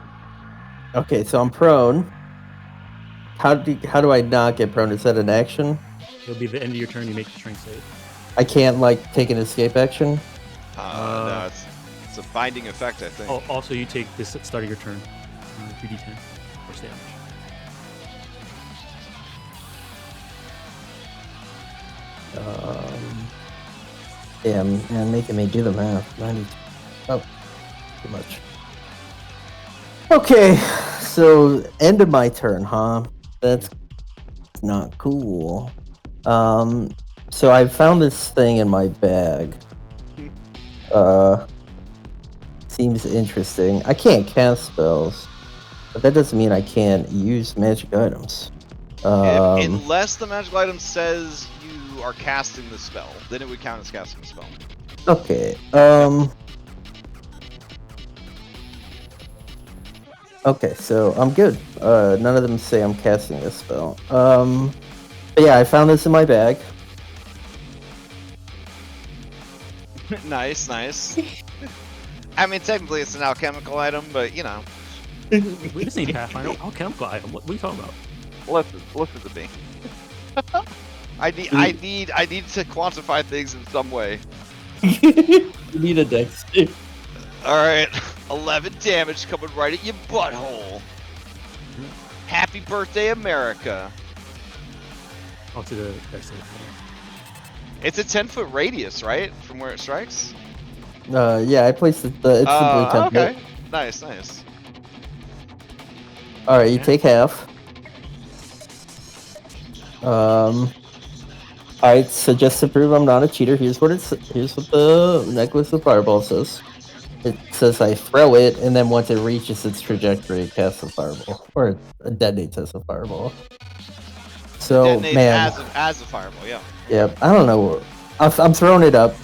Okay, so I'm prone. How do I not get prone? Is that an action? It'll be the end of your turn. You make the strength save. I can't like take an escape action. No, it's a binding effect, I think. Oh, also, you take this at the start of your turn. 2d10 force damage. Yeah, man, making me do the math. 90. Oh, too much. Okay, so end of my turn, huh? That's not cool. So I found this thing in my bag. Seems interesting. I can't cast spells, but that doesn't mean I can't use magic items. Unless the magical item says you are casting the spell, then it would count as casting the spell. Okay. Okay, so I'm good. None of them say I'm casting a spell. But yeah, I found this in my bag. Nice. I mean, technically it's an alchemical item, but you know. We just need Pathfinder. Alchemical item. What are you talking about? Listen to me. I need to quantify things in some way. You need a dex. Alright, 11 damage coming right at your butthole. Happy birthday, America. Oh, to the dex save. It's a 10-foot radius, right? From where it strikes? Yeah, I placed it's the blue template. Okay. Nice. Alright, you take half. Alright, so just to prove I'm not a cheater, here's what the necklace of fireball says. It says I throw it, and then once it reaches its trajectory, it casts a fireball. Or it detonates as a fireball. So, Detonate man. as a fireball, yeah. Yeah, I don't know. I'm throwing it up.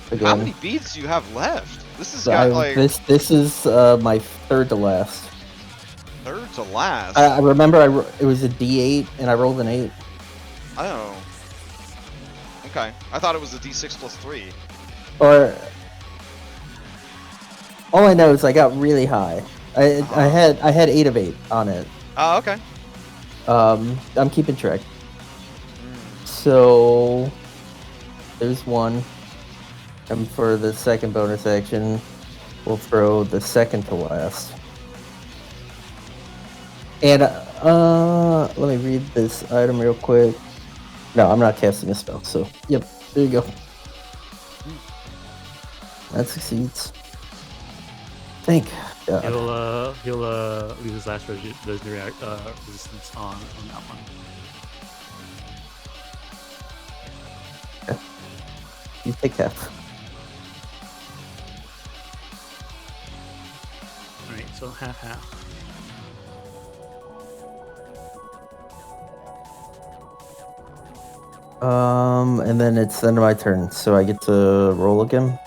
Again. How many beads do you have left? This has got like... This is my third to last. Third to last? I remember it was a D8, and I rolled an 8. Oh. Okay. I thought it was a D6 plus 3. Or... All I know is I got really high. I had 8 of 8 on it. Oh, okay. I'm keeping track. So there's one. And for the second bonus action, we'll throw the second to last. And let me read this item real quick. No, I'm not casting a spell, so yep, there you go. That succeeds. Thank God. He'll leave his last resistance on that one. You take half. Alright, so half. And then it's the end of my turn, so I get to roll again.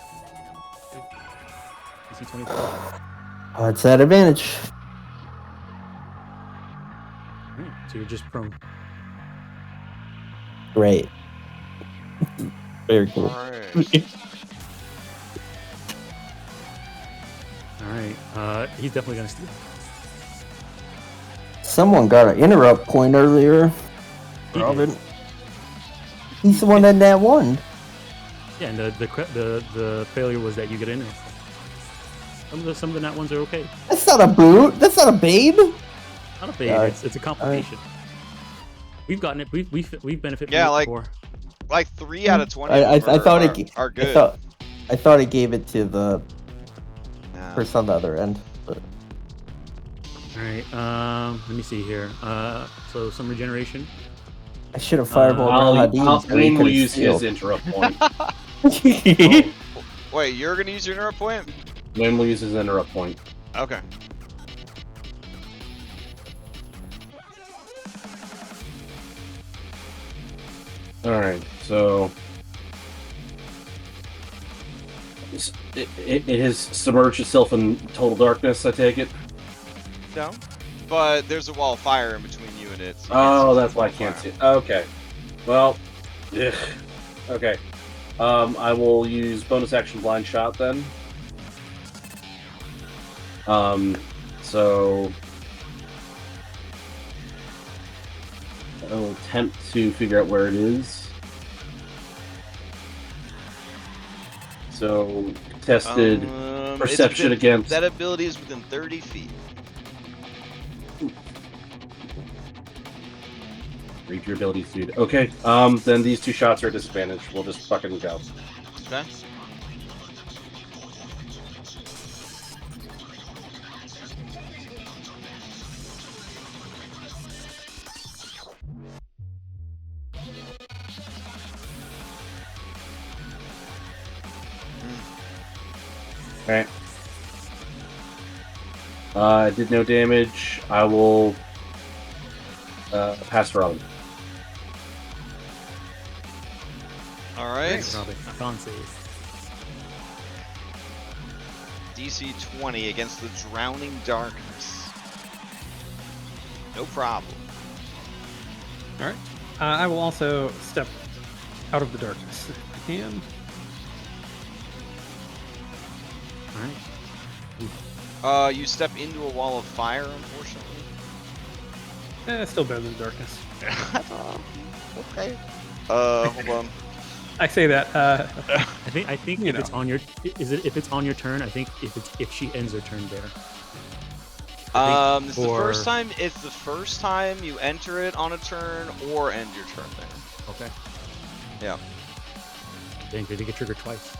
DC 24. It's at advantage. Alright, so you're just prone. Great. Very cool. Alright. Alright, he's definitely gonna steal. Someone got an interrupt point earlier. He did. Robin. He's the one that won. Yeah, and the failure was that you get in. Some of the nat ones are okay. That's not a boot. That's not a babe. Not a babe. It's a complication. We've gotten it. We've benefited. Yeah, from it like before. Like 3 out of 20 I of them thought are good. I thought it gave it to the Yeah. person on the other end. But All right. Let me see here. So some regeneration. I should have fireballed. Wayne will use his interrupt point. Wait, you're gonna use your interrupt point? Wayne will use his interrupt point. Okay. Alright, so it has submerged itself in total darkness, I take it? No. But there's a wall of fire in between you and it. So Oh, that's why I can't see it. Okay. Well, ugh. Okay. I will use bonus action blind shot then. So I'll attempt to figure out where it is. So tested perception against. That ability is within 30 feet. Read your abilities, dude. Okay. Then these two shots are at disadvantage. We'll just fucking go. Okay. Alright. Did no damage. I will pass Robin. Alright. Robin, con save. DC 20 against the drowning darkness. No problem. All right. I will also step out of the darkness if I can. All right. You step into a wall of fire, unfortunately. Still better than darkness. Okay. Hold on. I say that. I think You if know. it's on your if it's on your turn, I think if she ends her turn there. It's the first time you enter it on a turn or end your turn there. Okay. Yeah. Dang, did it get triggered twice?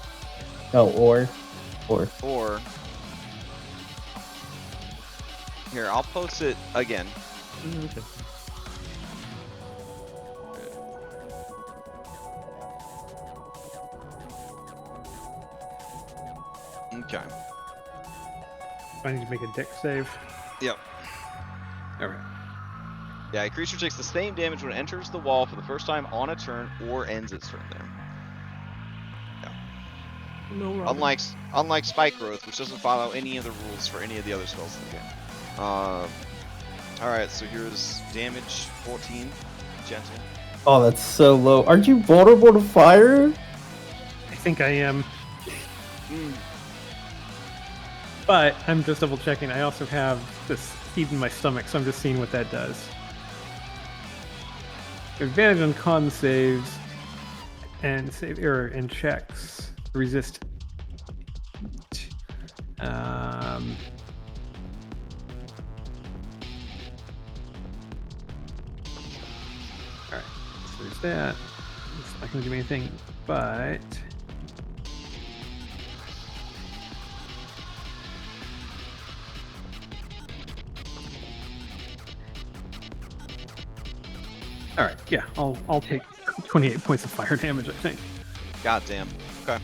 No, or. Or here, I'll post it again. Okay. Okay. I need to make a dex save. Yep. All right. Yeah, a creature takes the same damage when it enters the wall for the first time on a turn or ends its turn there. No, Robin. Unlike Spike Growth, which doesn't follow any of the rules for any of the other spells in the game. Alright, so here's damage 14, gentle. Oh, that's so low. Aren't you vulnerable to fire? I think I am. But I'm just double checking. I also have this heat in my stomach, so I'm just seeing what that does. advantage on con saves and save error and checks. Resist. Alright, so there's that. It's not going to do anything, but... Alright, yeah, I'll take 28 points of fire damage, I think. Goddamn. Okay.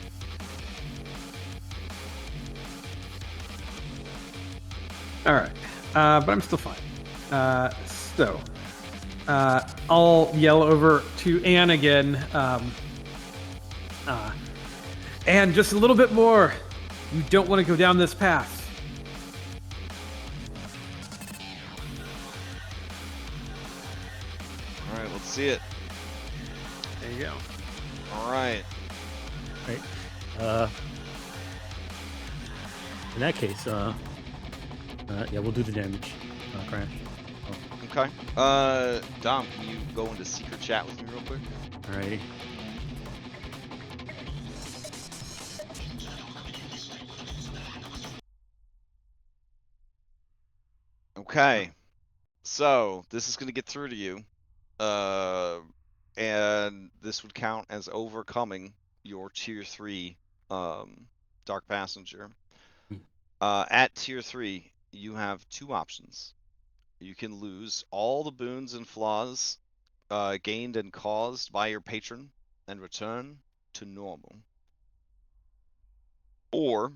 Alright, but I'm still fine. So, I'll yell over to Anne again. Anne, just a little bit more. You don't want to go down this path. All right, let's see it. There you go. All right. Right. In that case, yeah, we'll do the damage. Crash. Oh. Okay. Dom, can you go into secret chat with me real quick? Alrighty. Okay. So this is going to get through to you. And this would count as overcoming your tier 3 Dark Passenger. At tier 3, you have 2 options. You can lose all the boons and flaws gained and caused by your patron and return to normal. Or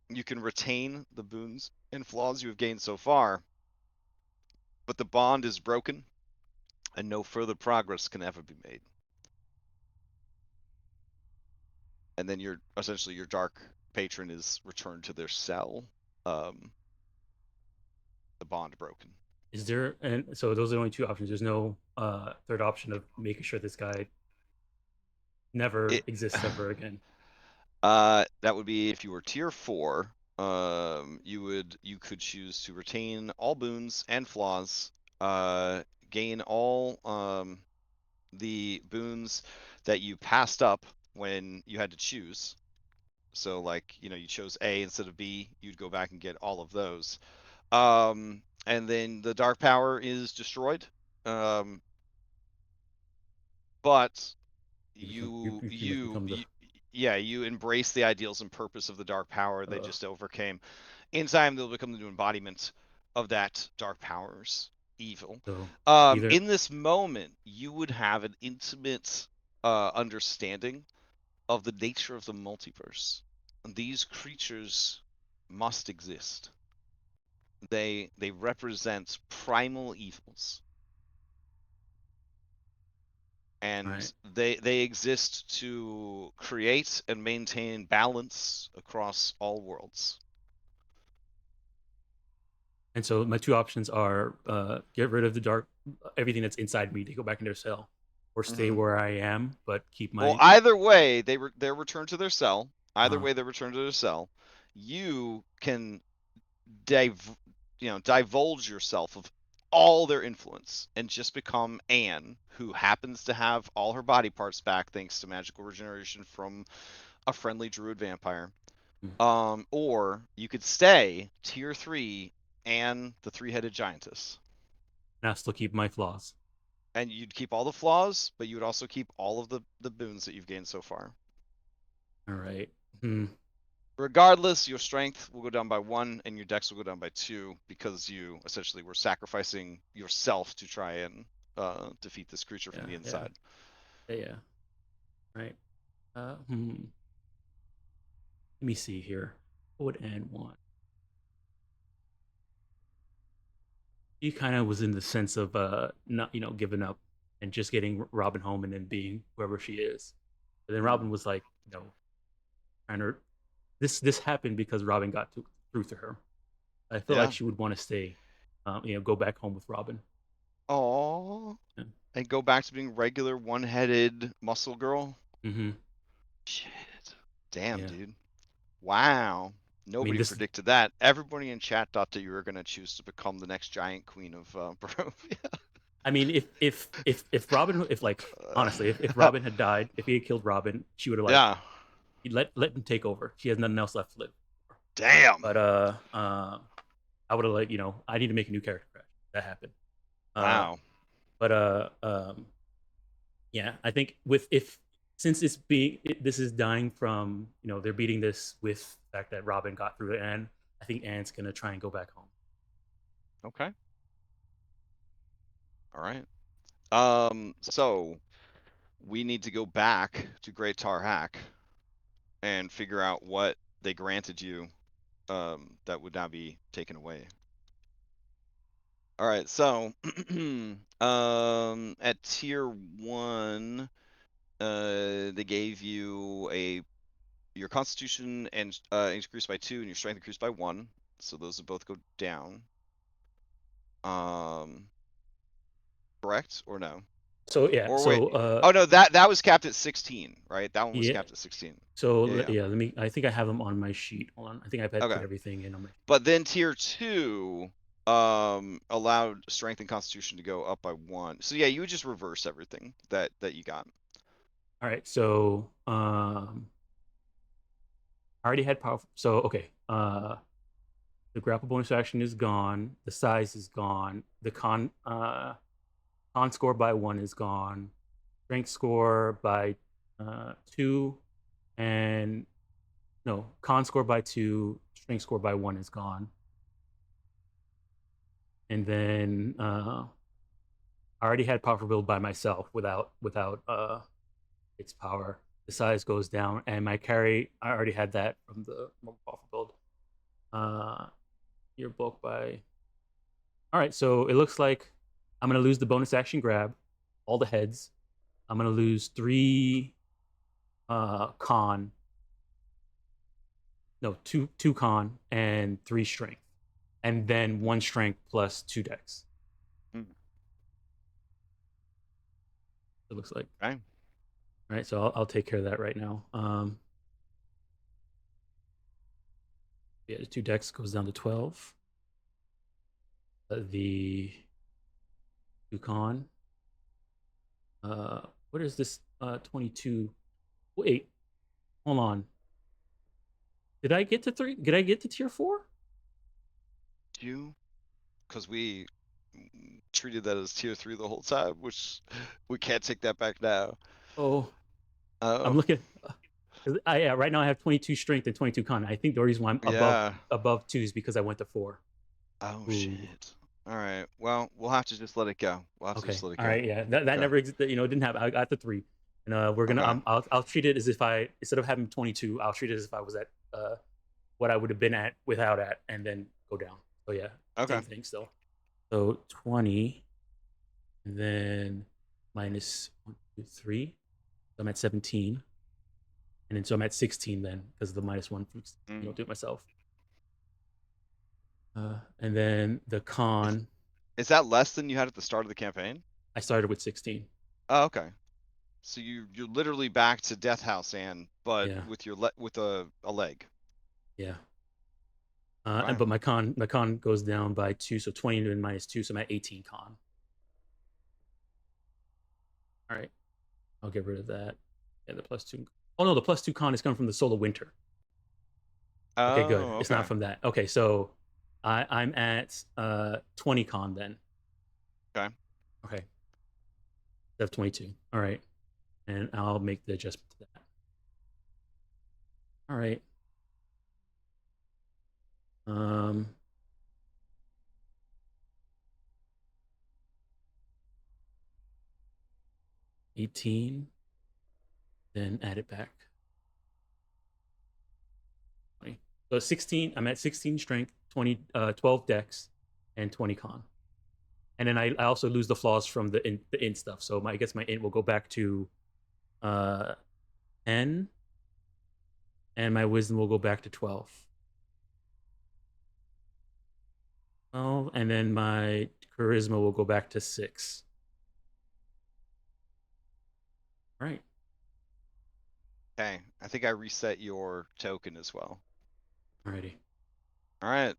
you can retain the boons and flaws you have gained so far, but the bond is broken and no further progress can ever be made. And then essentially your dark patron is returned to their cell. The bond broken. Is there, and so those are the only 2 options. There's no third option of making sure this guy never exists ever again. That would be if you were tier 4. You could choose to retain all boons and flaws, gain all the boons that you passed up when you had to choose. So like, you chose A instead of B, you'd go back and get all of those. And then the dark power is destroyed. But you embrace the ideals and purpose of the dark power they just overcame. In time, they'll become the new embodiment of that dark power's evil. So, in this moment, you would have an intimate understanding of the nature of the multiverse. These creatures must exist. They represent primal evils. And they exist to create and maintain balance across all worlds. And so my 2 options are get rid of the dark, everything that's inside me to go back in their cell, or stay where I am but keep my. Well, either way, they're returned to their cell. Either way, they're returned to their cell. You can divulge yourself of all their influence and just become Anne, who happens to have all her body parts back thanks to magical regeneration from a friendly druid vampire. Or you could stay tier 3 Anne, the 3-headed giantess. And I still keep my flaws. And you'd keep all the flaws, but you would also keep all of the boons that you've gained so far. All right. Regardless, your strength will go down by 1 and your dex will go down by 2 because you essentially were sacrificing yourself to try and defeat this creature from the inside. Yeah. Right. Let me see here. What would Anne want? He kind of was in the sense of not giving up and just getting Robin home and then being wherever she is. But then Robin was like, trying to. This happened because Robin got through to her. I feel like she would want to stay, go back home with Robin. Aww. Yeah. And go back to being regular 1-headed muscle girl. Shit. Damn, dude. Wow. Nobody predicted that. Everybody in chat thought that you were going to choose to become the next giant queen of Barovia. I mean, if Robin, if like honestly, if Robin had died, if he had killed Robin, she would have like Yeah. let him take over. She has nothing else left to live. Damn. But I would have like I need to make a new character crash. That happened. Wow. But yeah, I think with if since this is dying from they're beating this with the fact that Robin got through it, and I think Anne's gonna try and go back home. Okay. All right. So we need to go back to Great Taar Hak and figure out what they granted you that would now be taken away. All right, so at tier 1, they gave you your constitution and increased by 2 and your strength increased by 1, so those will both go down. Correct or no? So yeah, Or so wait. Oh no, that was capped at 16, right? That one was yeah. capped at 16. So Yeah. let me. I think I have them on my sheet. Hold on. I think I've had put Okay. everything in on my. But then tier 2 allowed strength and constitution to go up by 1. So yeah, you would just reverse everything that you got. All right. So I already had power. So okay. The grapple bonus action is gone. The size is gone. The con score by 1 is gone. Strength score by 2, and no, con score by 2, strength score by 1 is gone. And then I already had powerful build by myself without its power. The size goes down, and my carry I already had that from the powerful build. Your bulk by. All right, so it looks like I'm gonna lose the bonus action grab, all the heads. I'm gonna lose 3 con. No, two con and 3 strength, and then 1 strength plus 2 dex. It looks like. Okay. All right, so I'll take care of that right now. Yeah, the 2 dex goes down to 12. The 2 con. What is this? 22. Wait, hold on. Did I get to 3? Did I get to tier 4? You, because we treated that as tier 3 the whole time, which we can't take that back now. Oh, I'm looking. Right now I have 22 strength and 22 con. I think the reason why I'm above 2 is because I went to 4. Oh shit. All right. Well, we'll have to just let it go. We'll have to just let it go. All right. Yeah. That never existed. Didn't have. I got the 3, and we're gonna. Okay. I'll treat it as if instead of having 22, I'll treat it as if I was at what I would have been at without at, and then go down. So yeah. Okay. Same thing still. So 20, and then minus 1, 2, 3. So I'm at 17, and then so I'm at 16 then because of the minus 1 from do it myself. And then the con. Is that less than you had at the start of the campaign? I started with 16. Oh, okay. So you're literally back to Death House, Anne, but with your with a leg. Yeah. But my con goes down by 2, so 20 and minus 2, so I'm at 18 con. All right, I'll get rid of that. Yeah, the +2. Oh no, the +2 con is coming from the Solar Winter. Okay, good. Okay. It's not from that. Okay, so I'm at 20 con then. Okay. Okay. I have 22. All right, and I'll make the adjustment to that. All right. 18, then add it back. 20. So 16, I'm at 16 strength, 12 dex, and 20 con. And then I also lose the flaws from the int stuff. So I guess my int will go back to 10, and my wisdom will go back to 12. Oh, and then my charisma will go back to 6. All right. Okay. I think I reset your token as well. Alrighty. All right.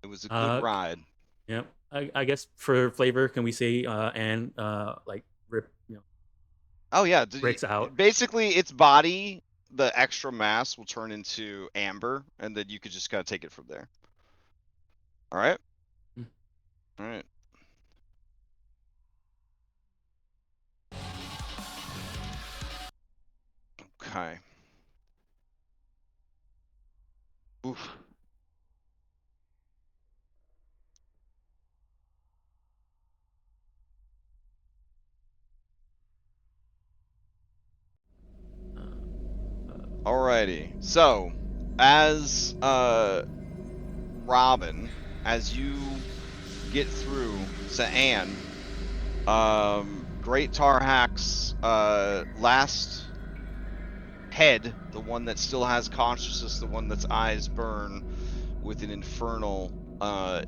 It was a good ride. Yep. I guess for flavor, can we say and like rip, Oh yeah, breaks out? basically its body, the extra mass will turn into amber, and then you could just kind of take it from there. All right. Mm. All right. Okay. Oof. Alrighty. So, as Robin, as you get through to Anne, Great Taar Hak's last head, the one that still has consciousness, the one that's eyes burn with an infernal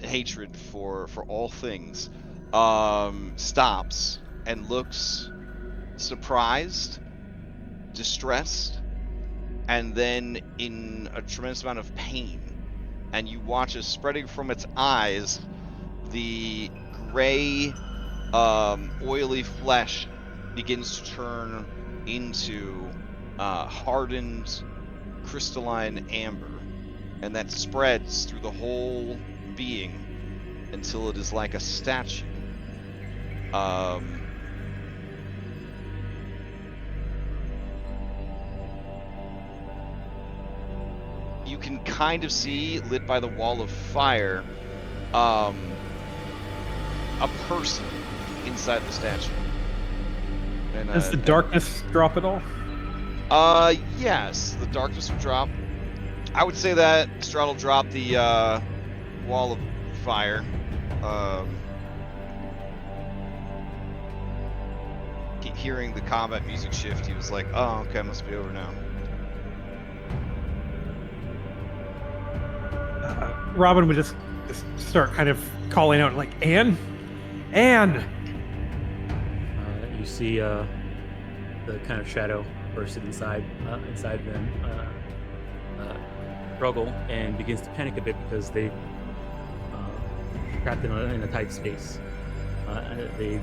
hatred for all things, stops and looks surprised, distressed, and then in a tremendous amount of pain. And you watch as spreading from its eyes the gray, oily flesh begins to turn into hardened, crystalline amber, and that spreads through the whole being until it is like a statue. You can kind of see, lit by the wall of fire, a person inside the statue. And, Does the darkness drop at all? Yes, the darkness will drop. I would say that Strahd will drop the wall of fire. Hearing the combat music shift, he was like, "Oh, okay, must be over now." Robin would just start kind of calling out, like, Anne? Anne! You see the kind of shadow bursted inside them struggle and begins to panic a bit because they've trapped in a tight space. They've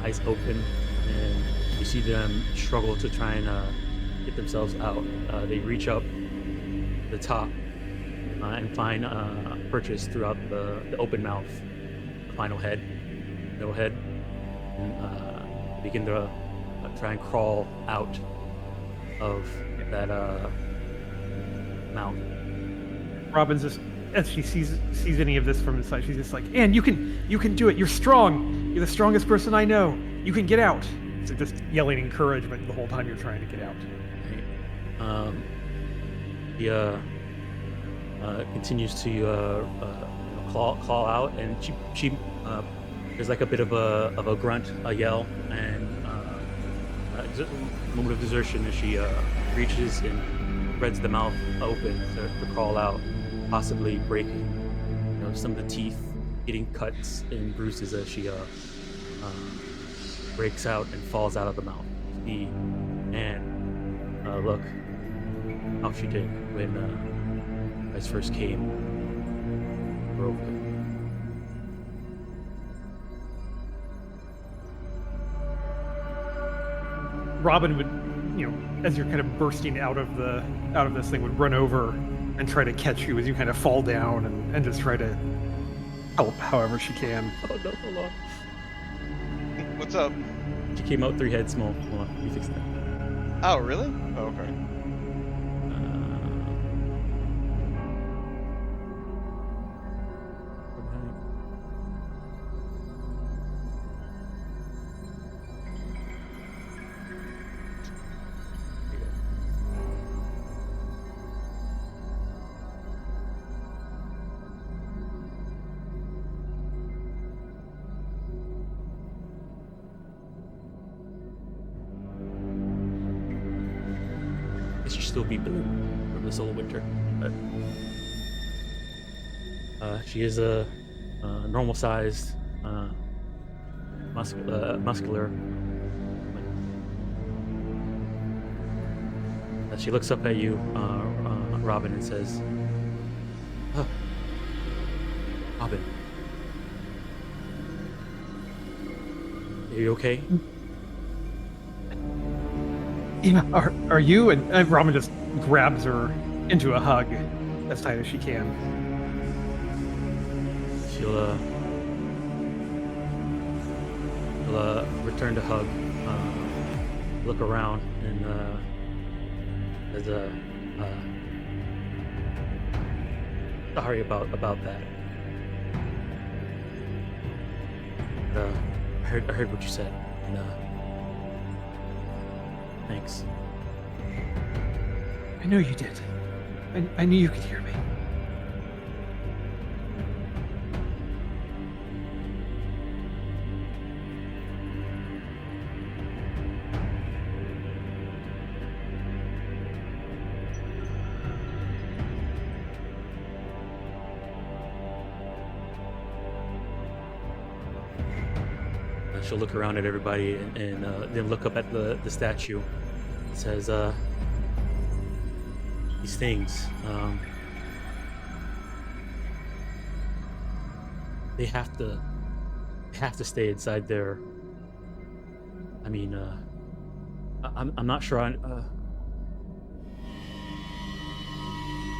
eyes open, and you see them struggle to try and get themselves out. They reach up the top and find purchase throughout the open mouth, the final head, middle head, and begin to try and crawl out of that mouth. Robin's just, as she sees any of this from inside, she's just like, Anne, you can do it. You're strong. You're the strongest person I know. You can get out. So just yelling encouragement the whole time you're trying to get out. He continues to claw out, and she there's like a bit of a grunt, a yell, and a moment of desertion as she reaches and spreads the mouth open to crawl out, possibly breaking some of the teeth, getting cuts and bruises as she breaks out and falls out of the mouth. And look how she did when guys first came. Broke. Robin would, as you're kind of bursting out of this thing, would run over and try to catch you as you kind of fall down and just try to help however she can. Oh no, hold on. What's up? She came out 3 heads small. Hold on, you fix that. Oh, really? Oh, okay. It should still be blue from the soul winter, but she is a normal-sized, muscular woman. She looks up at you, Robin, and says, "Robin, you okay? Yeah, are you? And Ramen just grabs her into a hug as tight as she can. She'll return the hug, look around, and says, sorry about that. But, I heard what you said, and thanks. I know you did. I knew you could hear me. She'll look around at everybody and then look up at the statue. It says, these things, they have to stay inside there. I mean, I'm not sure.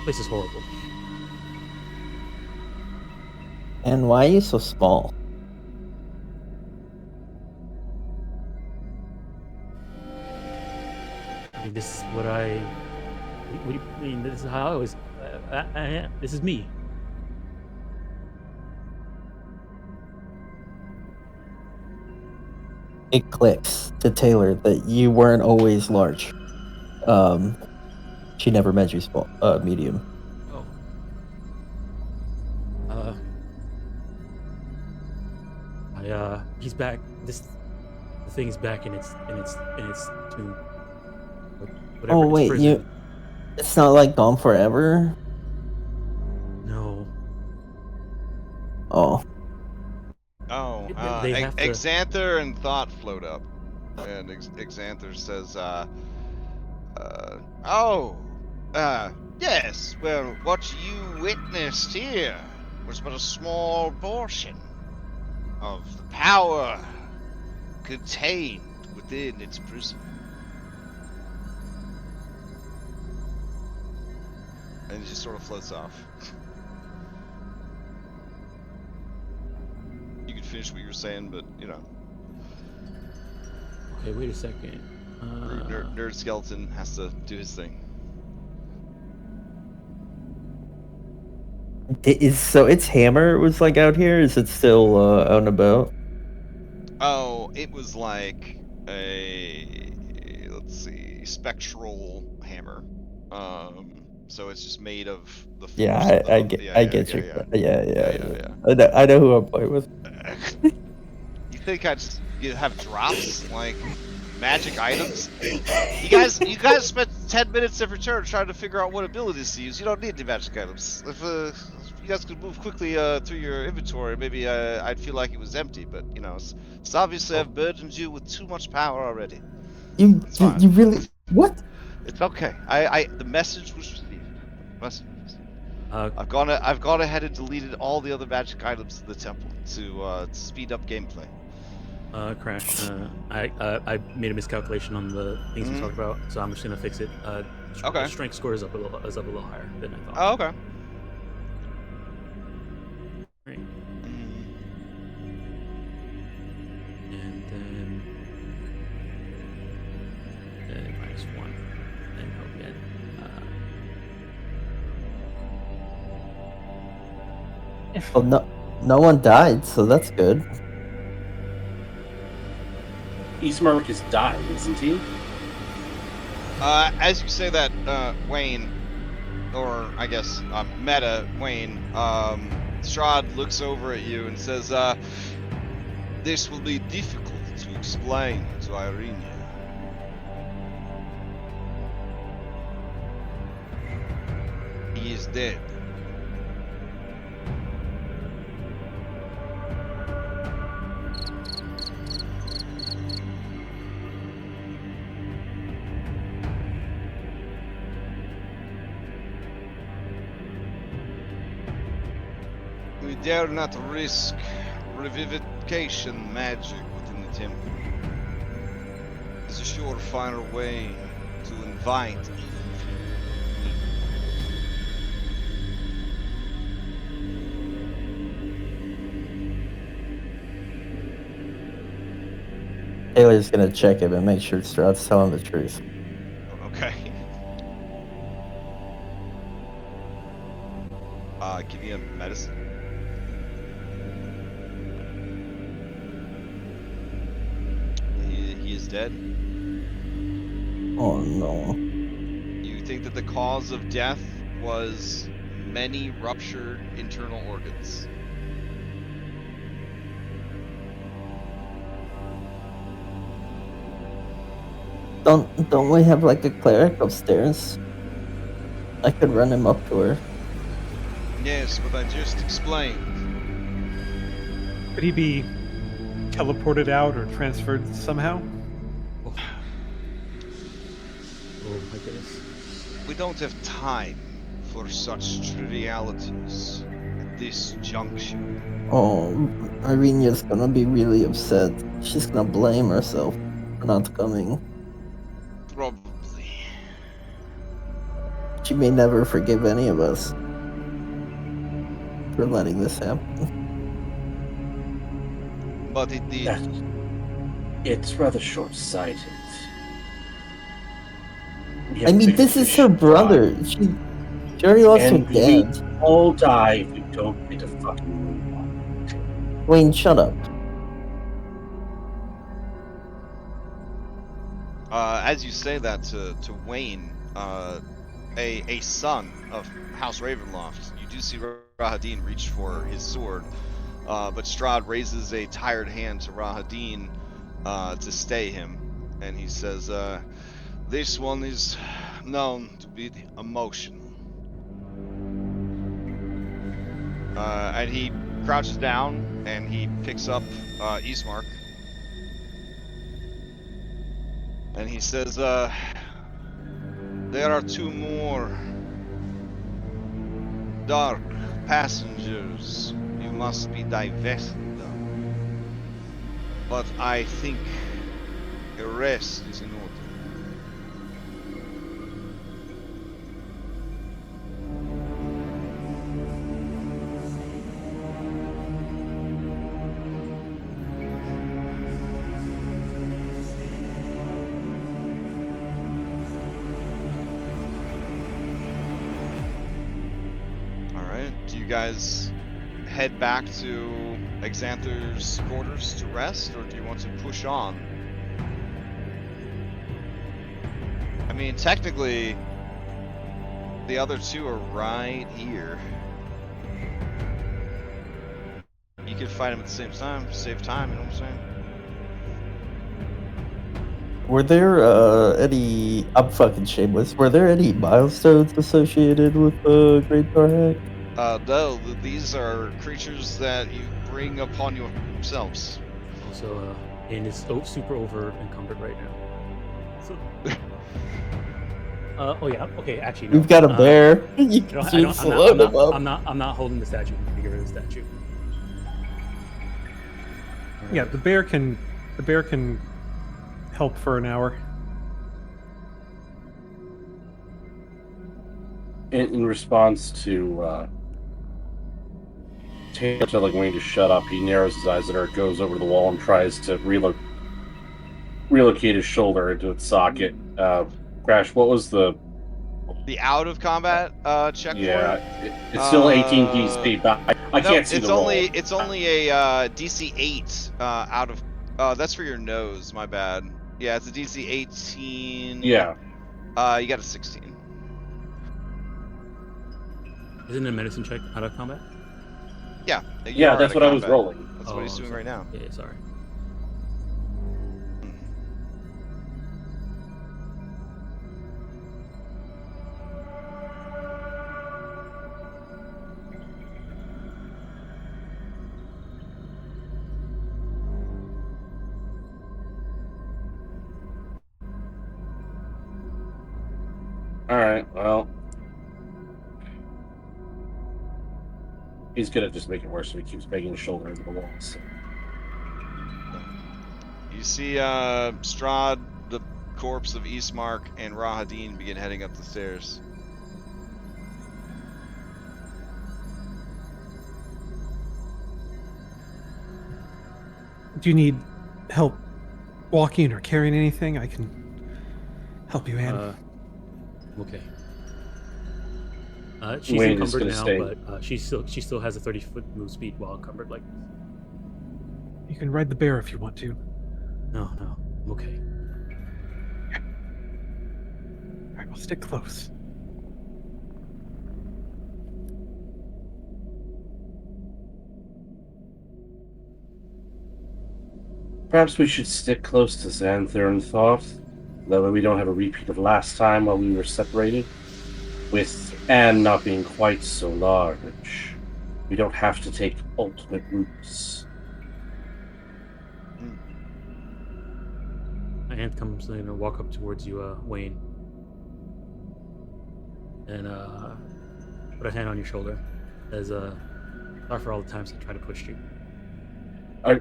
Place is horrible. And why are you so small? I mean, this is what I mean. This is how I always. This is me. It clicks to Taylor that you weren't always large. She never meant you small, medium. He's back. The thing's back in its tomb. Whatever, Oh wait, prison. it's not like gone forever? No. Oh. Oh, They have to- Exanther and Thought float up, and Exanther says, yes, well, what you witnessed here was but a small portion of the power contained within its prison. And it just sort of floats off. You could finish what you were saying, but, you know. Okay, wait a second. Nerd Skeleton has to do his thing. So its hammer was like out here? Is it still out and about? Oh, it was like a, let's see, spectral hammer. So it's just made of the force. Yeah, of the, I get you. Yeah. I know who I'm playing with. You think I'd just have drops like magic items? You guys spent 10 minutes every turn trying to figure out what abilities to use. You don't need the magic items. If you guys could move quickly through your inventory, maybe I'd feel like it was empty. But you know, it's obviously I've burdened you with too much power already. You really what? It's okay. The message was received. I've gone ahead and deleted all the other magic items in the temple to speed up gameplay. Crash. I made a miscalculation on the things we talked about, so I'm just gonna fix it. Okay. Strength score is up a little higher than I thought. Oh, okay. Right. And then -1, and hope again. Well, no one died, so that's good. Eastmark is died, isn't he? As you say that, Wayne, or I guess Meta Wayne, Strahd looks over at you and says, "This will be difficult to explain to Irene. He is dead." We dare not risk revivification magic within the defeat him. It's a surefire way to invite evil. Taylor's gonna check him and make sure Strahd's telling the truth. Okay. Give me a medicine. He is dead. Oh no. You think that the cause of death was many ruptured internal organs. Don't we have like a cleric upstairs? I could run him up to her. Yes, but I just explained. Could he be teleported out or transferred somehow? Oh my goodness. We don't have time for such trivialities at this junction. Oh, Irenia's gonna be really upset. She's gonna blame herself for not coming. Probably. She may never forgive any of us for letting this happen. But it did. It's rather short-sighted. I mean, this is her brother. She already lost her And we dad. all die if we don't get a fucking move on. Wayne, shut up. As you say that to Wayne, a son of House Ravenloft, you do see Rahadin reach for his sword, but Strahd raises a tired hand to Rahadin to stay him, and he says, "This one is known to be emotional." And he crouches down and he picks up Ismark. And he says, there are two more dark passengers you must be divested of. But I think a rest is in order. Do you guys head back to Xanther's quarters to rest, or do you want to push on? I mean, technically, the other two are right here. You could fight them at the same time, save time, you know what I'm saying? Were there any? I'm fucking shameless. Were there any milestones associated with Great Taar Hak? No, these are creatures that you bring upon yourselves. Also, and is super over encumbered right now. So, oh yeah, okay. Actually, no. We've got a bear. You I can don't, just load him up. I'm not holding the statue. I'm gonna get rid of the statue. Yeah, the bear can help for an hour. In response to Taylor telling Wayne to shut up, he narrows his eyes at her, goes over the wall, and tries to relocate his shoulder into its socket. Crash, what was the out of combat check? Yeah, for it? It's still 18 DC, but I can't see the roll. It's only a DC 8 out of. That's for your nose. My bad. Yeah, it's a DC 18. Yeah. You got a 16. Isn't it a medicine check out of combat? Yeah. Yeah, that's what I was rolling. That's what he's doing right now. Yeah, sorry. Alright, well. He's gonna just make it worse if he keeps banging his shoulder into the wall. So. You see Strahd, the corpse of Ismark, and Rahadin begin heading up the stairs. Do you need help walking or carrying anything? I can help you, Anne. Okay. She's Wayne is encumbered gonna now, stay. but she still has a 30-foot move speed while encumbered. Like, You can ride the bear if you want to. no, I'm okay. All right, we'll stick close. Perhaps we should stick close to Xanther and Thought. That way we don't have a repeat of last time while we were separated. With Anne not being quite so large, we don't have to take ultimate routes. My aunt comes in and walk up towards you, Wayne, and put a hand on your shoulder. As sorry for all the times I try to push you.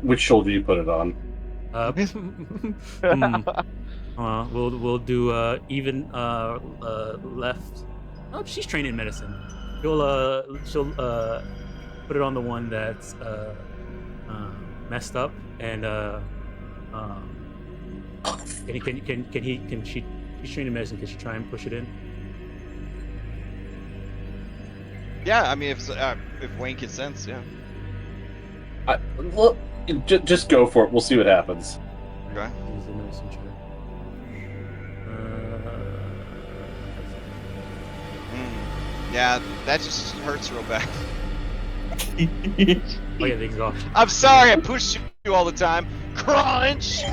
Which shoulder you put it on? We'll do even left. Oh, she's trained in medicine. She'll put it on the one that's messed up, and she's trained in medicine. Can she try and push it in? Yeah, I mean, if Wayne consents, yeah. Well, just go for it. We'll see what happens. Okay. Use the medicine check. Yeah, that just hurts real bad. Oh yeah, the exhaustion. I'm sorry, I push you all the time. Crunch!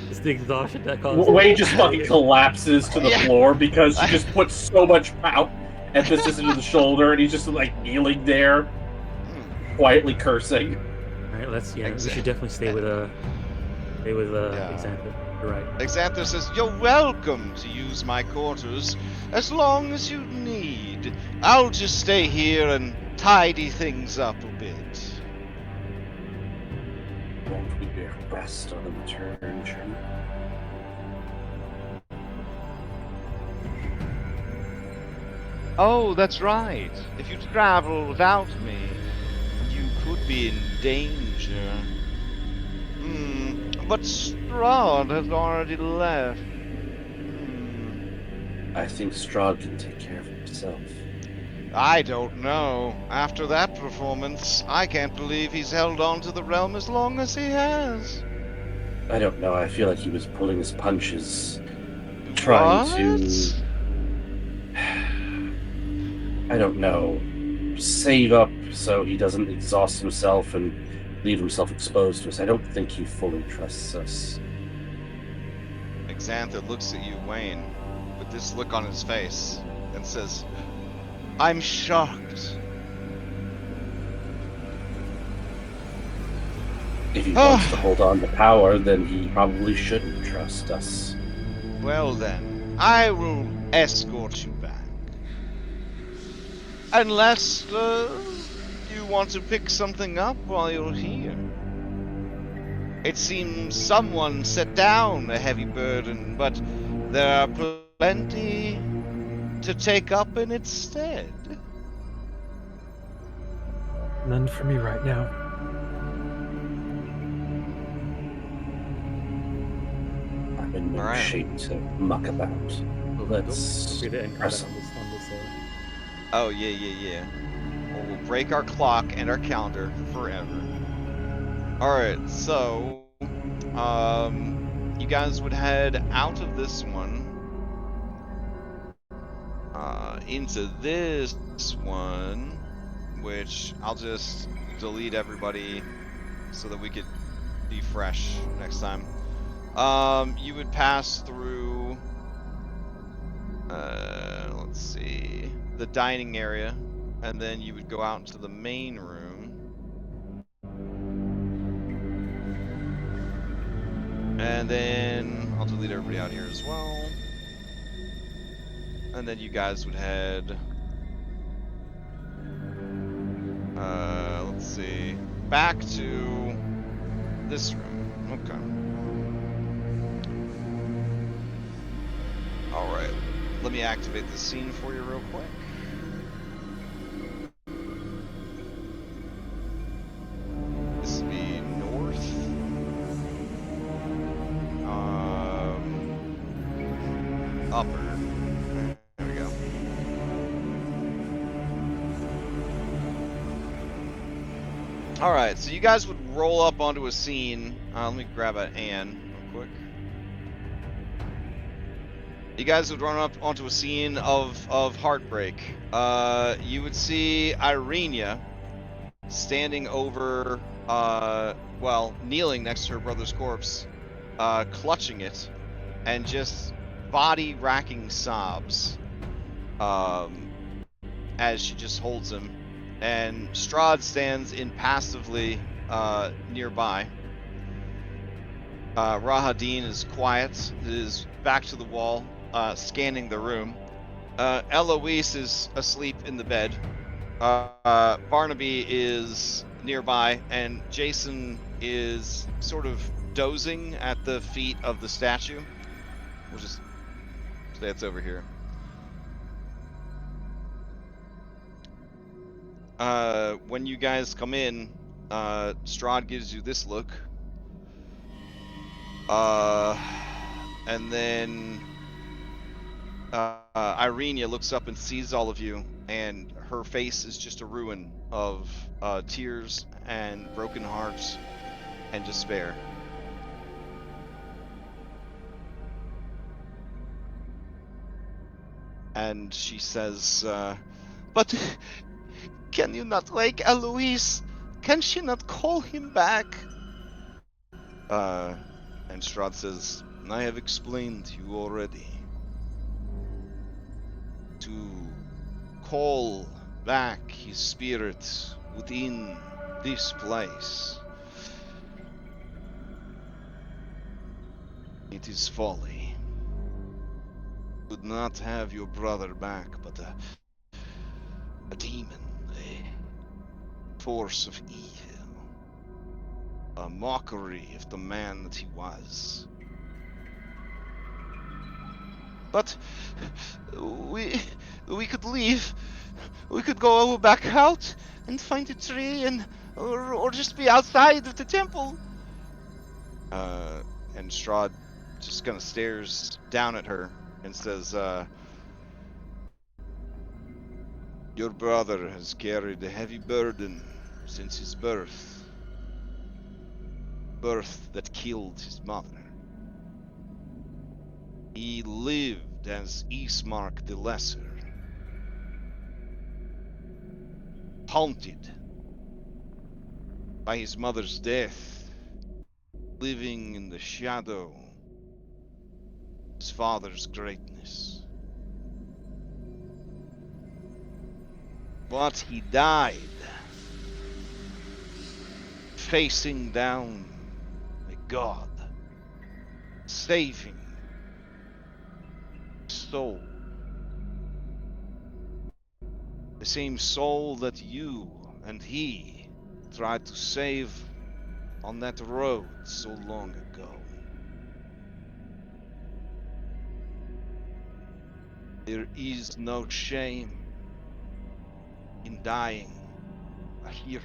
It's the exhaustion that causes. Wayne just fucking collapses to the Yeah. floor because he just put so much emphasis into the shoulder, and he's just like kneeling there, quietly cursing. All right, let's. Yeah, we Exactly. should definitely stay with Yeah. Xanther. You're right. Xanther says, "You're welcome to use my quarters as long as you need. I'll just stay here and tidy things up a bit." Won't we be best on the return journey? Oh, that's right. If you travel without me, You could be in danger. But Strahd has already left. I think Strahd can take care of himself. I don't know. After that performance, I can't believe he's held on to the realm as long as he has. I don't know. I feel like he was pulling his punches, trying to. I don't know. Save up so he doesn't exhaust himself and leave himself exposed to us. I don't think he fully trusts us. Xanther looks at you, Wayne, with this look on his face, and says, "I'm shocked." If he wants to hold on to power, then he probably shouldn't trust us. Well then, I will escort you back. Unless you want to pick something up while you're here. It seems someone set down a heavy burden, but there are plenty to take up in its stead. None for me right now. I'm in no Alright. shape to muck about. Let's Feel free to end press combat on this. Oh, yeah. Well, we'll break our clock and our calendar forever. Alright, so you guys would head out of this one into this one, which I'll just delete everybody so that we could be fresh next time. You would pass through let's see, the dining area, and then you would go out into the main room. And then I'll delete everybody out here as well. And then you guys would head let's see, back to this room. Okay. All right. Let me activate the scene for you real quick. This would be north. Upper. There we go. All right, so you guys would roll up onto a scene. Let me grab an Ann real quick. You guys would run up onto a scene of heartbreak. You would see Irenia standing over, well, kneeling next to her brother's corpse, clutching it, and just body-racking sobs as she just holds him. And Strahd stands impassively nearby. Rahadin is quiet, is back to the wall, scanning the room. Eloise is asleep in the bed. Barnaby is nearby, and Jason is sort of dozing at the feet of the statue. We'll just say it's over here. When you guys come in, Strahd gives you this look. And then Irenia looks up and sees all of you, and her face is just a ruin of tears and broken hearts and despair. And she says, but can you not wake Eloise? Can she not call him back? And Strahd says, I have explained to you already. To call back his spirit within this place. It is folly. You would not have your brother back, but a demon, a force of evil, a mockery of the man that he was. But we could leave. We could go back out and find a tree, and or just be outside of the temple. And Strahd just kind of stares down at her and says, your brother has carried a heavy burden since his birth. Birth that killed his mother. He lived as Ismark the Lesser. Haunted by his mother's death. Living in the shadow of his father's greatness. But he died facing down a god, saving soul. The same soul that you and he tried to save on that road so long ago. There is no shame in dying a hero.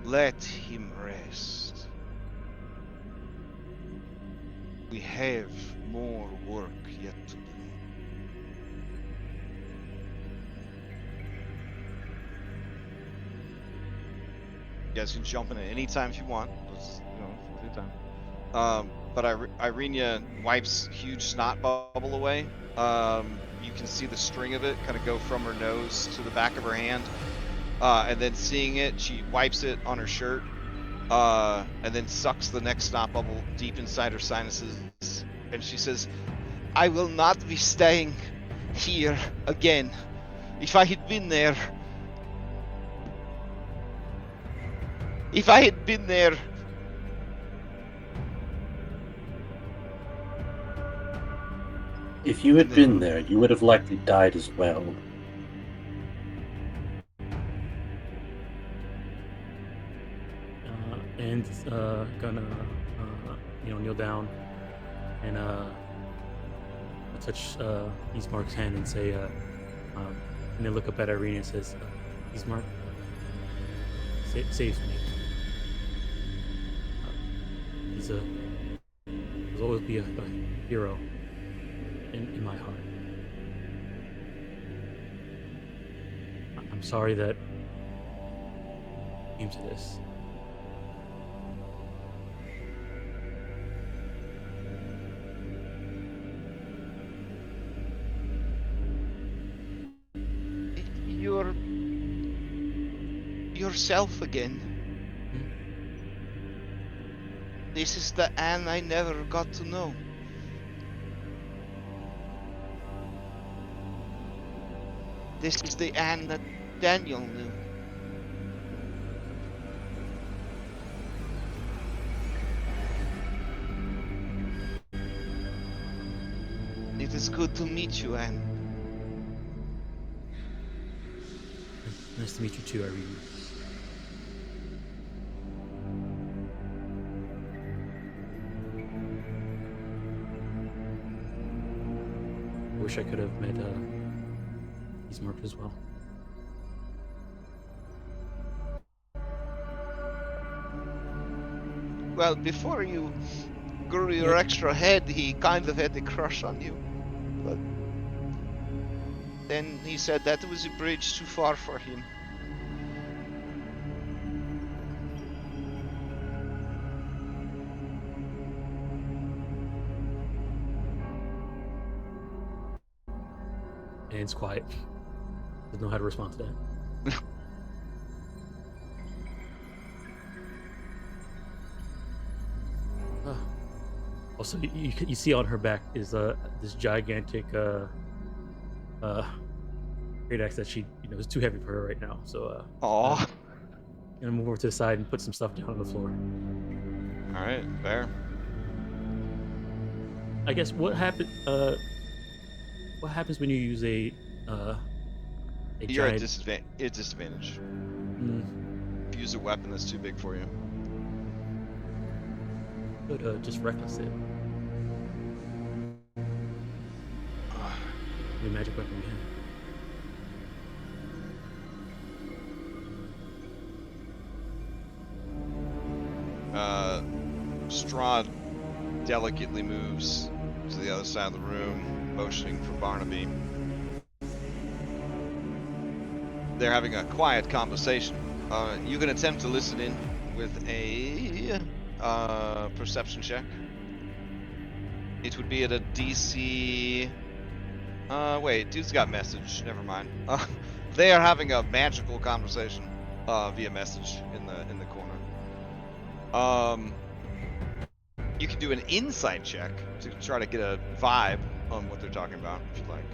Let him rest. We have more work yet to do. You guys can jump in at any time if you want. Just, take time. But Irenia wipes huge snot bubble away. You can see the string of it kind of go from her nose to the back of her hand. And then seeing it, she wipes it on her shirt. And then sucks the next snot bubble deep inside her sinuses. And she says, I will not be staying here again. If I had been there... If I had been there... If you had been there, you would have likely died as well. Anne's gonna kneel down and touch Eastmark's hand and say, and then look up at Irene and says, Eastmark, saves me. He'll always be a hero in my heart. I'm sorry that it came to this. You're yourself again. This is the Anne I never got to know. This is the Anne that Daniel knew. It is good to meet you, Anne. Nice to meet you too, Irene. I wish I could have met Eastmark as well. Well, before you grew your extra head, he kind of had a crush on you. But then he said that was a bridge too far for him. And it's quiet. Doesn't know how to respond to that. Also, you see on her back is this gigantic great axe that she is too heavy for her right now. So gonna move over to the side and put some stuff down on the floor. All right, fair. I guess what happens when you use a You're giant... at disadvantage. Mm. If you use a weapon that's too big for you. Could just reckless it. The magic weapon we have. Strahd delicately moves to the other side of the room, motioning for Barnaby. They're having a quiet conversation. You can attempt to listen in with a perception check. It would be at a DC. Wait, dude's got message. Never mind. They are having a magical conversation via message in the corner. You can do an insight check to try to get a vibe on what they're talking about, if you'd like.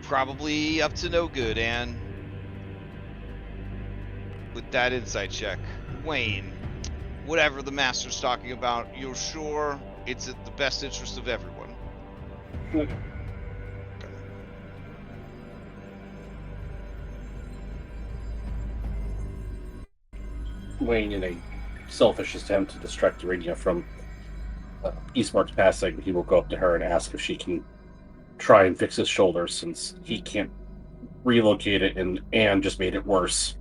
Probably up to no good, Anne. With that insight check, Wayne, whatever the master's talking about, you're sure it's at the best interest of everyone? Okay. Wayne, in a selfish attempt to distract Irina from Eastmark's passing, he will go up to her and ask if she can try and fix his shoulder, since he can't relocate it and Anne just made it worse.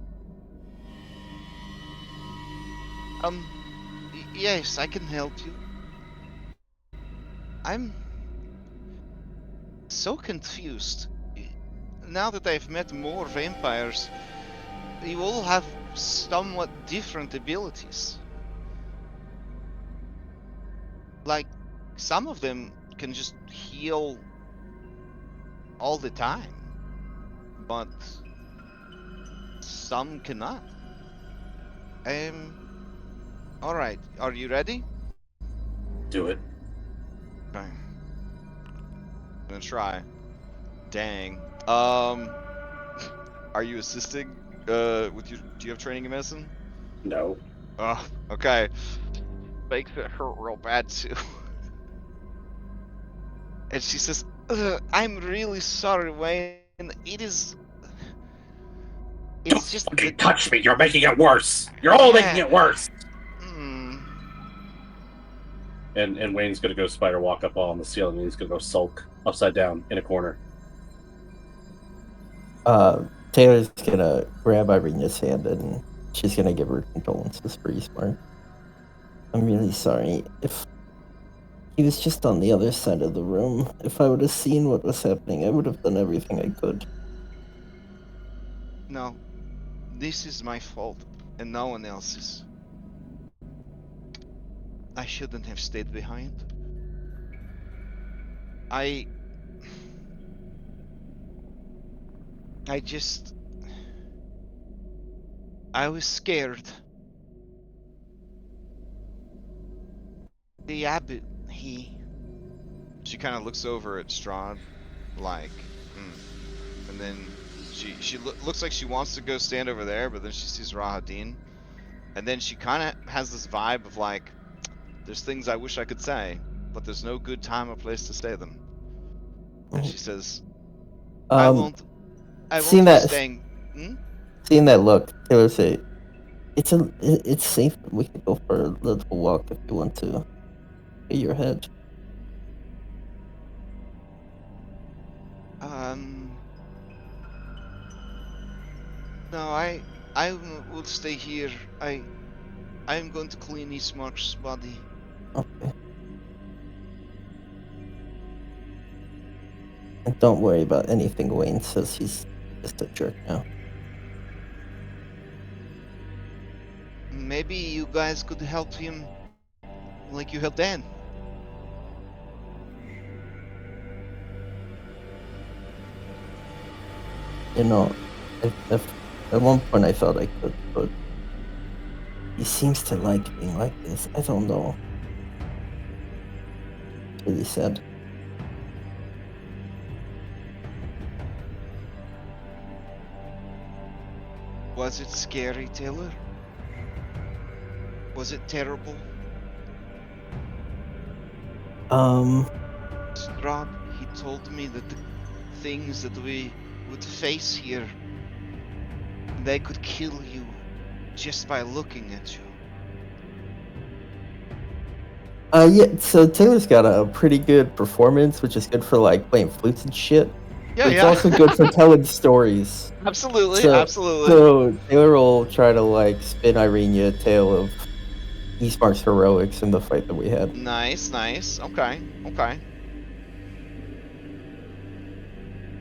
Yes, I can help you. I'm so confused. Now that I've met more vampires, you all have somewhat different abilities. Like, some of them can just heal all the time, but some cannot. Alright, are you ready? Do it. Okay. I'm gonna try. Dang. Are you assisting with your... Do you have training in medicine? No. Oh, okay. Makes it hurt real bad too. And she says, I'm really sorry, Wayne. It is... It's Don't just fucking that- touch me. You're making it worse. You're all making it worse. Hmm. And Wayne's gonna go spider walk up on the ceiling, and he's gonna go sulk upside down in a corner. Taylor's gonna grab Irina's hand and she's gonna give her condolences for Eastmark. I'm really sorry. If he was just on the other side of the room, if I would have seen what was happening, I would have done everything I could. No, this is my fault, and no one else's. I shouldn't have stayed behind. I just... I was scared. The abbot, She kind of looks over at Strahd, like, and then she looks like she wants to go stand over there, but then she sees Rahadin, and then she kind of has this vibe of like, there's things I wish I could say, but there's no good time or place to say them. And she says, I won't seeing be that, staying. Seeing that look, Taylor say, it's safe. We can go for a little walk if you want to. Get your head. No, I will stay here. I'm going to clean Eastmark's body. Okay. And don't worry about anything Wayne says. He's just a jerk now. Maybe you guys could help him like you helped Dan. You know, at one point I thought I could, but he seems to like being like this. I don't know. It's really sad. Was it scary, Taylor? Was it terrible? Strahd, he told me that the things that we would face here, they could kill you just by looking at you. Yeah, so Taylor's got a pretty good performance, which is good for like playing flutes and shit. Yeah, but it's also good for telling stories. Absolutely, absolutely. So Taylor will try to like spin Irina a tale of Eastmark's heroics in the fight that we had. Nice, nice. Okay, okay.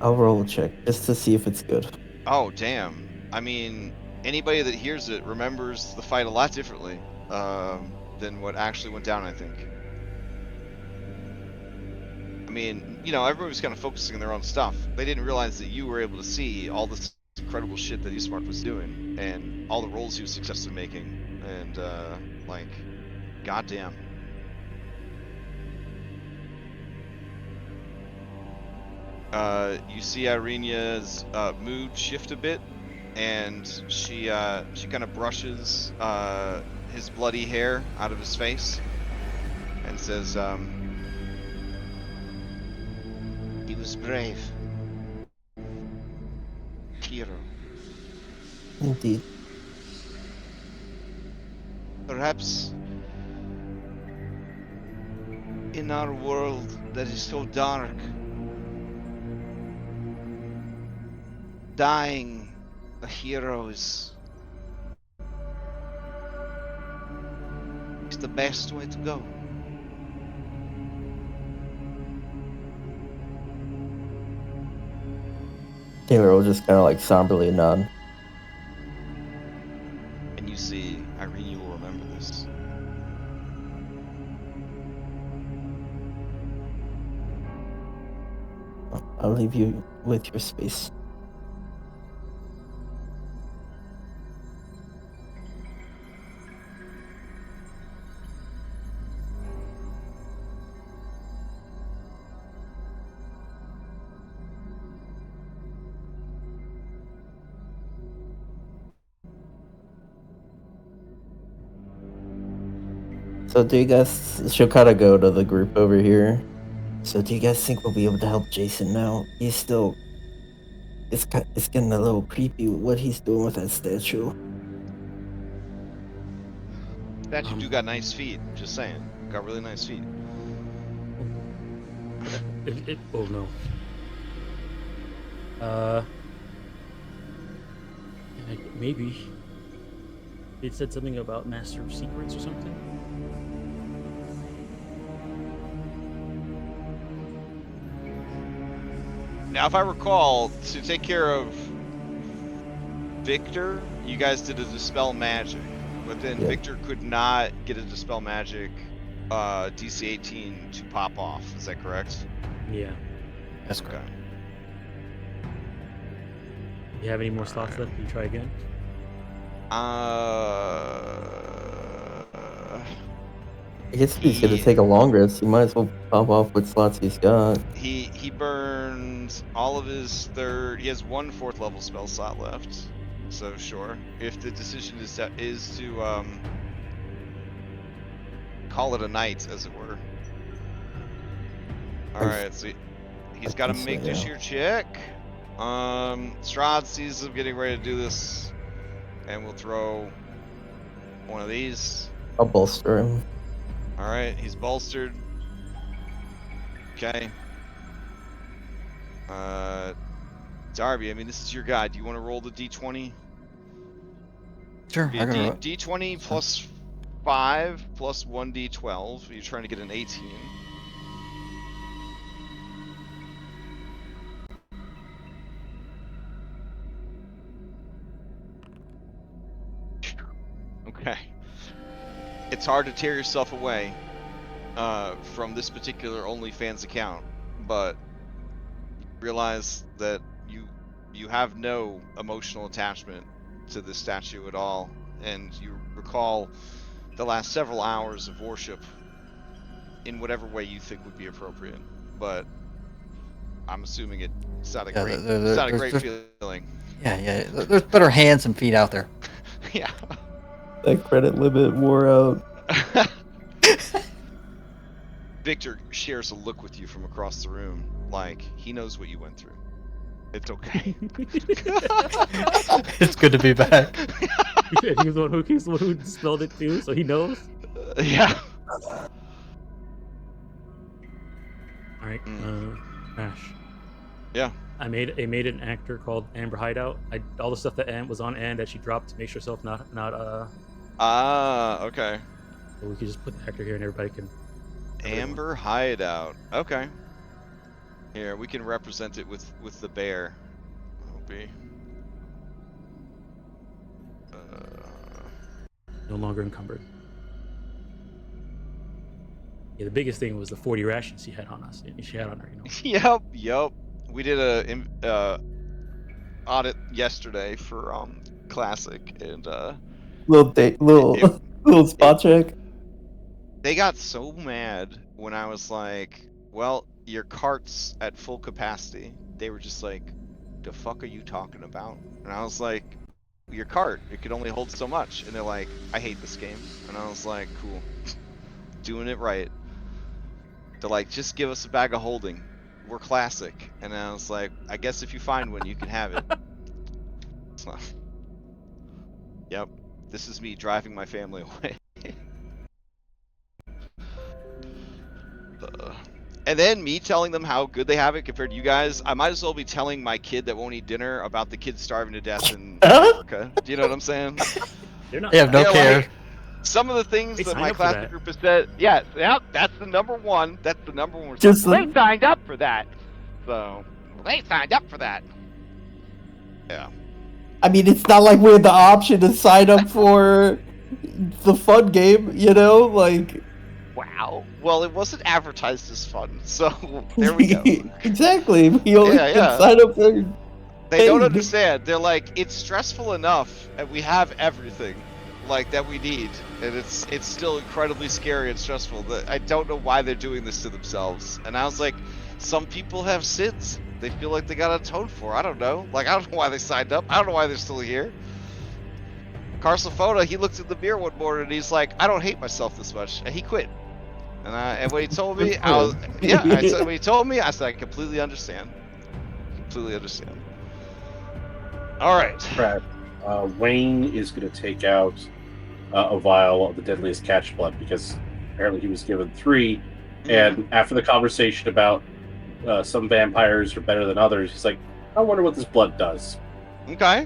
I'll roll a check just to see if it's good. Oh, damn. I mean, anybody that hears it remembers the fight a lot differently than what actually went down, I think. I mean, you know, everybody was kind of focusing on their own stuff. They didn't realize that you were able to see all this incredible shit that Eastmark was doing and all the rolls he was successfully making. And, like, goddamn. You see Irina's mood shift a bit, and she kind of brushes his bloody hair out of his face and says, he was brave. Hero. Indeed. Perhaps in our world that is so dark, dying a hero is the best way to go. Taylor will just kind of like somberly nod. And you see, Irene will remember this. I'll leave you with your space. So do you guys, she'll kind of go to the group over here. So do you guys think we'll be able to help Jason now? He's still it's getting a little creepy with what he's doing with that statue. That you do got nice feet. Just saying, got really nice feet. Oh no. Maybe it said something about Master of Secrets or something. Now, if I recall, to take care of Victor, you guys did a Dispel Magic, but then Yeah. Victor could not get a Dispel Magic DC 18 to pop off. Is that correct? Yeah. That's correct. Okay. You have any more slots left? Can you try again? I guess if he's gonna take a long rest, he might as well pop off what slots he's got. He burned all of his third. He has one 4th level spell slot left. So sure, if the decision is to call it a night, as it were. All right, so he's got to make yeah. this year check. Strahd sees him getting ready to do this, and we'll throw one of these. I'll bolster him. All right, he's bolstered. Okay. Darby, I mean, this is your guy. Do you want to roll the d20? Sure, I can roll it. D20 plus 5 plus 1d12. You're trying to get an 18. Okay. It's hard to tear yourself away from this particular OnlyFans account, but realize that you have no emotional attachment to this statue at all, and you recall the last several hours of worship in whatever way you think would be appropriate. But I'm assuming it's not a great, it's not a great feeling. Yeah. There's better hands and feet out there. Yeah. That credit limit wore out. Victor shares a look with you from across the room, like he knows what you went through. It's okay. It's good to be back. He's the one who spelled it too, so he knows. Yeah. All right, Ash. Yeah. I made an actor called Amber Hideout. All the stuff that Anne was on Anne that she dropped to make sure herself not Okay. So we could just put the actor here and everybody can. Amber Hideout. Okay. Here, we can represent it with the bear. It'll be. No longer encumbered. Yeah, the biggest thing was the 40 rations she had on us. She had on her, you know. Yep. We did a audit yesterday for Classic, and little spot check. They got so mad when I was like, well, your cart's at full capacity. They were just like, the fuck are you talking about? And I was like, your cart, it could only hold so much. And they're like, I hate this game. And I was like, cool. Doing it right. They're like, just give us a bag of holding. We're Classic. And I was like, I guess if you find one, you can have it. So, yep. This is me driving my family away. And then me telling them how good they have it compared to you guys. I might as well be telling my kid that won't eat dinner about the kids starving to death in Africa. Do you know what I'm saying? They're not. They have no care. Like, some of the things They that signed my up for Classic that. group has said, yeah, that's the number one. That's the number one. Just They signed up for that. So they signed up for that. Yeah. I mean, it's not like we had the option to sign up for the fun game, you know? Like, Wow. Well, it wasn't advertised as fun, so there we go. Exactly. We only Yeah. can sign up for. They don't Hey. understand. They're like, it's stressful enough, and we have everything, like that we need, and it's still incredibly scary and stressful. I don't know why they're doing this to themselves. And I was like, some people have sins they feel like they got atoned for. I don't know. Like, I don't know why they signed up. I don't know why they're still here. Carsafona, he looked at the beer one morning and he's like, I don't hate myself this much, and he quit. And when he told me, I was, when he told me, I said, I completely understand. Completely understand. All right. Crash. Wayne is going to take out a vial of the deadliest catch blood because apparently he was given 3. And after the conversation about some vampires are better than others, he's like, I wonder what this blood does. Okay.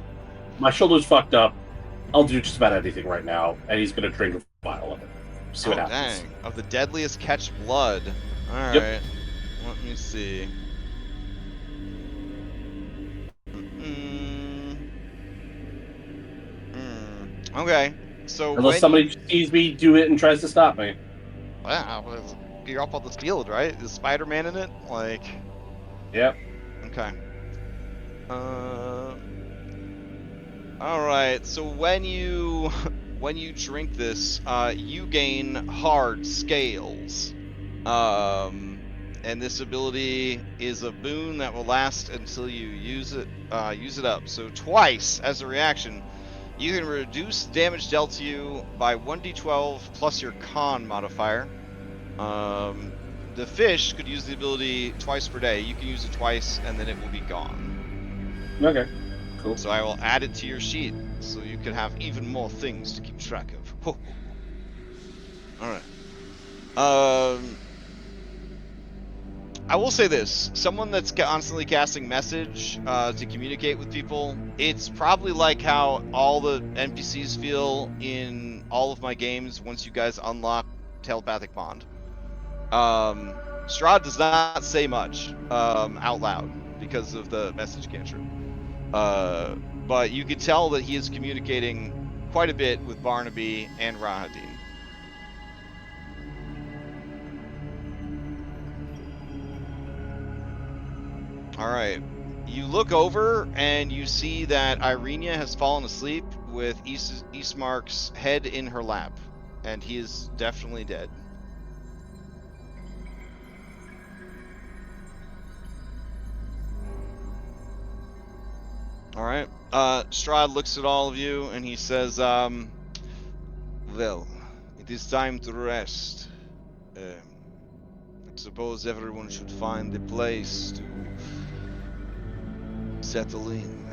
My shoulder's fucked up. I'll do just about anything right now. And he's going to drink a vial of it. See what happens. Dang. Of the deadliest catch blood. All right. Yep. Let me see. Okay. So Unless somebody sees me do it and tries to stop me. Wow, you're up on the field, right? Is Spider-Man in it? Like. Yep. Okay. All right. So when you drink this, you gain hard scales. And this ability is a boon that will last until you use it up. So twice as a reaction, you can reduce damage dealt to you by 1d12 plus your con modifier. The fish could use the ability twice per day. You can use it twice, and then it will be gone. Okay. Cool. So I will add it to your sheet, so you can have even more things to keep track of. All right. I will say this: someone that's constantly casting message to communicate with people, it's probably like how all the NPCs feel in all of my games once you guys unlock telepathic bond. Strahd does not say much out loud because of the message cantrip. But you can tell that he is communicating quite a bit with Barnaby and Rahadin. All right. You look over and you see that Irenia has fallen asleep with Eastmark's head in her lap, and he is definitely dead. All right. Strahd looks at all of you and he says, well, it is time to rest. I suppose everyone should find a place to settle in.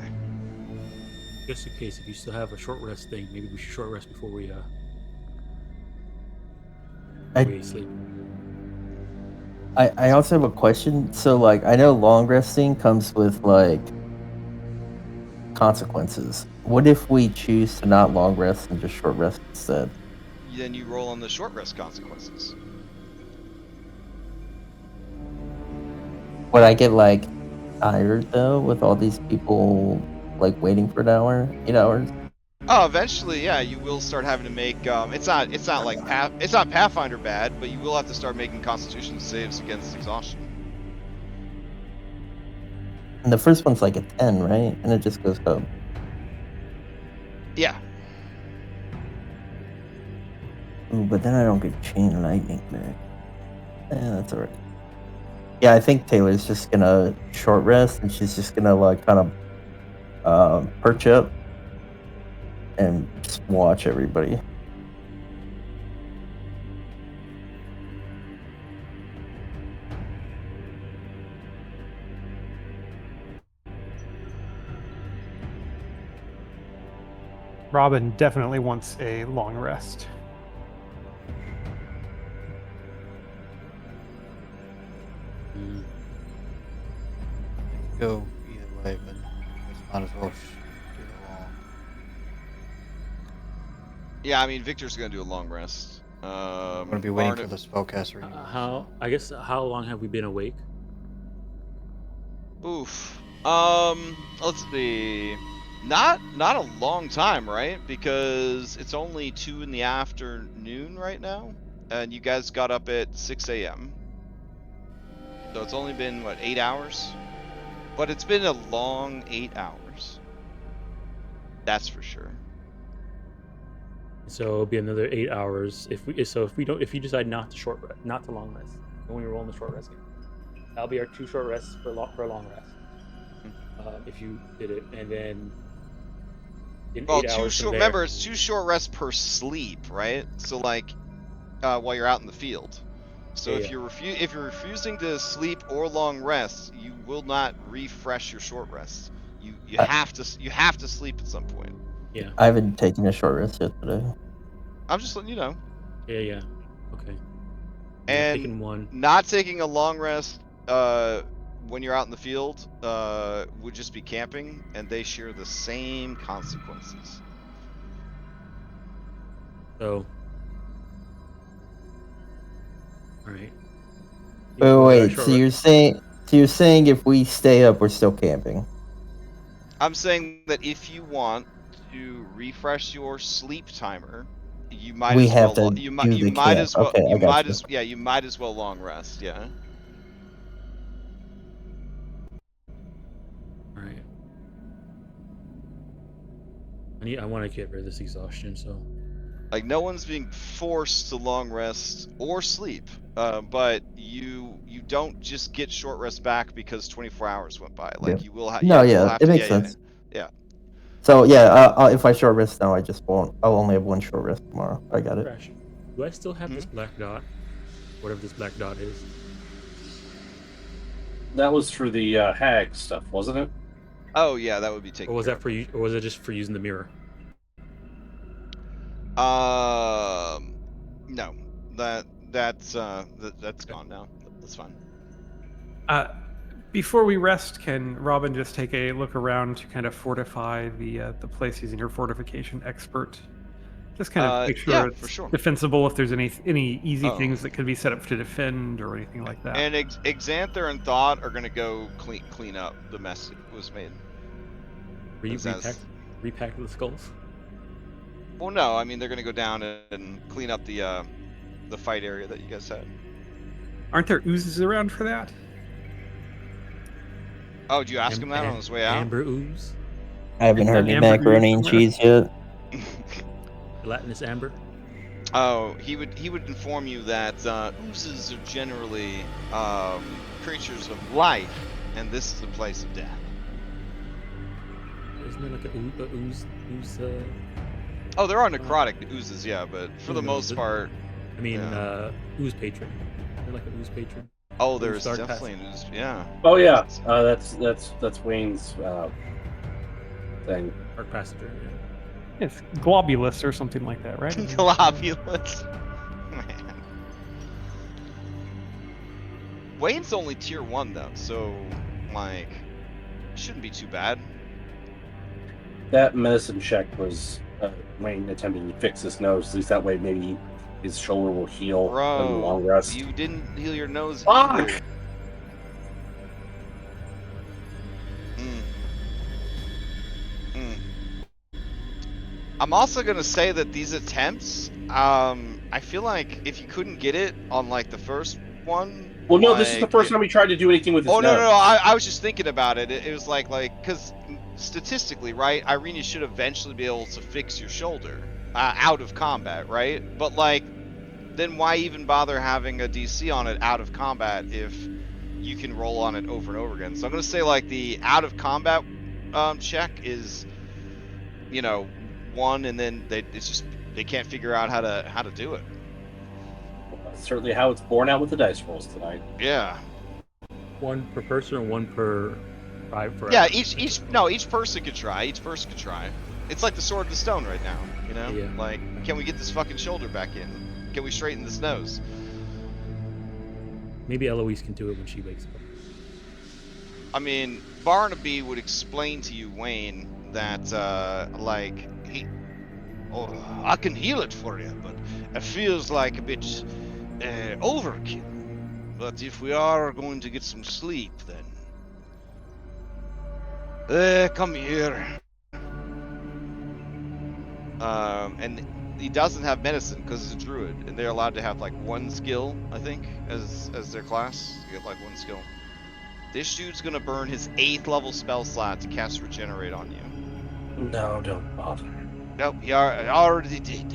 Just in case, if you still have a short rest thing, maybe we should short rest before we sleep. I also have a question. So, like, I know long resting comes with, like, consequences. What if we choose to not long rest and just short rest instead? Then you roll on the short rest consequences. Would I get, like, tired, though, with all these people, like, waiting for an hour, 8 hours? Oh, eventually, yeah, you will start having to make. It's not like it's not Pathfinder bad, but you will have to start making Constitution saves against exhaustion. And the first one's like a 10, right? And it just goes up. Yeah. Ooh, but then I don't get chain lightning back. That's alright. Yeah, I think Taylor's just gonna short rest, and she's just gonna, like, kind of perch up and just watch everybody. Robin definitely wants a long rest. Go either way, but it's not as well do the long. Yeah, I mean, Victor's gonna do a long rest. I'm gonna be waiting for the spellcaster. How long have we been awake? Oof. Let's see. Not a long time, right? Because it's only 2 in the afternoon right now, and you guys got up at 6 a.m. So it's only been, what, 8 hours? But it's been a long 8 hours. That's for sure. So it'll be another 8 hours if you decide not to long rest when we roll in the short rest game. That'll be our 2 short rests for a long rest. If you did it, and then in 8 hours from there, remember, it's 2 short rests per sleep, right? So like, while you're out in the field. So if you're refusing to sleep or long rest, you will not refresh your short rest. You have to sleep at some point. Yeah. I haven't taken a short rest yet today. I'm just letting you know. Yeah. Okay. I've And taken one. not taking a long rest when you're out in the field would just be camping, and they share the same consequences. So. All right. Wait. So you're saying if we stay up, we're still camping? I'm saying that if you want to refresh your sleep timer, you might We as have well to do the camp. Okay, I got you. you might as well long rest. Yeah. All right. I want to get rid of this exhaustion. So. Like no one's being forced to long rest or sleep, but you don't just get short rest back because 24 hours went by. Like Yeah. you will have. No, You will yeah, have it to. makes Yeah. sense. Yeah. So yeah, if I short rest now, I just won't. I'll only have one short rest tomorrow. I got it. Crash. Do I still have this black dot? Whatever this black dot is. That was for the hag stuff, wasn't it? Oh yeah, that would be taken. Or was care that for you? Or was it just for using the mirror? of. No, that's gone now. That's fine. Before we rest, can Robin just take a look around to kind of fortify the place using her fortification expert? Just kind of make sure Yeah, it's for sure. defensible. If there's any easy Oh. things that could be set up to defend or anything like that. And Xanther and Thought are gonna go clean up the mess that was made. Repack the skulls. Well, no, I mean they're gonna go down and clean up the fight area that you guys had. Aren't there oozes around for that? Oh, did you ask him that on his way out? Amber ooze. I haven't heard any Amber macaroni and somewhere? cheese yet. Gelatinous amber. Oh, he would inform you that oozes are generally creatures of life, and this is a place of death. Isn't there like a ooze? Oh, there are necrotic oozes, yeah, but for the most part. I mean, yeah. ooze patron. Is there like an ooze patron? Oh, there's Start definitely an ooze. Yeah. Oh yeah, that's Wayne's thing. Dark passenger. Yeah. It's globulus or something like that, right? Globulus. Man. Wayne's only tier 1 though, so like shouldn't be too bad. That medicine check was Wayne attempting to fix his nose. At least that way, maybe his shoulder will heal in the long Bro, rest. you didn't heal your nose Fuck! either. I'm also gonna say that these attempts, I feel like if you couldn't get it on like the first one. Well, no, this is the first time we tried to do anything with his Oh nose. no! I was just thinking about it. It was like because statistically, right? Irina should eventually be able to fix your shoulder out of combat, right? But like, then why even bother having a DC on it out of combat if you can roll on it over and over again? So I'm gonna say like the out of combat check is, 1, and then they can't figure out how to do it. That's certainly how it's borne out with the dice rolls tonight. Yeah. 1 per person or 1 per 5 for. Yeah, each person could try. Each person could try. It's like the sword and the stone right now, Yeah. Like, can we get this fucking shoulder back in? Can we straighten this nose? Maybe Eloise can do it when she wakes up. I mean, Barnaby would explain to you, Wayne, that I can heal it for you, but it feels like a bit overkill. But if we are going to get some sleep, then come here. And he doesn't have medicine because he's a druid, and they're allowed to have like 1 skill, I think, as their class. You get like 1 skill. This dude's gonna burn his 8th level spell slot to cast Regenerate on you. No, don't bother. Nope, he already did.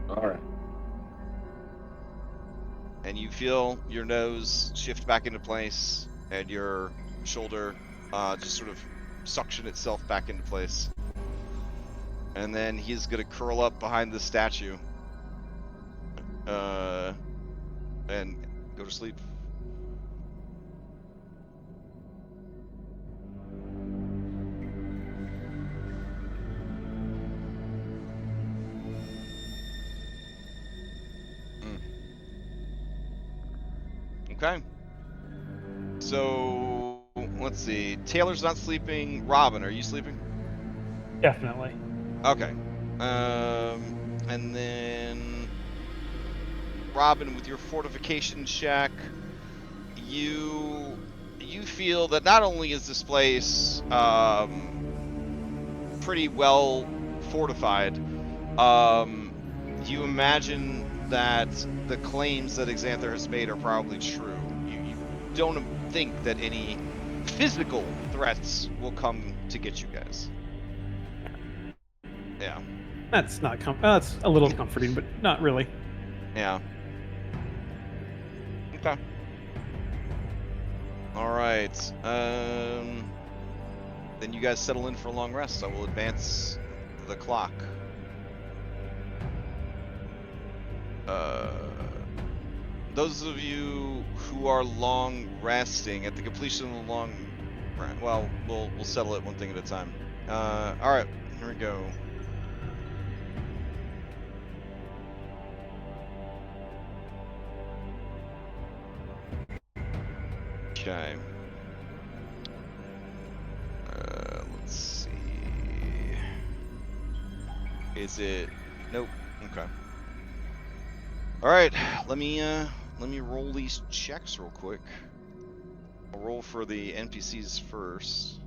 Alright. And you feel your nose shift back into place, and your shoulder just sort of suction itself back into place. And then he's gonna curl up behind the statue and go to sleep. Okay. So let's see. Taylor's not sleeping. Robin, are you sleeping? Definitely. Okay. And then Robin, with your fortification check, you feel that not only is this place pretty well fortified, you imagine that the claims that Xanther has made are probably true. You don't think that any physical threats will come to get you guys. Yeah. That's not that's a little comforting, but not really. Yeah. Okay. All right. Then you guys settle in for a long rest. I will advance the clock. Those of you who are long resting, at the completion of the long, well, we'll settle it one thing at a time. All right, here we go. Okay. Let's see. Is it? Nope. Okay. All right. Let me roll these checks real quick. I'll roll for the NPCs first.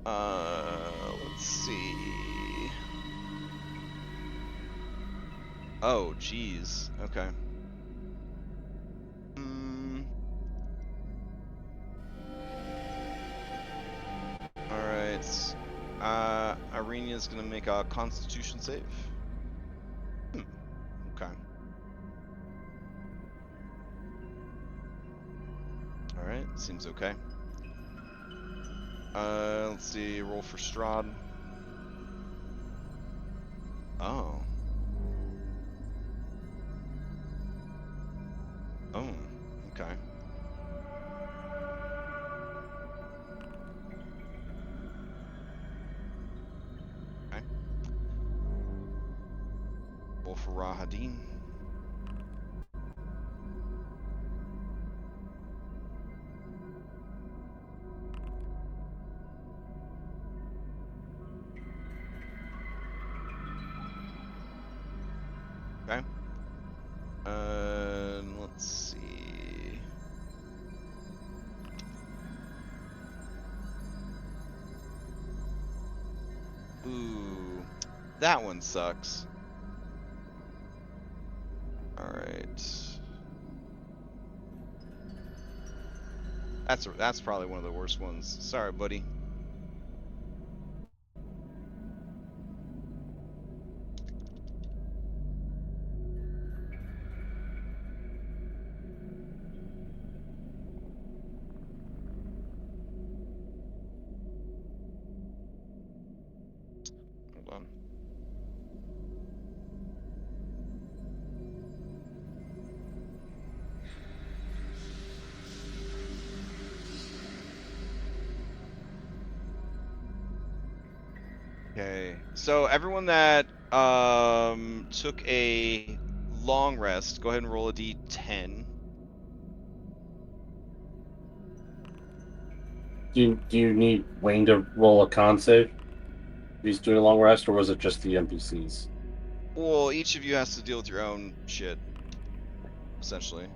Let's see. Oh, geez. Okay. Alright. Irenia's gonna make a Constitution save. Okay. Alright, seems okay. Let's see, roll for Strahd. Oh. Oh, okay. Okay. Roll for Rahadin. Okay. Let's see. Ooh, that one sucks. All right. That's probably one of the worst ones. Sorry, buddy. Hold on. Okay, so everyone that took a long rest, go ahead and roll a d10. Do you need Wayne to roll a con save? If he's doing a long rest, or was it just the NPCs? Well, each of you has to deal with your own shit, essentially.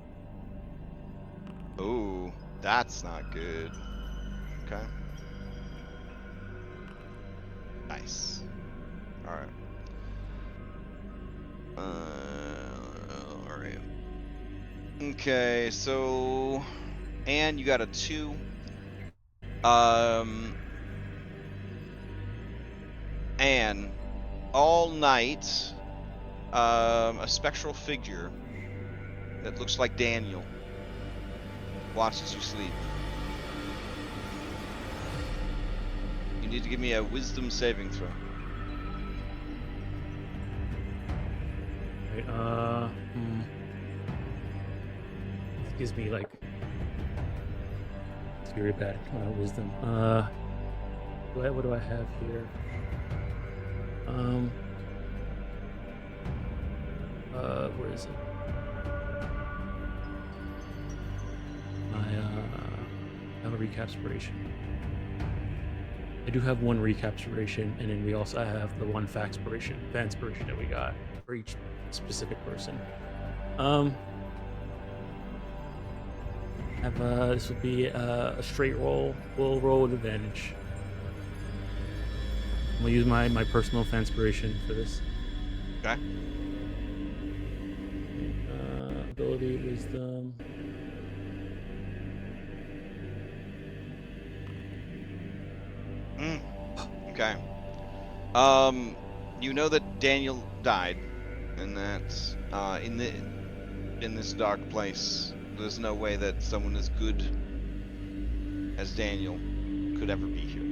Ooh, that's not good. Okay. Nice. All right. All right. Okay, so, and you got a 2. And all night, a spectral figure that looks like Daniel watches you sleep. You need to give me a wisdom saving throw. Right, This gives me like it's very bad wisdom. What do I have here? Where is it? recapturation. I do have 1 recapturation, and then we also have the 1 fanspiration that we got for each specific person. This would be a straight roll. We'll roll with advantage. I'm gonna use my personal fanspiration for this. Okay. Ability, wisdom. Okay. You know that Daniel died, and that in this dark place, there's no way that someone as good as Daniel could ever be here,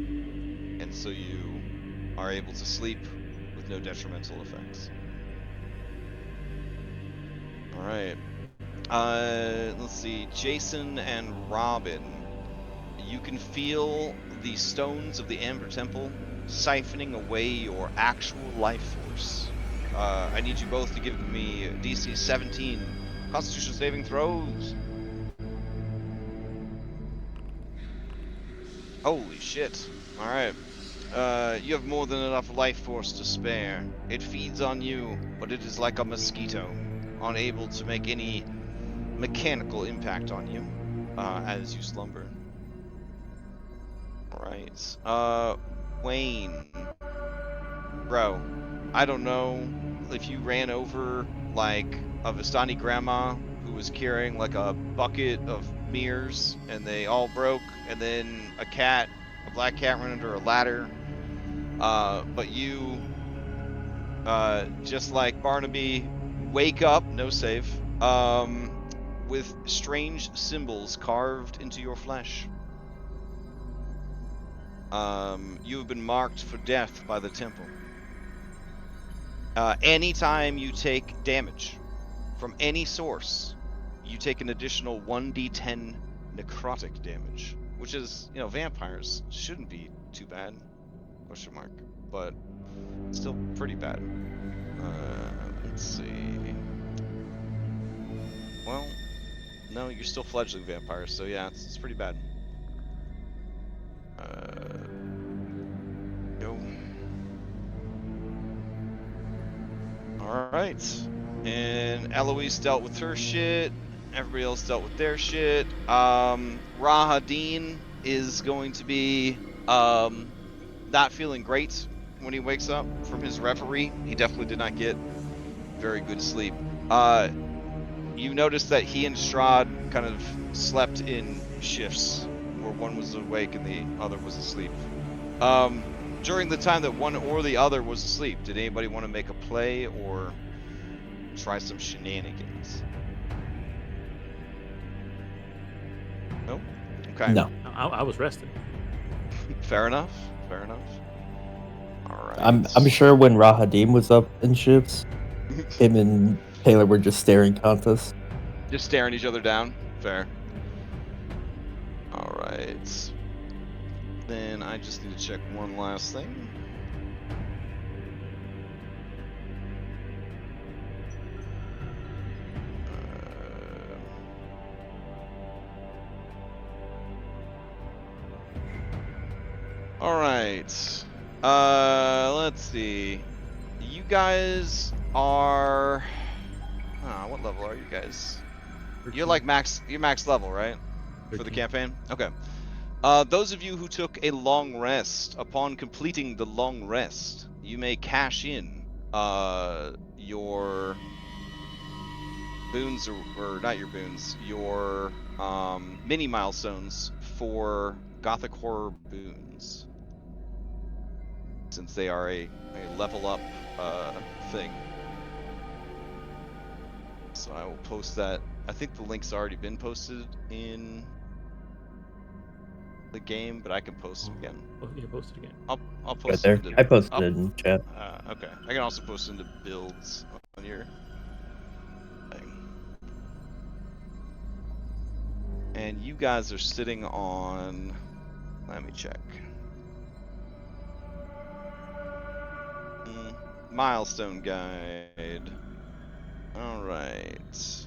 and so you are able to sleep with no detrimental effects. All right. Let's see. Jason and Robin, you can feel the stones of the Amber Temple siphoning away your actual life force. I need you both to give me DC 17 Constitution saving throws. Holy shit. Alright. You have more than enough life force to spare. It feeds on you, but it is like a mosquito, unable to make any mechanical impact on you as you slumber. Alright. Wayne. Bro, I don't know if you ran over, like, a Vistani grandma who was carrying, like, a bucket of mirrors, and they all broke, and then a black cat ran under a ladder. But you, just like Barnaby, wake up, no save, with strange symbols carved into your flesh. You have been marked for death by the temple. Anytime you take damage from any source, you take an additional 1d10 necrotic damage, which is, vampires shouldn't be too bad, question mark, but still pretty bad. Let's see. Well, no, you're still fledgling vampires, so yeah, it's pretty bad. Go. Alright. And Eloise dealt with her shit. Everybody else dealt with their shit. Rahadin is going to be not feeling great when he wakes up from his reverie. He definitely did not get very good sleep. You notice that he and Strahd kind of slept in shifts, where one was awake and the other was asleep. During the time that one or the other was asleep, did anybody want to make a play or try some shenanigans? Nope. Okay. No. I was resting. Fair enough. Fair enough. All right. I'm sure when Rahadim was up in shifts, him and Taylor were just staring contests. Just staring each other down. Fair. All right. Then I just need to check one last thing. All right. Let's see. You guys are. What level are you guys? You're like max. You're max level, right? For the 13. campaign. Okay. Those of you who took a long rest, upon completing the long rest, you may cash in your boons, or not your boons, your mini milestones for Gothic Horror boons, since they are a level up thing. So I will post that. I think the link's already been posted in the game, but I can post them again. Oh, yeah, post it again. I'll Right post there. it into, I posted it in chat. okay. I can also post into builds on your thing. And you guys are sitting on. Let me check. Milestone guide. All right.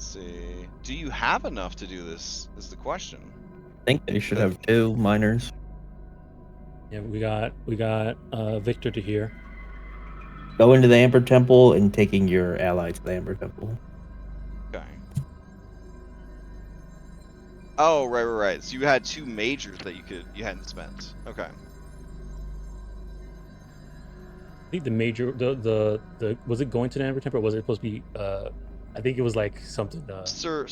Let's see. Do you have enough to do this? Is the question. I think they should have 2 miners. Yeah, we got Victor to here. Go into the Amber Temple and taking your allies to the Amber Temple. Okay. Oh, right. So you had 2 majors that you hadn't spent. Okay. I think the major the was it going to the Amber Temple or was it supposed to be I think it was like something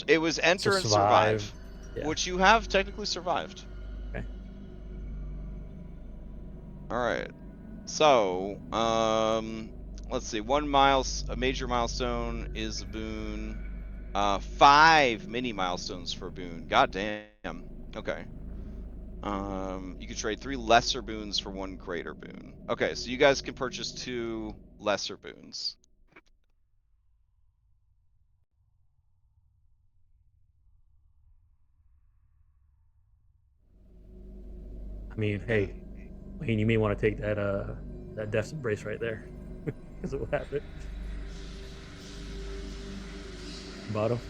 It was enter and survive, Yeah. which you have technically survived. Okay. All right. So, let's see. A major milestone is a boon. 5 mini milestones for a boon. God damn. Okay. You can trade 3 lesser boons for 1 greater boon. Okay, so you guys can purchase 2 lesser boons. I mean, hey, Wayne, you may want to take that death's embrace right there. Because it will happen. Bottom.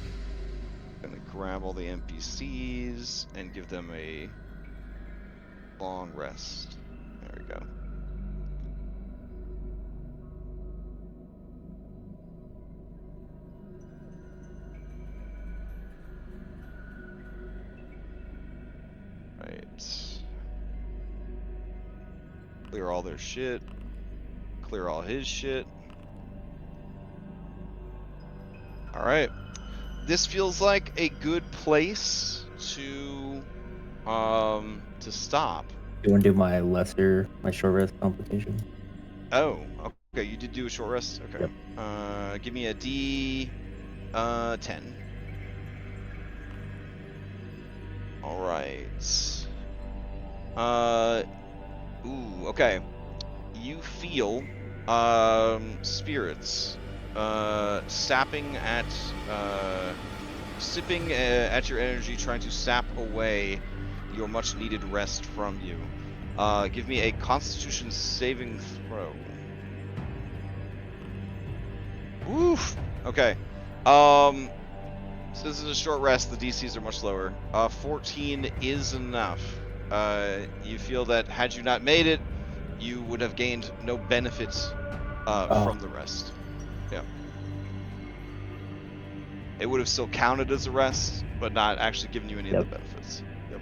Gonna grab all the NPCs and give them a long rest. There we go. Right. Clear all their shit. Clear all his shit. Alright. This feels like a good place to stop. You want to do my short rest complication? Oh, okay, you did do a short rest? Okay. Yep. Give me a D 10. Alright. Okay. You feel spirits sipping at your energy, trying to sap away your much needed rest from you. Give me a Constitution saving throw. Oof. Okay. So this is a short rest. The DCs are much lower. 14 is enough. You feel that had you not made it, you would have gained no benefits from the rest. Yeah. It would have still counted as a rest, but not actually given you any of the benefits. Yep.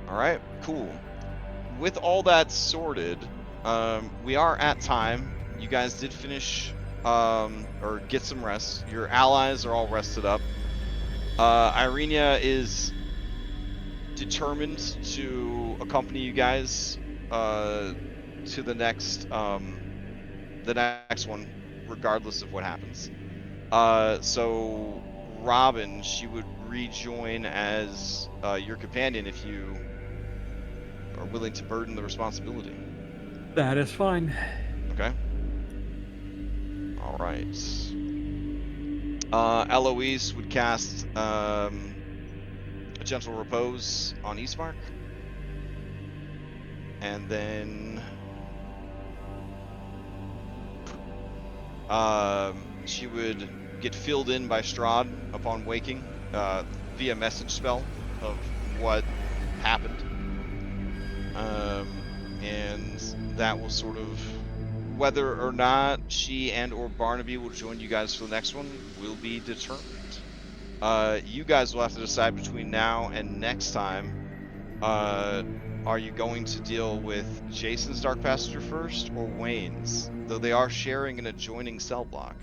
Alright, cool. With all that sorted, we are at time. You guys did finish, or get some rest. Your allies are all rested up. Irenia is determined to accompany you guys to the next one, regardless of what happens. So Robin, she would rejoin as your companion if you are willing to burden the responsibility. That is fine. Okay. All right. Eloise would cast a gentle repose on Eastmark, and then she would get filled in by Strahd upon waking via message spell of what happened, and that will sort of, whether or not she and or Barnaby will join you guys for the next one will be determined. You guys will have to decide between now and next time. Are you going to deal with Jason's Dark Passenger first or Wayne's? Though they are sharing an adjoining cell block.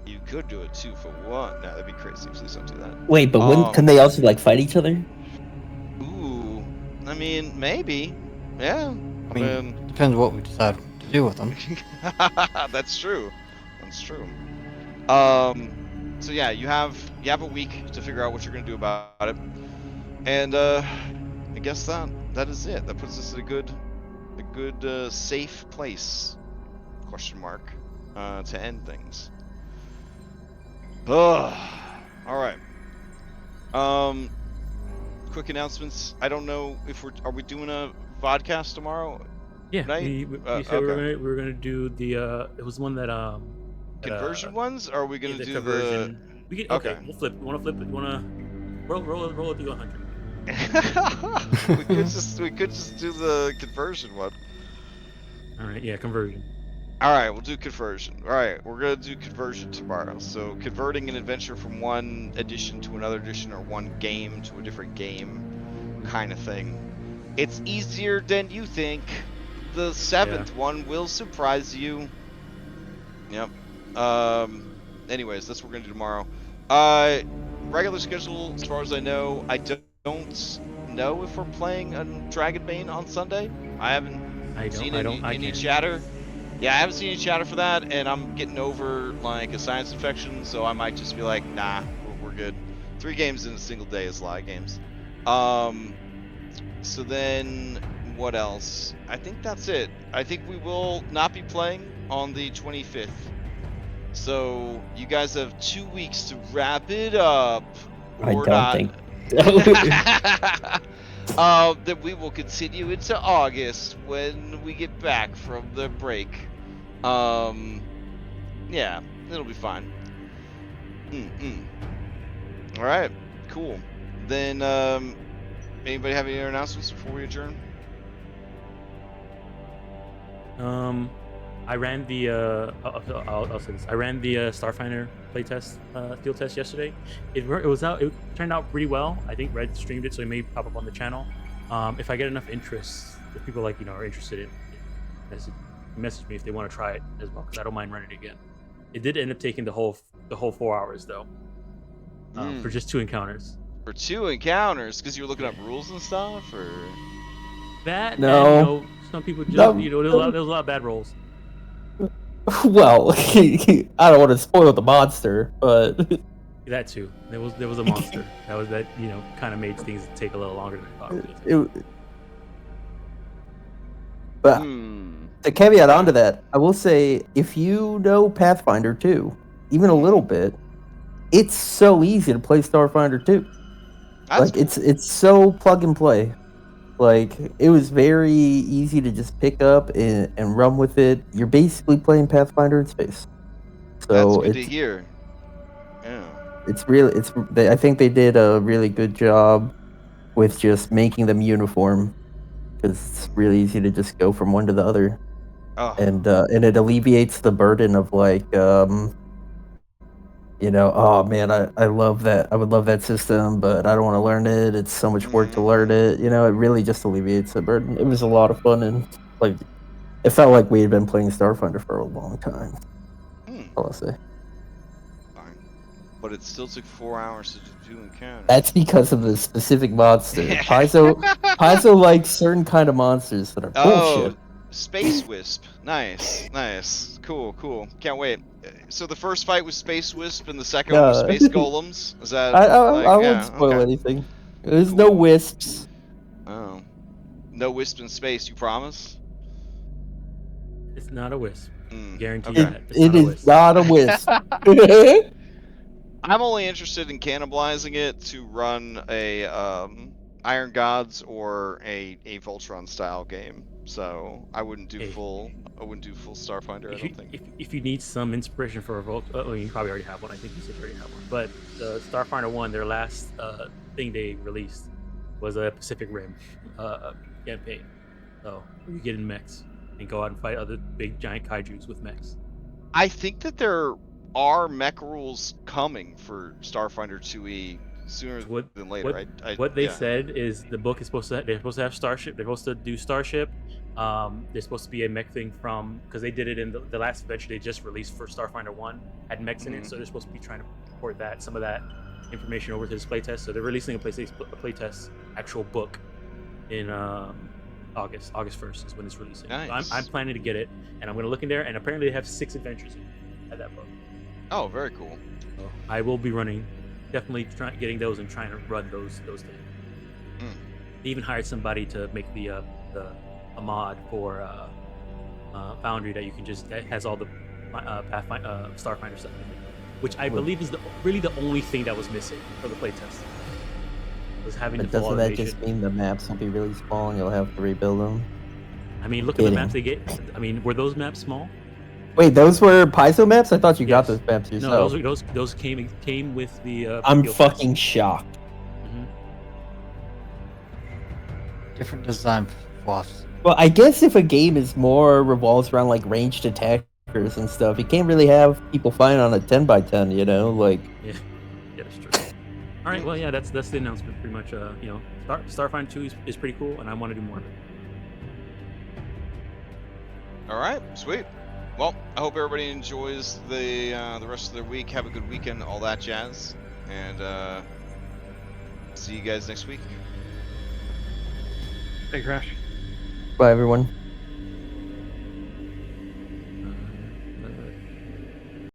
You could do it 2 for 1. No, that'd be crazy. Please don't do that. Wait, but when can they also like fight each other? Ooh, I mean, maybe. Yeah. I mean, depends what we decide to do with them. That's true. That's true. So yeah, you have a week to figure out what you're gonna do about it, and I guess that is it. That puts us at a good safe place? Question mark. To end things. All right. Quick announcements. I don't know if are we doing a vodcast tomorrow? Yeah, night? we said Okay. we were gonna do the it was one that Conversion ones? Or are we yeah, gonna the do conversion. We can okay. Okay. We'll flip. You want to flip it? You want to roll it to 100? we could just do the conversion one. All right, yeah, conversion. All right, we'll do conversion. All right, we're gonna do conversion tomorrow. So converting an adventure from one edition to another edition, or one game to a different game, kind of thing. It's easier than you think. The seventh one will surprise you. Yep. Anyways, that's what we're gonna do tomorrow. Regular schedule, as far as I know. I don't know if we're playing a Dragonbane on Sunday. I haven't seen any chatter. Yeah, I haven't seen any chatter for that, and I'm getting over like a sinus infection, so I might just be like, nah, we're good. 3 games in a single day is a lot of games. So then, what else? I think that's it. I think we will not be playing on the 25th. So you guys have 2 weeks to wrap it up, or not. think. Then we will continue into August when we get back from the break. Yeah, it'll be fine. All right, cool. Then, anybody have any other announcements before we adjourn? I ran the I'll say this. I ran the Starfinder playtest field test yesterday. It turned out pretty well. I think Red streamed it, so it may pop up on the channel. If I get enough interest, if people are interested in it, message me if they want to try it as well, because I don't mind running it again. It did end up taking the whole 4 hours though, for just 2 encounters. For 2 encounters, because you were looking up rules and stuff, or that? No. And, some people just No. there was a lot of bad rolls. Well, I don't want to spoil the monster, but That too. There was a monster that kind of made things take a little longer than I thought it would. But the caveat onto that, I will say, if you know Pathfinder 2, even a little bit, it's so easy to play Starfinder 2. That's cool. It's so plug and play. Like, it was very easy to just pick up and run with it. You're basically playing Pathfinder in space. So that's good to hear. Yeah. I think they did a really good job with just making them uniform, because it's really easy to just go from one to the other. Oh. And it alleviates the burden of oh man, I love that. I would love that system, but I don't want to learn it. It's so much work to learn it. It really just alleviates the burden. It was a lot of fun, and it felt like we had been playing Starfinder for a long time. I'll say. Fine. But it still took 4 hours to do encounters. That's because of the specific monster. Paizo likes certain kind of monsters that are bullshit. Space Wisp. Nice. Cool. Can't wait. So the first fight was Space Wisp, and the second one was Space Golems? Is that I won't spoil anything. There's no wisps. Oh. No wisp in space, you promise? It's not a wisp. Guarantee okay. that. It is not a wisp. I'm only interested in cannibalizing it to run a Iron Gods or a Voltron style game. So I wouldn't do full Starfinder. I don't think. If you need some inspiration for a you probably already have one. I think you said you already have one. But the Starfinder 1, their last thing they released was a Pacific Rim campaign. So you get in mechs and go out and fight other big giant kaijus with mechs. I think that there are mech rules coming for Starfinder 2E sooner than later. What they said is the book is they're supposed to have Starship. They're supposed to do Starship. There's supposed to be a mech thing because they did it in the last adventure they just released for Starfinder 1 had mechs in it, so they're supposed to be trying to port some of that information over to this playtest. So they're releasing a playtest actual book in August 1st is when it's releasing. Nice. So I'm planning to get it, and I'm going to look in there, and apparently they have 6 adventures at that book. Oh, very cool. So I will be definitely getting those and trying to run those things. They even hired somebody to make a mod for Foundry that you can that has all the Starfinder stuff in it, which I believe is really the only thing that was missing for the playtest. Was having But doesn't that just mean the maps will be really small and you'll have to rebuild them? I mean, look at the Kidding. maps they get. I mean, were those maps small? Wait, those were Paizo maps? I thought you got Yes. those maps No, yourself. those came with the. I'm field fucking pass. shocked. Mhm. Different design fluffs. Well, I guess if a game is more revolves around like ranged attackers and stuff, you can't really have people fighting on a 10x10, you know? Like, Yeah, that's true. All right, well, yeah, that's the announcement. Pretty much, Starfinder 2 is pretty cool, and I want to do more of it. All right, sweet. Well, I hope everybody enjoys the rest of their week. Have a good weekend, all that jazz, and see you guys next week. Hey, Crash. bye everyone.